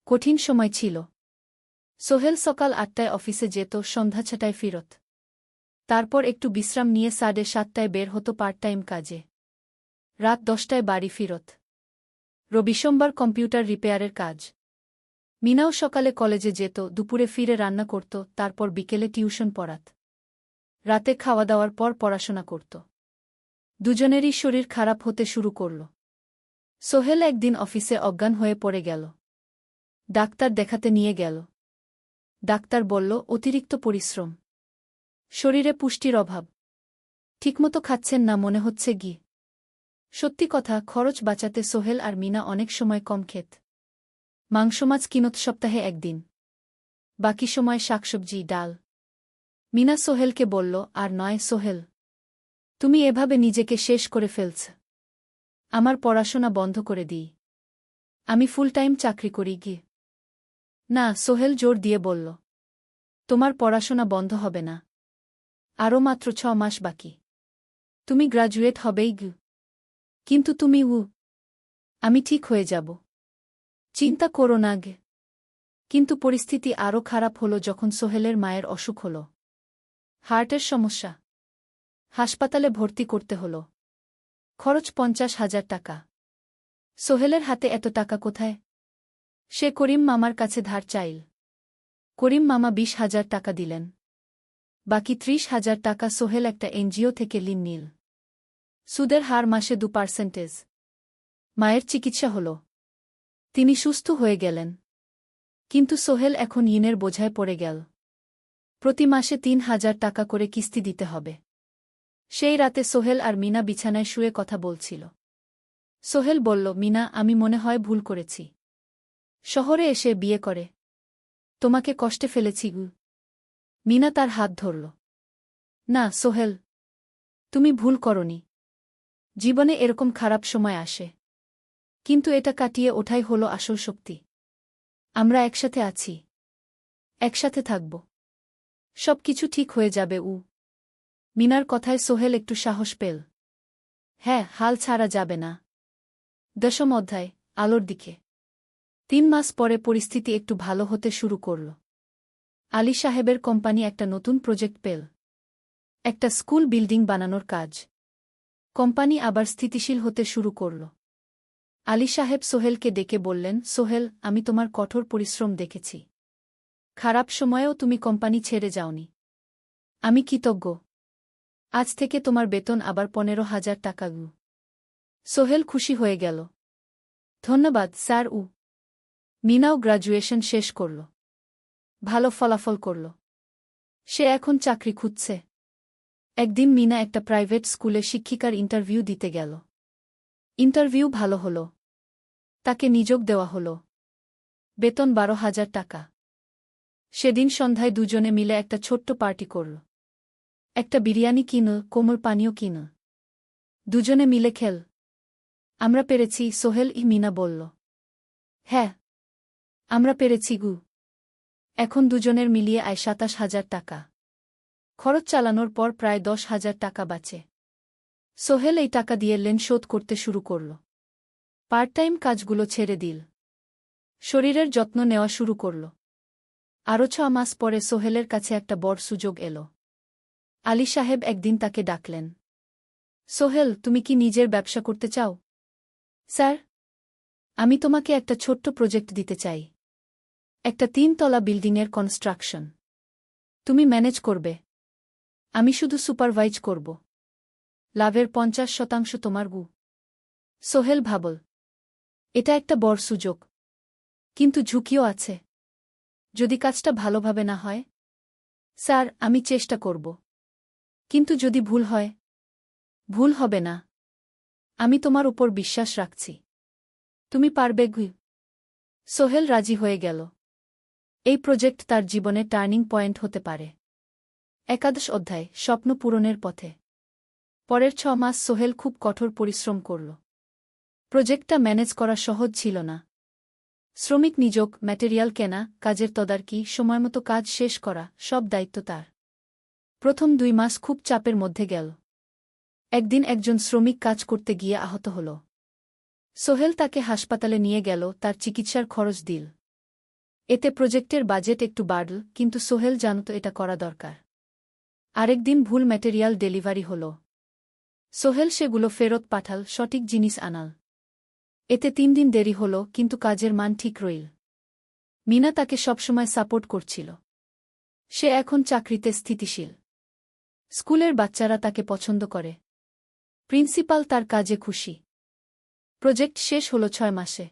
কঠিন সময় ছিল। সোহেল সকাল ৮টায় অফিসে যেত, সন্ধ্যা ৬টায় ফিরত। তারপর একটু বিশ্রাম নিয়ে ৭:৩০টায় বের হতো পার্ট টাইম কাজে। রাত ১০টায় বাড়ি ফিরত। রবি সোমবার কম্পিউটার রিপেয়ারের কাজ। মিনাও সকালে কলেজে যেত, দুপুরে ফিরে রান্না করত, তারপর বিকেলে টিউশন পড়াত। রাতে খাওয়া দাওয়ার পর পড়াশোনা করত। দুজনেরই শরীর খারাপ হতে শুরু করল। সোহেল একদিন অফিসে অজ্ঞান হয়ে পড়ে গেল। ডাক্তার দেখাতে নিয়ে গেল। ডাক্তার বলল, অতিরিক্ত পরিশ্রম। শরীরে পুষ্টির অভাব। ঠিকমতো খাচ্ছেন না মনে হচ্ছে গি। সত্যি কথা, খরচ বাঁচাতে সোহেল আর মিনা অনেক সময় কম খেত। মাংস মাছ কিনত সপ্তাহে ১ দিন। বাকি সময় শাকসবজি, ডাল। মিনা সোহেলকে বলল, আর নয় সোহেল। তুমি এভাবে নিজেকে শেষ করে ফেলছ। আমার পড়াশোনা বন্ধ করে দিই। আমি ফুল টাইম চাকরি করি গি। না, সোহেল জোর দিয়ে বলল। তোমার পড়াশোনা বন্ধ হবে না। আরও মাত্র ৬ মাস বাকি। তুমি গ্রাজুয়েট হবেই গি। কিন্তু তুমি। আমি ঠিক হয়ে যাব। চিন্তা করো না গে। কিন্তু পরিস্থিতি আরও খারাপ হলো যখন সোহেলের মায়ের অসুখ হল। হার্টের সমস্যা। হাসপাতালে ভর্তি করতে হল। খরচ ৫০,০০০ টাকা। সোহেলের হাতে এত টাকা কোথায়? সে করিম মামার কাছে ধার চাইল। করিম মামা ২০,০০০ টাকা দিলেন। বাকি ৩০,০০০ টাকা সোহেল একটা এনজিও থেকে ঋণ নিল। সুদের হার মাসে ২%। মায়ের চিকিৎসা হল। তিনি সুস্থ হয়ে গেলেন। কিন্তু সোহেল এখন ঋণের বোঝায় পড়ে গেল। প্রতি মাসে ৩,০০০ টাকা করে কিস্তি দিতে হবে। সেই রাতে সোহেল আর মিনা বিছানায় শুয়ে কথা বলছিল। সোহেল বলল, মিনা, আমি মনে হয় ভুল করেছি। শহরে এসে বিয়ে করে তোমাকে কষ্টে ফেলেছি গু। মিনা তার হাত ধরল। না সোহেল, তুমি ভুল করনি। জীবনে এরকম খারাপ সময় আসে, কিন্তু এটা কাটিয়ে ওঠাই হলো আসল শক্তি। আমরা একসাথে আছি, একসাথে থাকব, সবকিছু ঠিক হয়ে যাবে। মিনার কথায় সোহেল একটু সাহস পেল। হ্যাঁ, হাল ছাড়া যাবে না। 10ম অধ্যায়, আলোর দিকে। 3 মাস পরে পরিস্থিতি একটু ভালো হতে শুরু করল। আলী সাহেবের কোম্পানি একটা নতুন প্রজেক্ট পেল, একটা স্কুল বিল্ডিং বানানোর কাজ। কোম্পানি আবার স্থিতিশীল হতে শুরু করল। আলী সাহেব সোহেলকে ডেকে বললেন, সোহেল, আমি তোমার কঠোর পরিশ্রম দেখেছি। খারাপ সময়েও তুমি কোম্পানি ছেড়ে যাওনি। আমি কৃতজ্ঞ। আজ থেকে তোমার বেতন আবার 15,000 টাকা গু। সোহেল খুশি হয়ে গেল। ধন্যবাদ স্যার। মিনাও গ্র্যাজুয়েশন শেষ করল, ভালো ফলাফল করল। সে এখন চাকরি খুঁজছে। একদিন মিনা একটা প্রাইভেট স্কুলে শিক্ষিকার ইন্টারভিউ দিতে গেল। ইন্টারভিউ ভালো হল, তাকে নিযোগ দেওয়া হল। বেতন 12,000 টাকা। সেদিন সন্ধ্যায় দুজনে মিলে একটা ছোট্ট পার্টি করল। একটা বিরিয়ানি কিনল, কোমল পানীয় কিনল। দুজনে মিলে খেল। আমরা পেরেছি সোহেল, মিনা বলল। হ্যাঁ, আমরা পেরেছি গু। এখন দুজনের মিলিয়ে আয় 27,000 টাকা। খরচ চালানোর পর প্রায় 10,000 টাকা বাঁচে। সোহেল এই টাকা দিয়ে লোন শোধ করতে শুরু করল। পার্ট টাইম কাজগুলো ছেড়ে দিল। শরীরের যত্ন নেওয়া শুরু করল। আরও 6 মাস পরে সোহেলের কাছে একটা বড় সুযোগ এল। আলী সাহেব একদিন তাকে ডাকলেন। সোহেল, তুমি কি নিজের ব্যবসা করতে চাও? স্যার, আমি তোমাকে একটা ছোট্ট প্রজেক্ট দিতে চাই। একটা 3 তলা বিল্ডিংয়ের কনস্ট্রাকশন। তুমি ম্যানেজ করবে, আমি শুধু সুপারভাইজ করব। লাভের 50% তোমার গু। সোহেল ভাবল, এটা একটা বড় সুযোগ, কিন্তু ঝুঁকিও আছে। যদি কাজটা ভালোভাবে না হয়? স্যার, আমি চেষ্টা করব, কিন্তু যদি ভুল হয়? ভুল হবে না। আমি তোমার উপর বিশ্বাস রাখছি, তুমি পারবে গু। সোহেল রাজি হয়ে গেল। এই প্রজেক্ট তার জীবনে টার্নিং পয়েন্ট হতে পারে। 11 অধ্যায়, স্বপ্ন পূরণের পথে। পরের 6 মাস সোহেল খুব কঠোর পরিশ্রম করল। প্রজেক্টটা ম্যানেজ করা সহজ ছিল না। শ্রমিক নিযোগ, ম্যাটেরিয়াল কেনা, কাজের তদারকি, সময়মতো কাজ শেষ করা, সব দায়িত্ব তার। প্রথম 2 মাস খুব চাপের মধ্যে গেল। একদিন একজন শ্রমিক কাজ করতে গিয়ে আহত হল। সোহেল তাকে হাসপাতালে নিয়ে গেল, তার চিকিৎসার খরচ দিল। এতে প্রজেক্টের বাজেট একটু বাড়ল, কিন্তু সোহেল জানত এটা করা দরকার। আরেকদিন ভুল ম্যাটেরিয়াল ডেলিভারি হল। সোহেল সেগুলো ফেরত পাঠাল, সঠিক জিনিস আনাল। এতে 3 দিন দেরি হল, কিন্তু কাজের মান ঠিক রইল। মিনা তাকে সবসময় সাপোর্ট করছিল। সে এখন চাকরিতে স্থিতিশীল। স্কুলের বাচ্চারা তাকে পছন্দ করে। প্রিন্সিপাল তার কাজে খুশি। প্রজেক্ট শেষ হল 6 মাসে,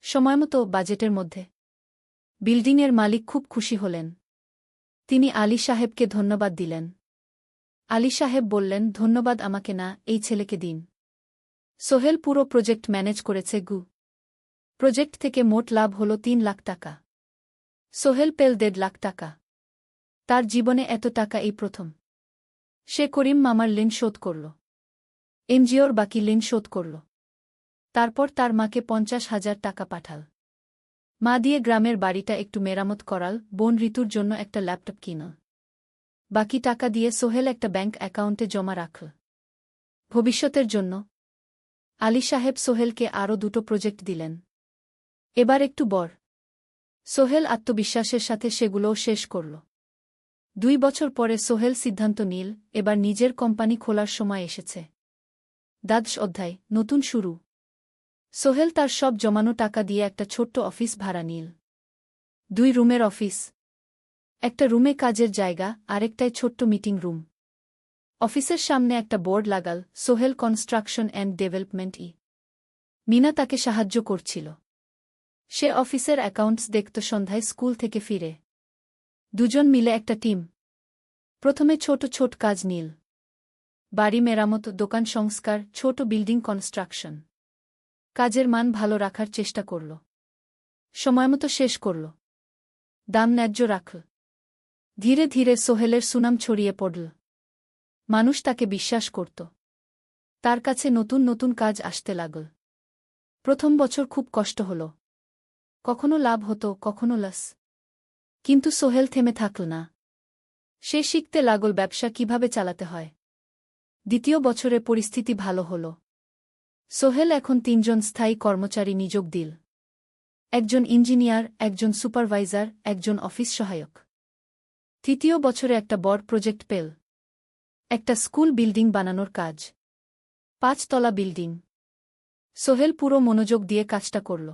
সময়মতো, বাজেটের মধ্যে। বিল্ডিংয়ের মালিক খুব খুশি হলেন। তিনি আলী সাহেবকে ধন্যবাদ দিলেন। আলী সাহেব বললেন, ধন্যবাদ আমাকে না, এই ছেলেকে দিন। সোহেল পুরো প্রজেক্ট ম্যানেজ করেছে গু। প্রজেক্ট থেকে মোট লাভ হল 3 লাখ টাকা। সোহেল পেল 1.5 লাখ টাকা। তার জীবনে এত টাকা এই প্রথম। সে করিম মামার ঋণ শোধ করল, এনজিওর বাকি ঋণ শোধ করল। তারপর তার মাকে 50,000 টাকা পাঠাল। মা দিয়ে গ্রামের বাড়িটা একটু মেরামত করাল, বোন ঋতুর জন্য একটা ল্যাপটপ কিনল। বাকি টাকা দিয়ে সোহেল একটা ব্যাংক অ্যাকাউন্টে জমা রাখল, ভবিষ্যতের জন্য। আলী সাহেব সোহেলকে আরও 2টো প্রজেক্ট দিলেন, এবার একটু বড়। সোহেল আত্মবিশ্বাসের সাথে সেগুলোও শেষ করল। 2 বছর পরে সোহেল সিদ্ধান্ত নিল, এবার নিজের কোম্পানি খোলার সময় এসেছে। 10 অধ্যায়, নতুন শুরু। সোহেল তার সব জমানো টাকা দিয়ে একটা ছোট্ট অফিস ভাড়া নিল। 2 রুমের অফিস। একটা রুমে কাজের জায়গা, আরেকটায় ছোট্ট মিটিং রুম। অফিসের সামনে একটা বোর্ড লাগাল, Sohel construction and development. Mina তাকে সাহায্য করছিল। সে অফিসের অ্যাকাউন্টস দেখত সন্ধ্যায় স্কুল থেকে ফিরে। দুজন মিলে একটা টিম। প্রথমে ছোট ছোট কাজ নীল। বাড়ি মেরামত, দোকান সংস্কার, ছোট বিল্ডিং কনস্ট্রাকশন। কাজের মান ভালো রাখার চেষ্টা করল। সময়মতো শেষ করল। দাম ন্যায্য রাখল। ধীরে ধীরে সোহেলের সুনাম ছড়িয়ে পড়ল। মানুষ তাকে বিশ্বাস করত। তার কাছে নতুন নতুন কাজ আসতে লাগল। প্রথম বছর খুব কষ্ট হল। কখনো লাভ হতো, কখনো লস। কিন্তু সোহেল থেমে থাকল না। সে শিখতে লাগল ব্যবসা কিভাবে চালাতে হয়। দ্বিতীয় বছরে পরিস্থিতি ভালো হল। সোহেল এখন ৩ জন স্থায়ী কর্মচারী নিয়োগ দিল। একজন ইঞ্জিনিয়ার, একজন সুপারভাইজার, একজন অফিস সহায়ক। তৃতীয় বছরে একটা বড় প্রজেক্ট পেল। একটা স্কুল বিল্ডিং বানানোর কাজ। ৫ তলা বিল্ডিং। সোহেল পুরো মনোযোগ দিয়ে কাজটা করল।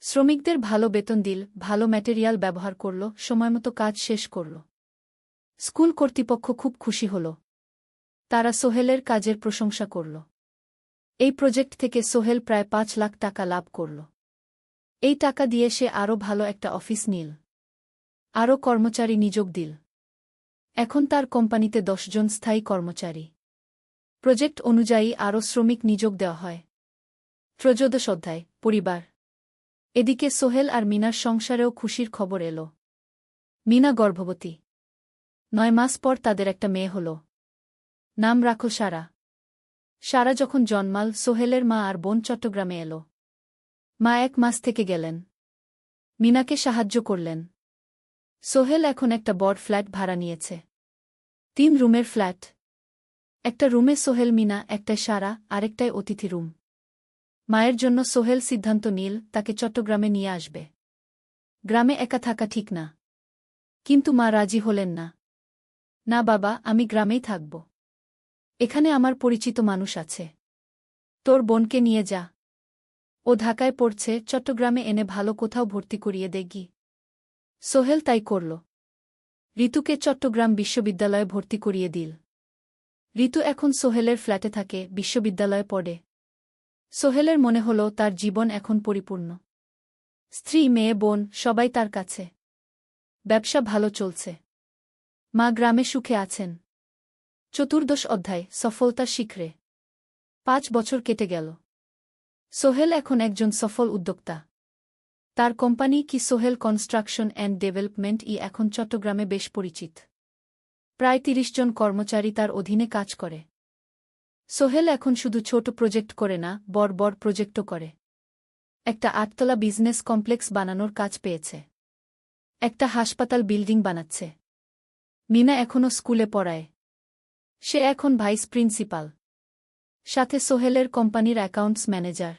শ্রমিকদের ভালো বেতন দিল, ভালো ম্যাটেরিয়াল ব্যবহার করল, সময়মতো কাজ শেষ করল। স্কুল কর্তৃপক্ষ খুব খুশি হল। তারা সোহেলের কাজের প্রশংসা করল। এই প্রজেক্ট থেকে সোহেল প্রায় ৫ লাখ টাকা লাভ করল। এই টাকা দিয়ে সে আরও ভালো একটা অফিস নিল। আরও কর্মচারী নিয়োগ দিল। এখন তার কোম্পানিতে ১০ জন স্থায়ী কর্মচারী। প্রজেক্ট অনুযায়ী আরও শ্রমিক নিয়োগ দেওয়া হয়। ১৪ অধ্যায়, পরিবার। এদিকে সোহেল আর মিনার সংসারেও খুশির খবর এল। মিনা গর্ভবতী। ৯ মাস পর তাদের একটা মেয়ে হল। নাম রাখল সারা। সারা যখন জন্মাল, সোহেলের মা আর বোন চট্টগ্রামে এল। মা ১ মাস থেকে গেলেন। মিনাকে সাহায্য করলেন। সোহেল এখন একটা বড় ফ্ল্যাট ভাড়া নিয়েছে। ৩ রুমের ফ্ল্যাট। একটা রুমে সোহেল, মিনা, একটায় সারা, আরেকটায় অতিথি রুম। মায়ের জন্য সোহেল সিদ্ধান্ত নিল তাকে চট্টগ্রামে নিয়ে আসবে। গ্রামে একা থাকা ঠিক না। কিন্তু মা রাজি হলেন না। না বাবা, আমি গ্রামেই থাকব। এখানে আমার পরিচিত মানুষ আছে। তোর বোনকে নিয়ে যা। ও ঢাকায় পড়ছে, চট্টগ্রামে এনে ভালো কোথাও ভর্তি করিয়ে দেগি। সোহেল তাই করল। ঋতুকে চট্টগ্রাম বিশ্ববিদ্যালয়ে ভর্তি করিয়ে দিল। ঋতু এখন সোহেলের ফ্ল্যাটে থাকে, বিশ্ববিদ্যালয়ে পড়ে। সোহেলের মনে হল তার জীবন এখন পরিপূর্ণ। স্ত্রী, মেয়ে, বোন সবাই তার কাছে। ব্যবসা ভালো চলছে। মা গ্রামে সুখে আছেন। ১৪ অধ্যায়, সফলতার শিখরে। ৫ বছর কেটে গেল। সোহেল এখন একজন সফল উদ্যোক্তা। তার কোম্পানি কি সোহেল কনস্ট্রাকশন অ্যান্ড ডেভেলপমেন্ট এখন চট্টগ্রামে বেশ পরিচিত। প্রায় ৩০ জন কর্মচারী তার অধীনে কাজ করে। সোহেল এখন শুধু ছোট প্রজেক্ট করে না, বড় বড় প্রজেক্টও করে। একটা ৮ তলা বিজনেস কমপ্লেক্স বানানোর কাজ পেয়েছে। একটা হাসপাতাল বিল্ডিং বানাচ্ছে। মিনা এখনও স্কুলে পড়ায়। সে এখন ভাইস প্রিন্সিপাল। সাথে সোহেলের কোম্পানির অ্যাকাউন্টস ম্যানেজার।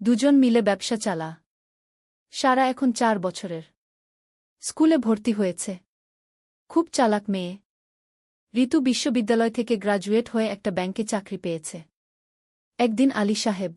দুজন মিলে ব্যবসা চালা। সারা এখন ৪ বছরের। স্কুলে ভর্তি হয়েছে। খুব চালাক মেয়ে। ঋতু বিশ্ববিদ্যালয় থেকে গ্রাজুয়েট হয়ে একটা ব্যাংকে চাকরি পেয়েছে। একদিন আলী সাহেব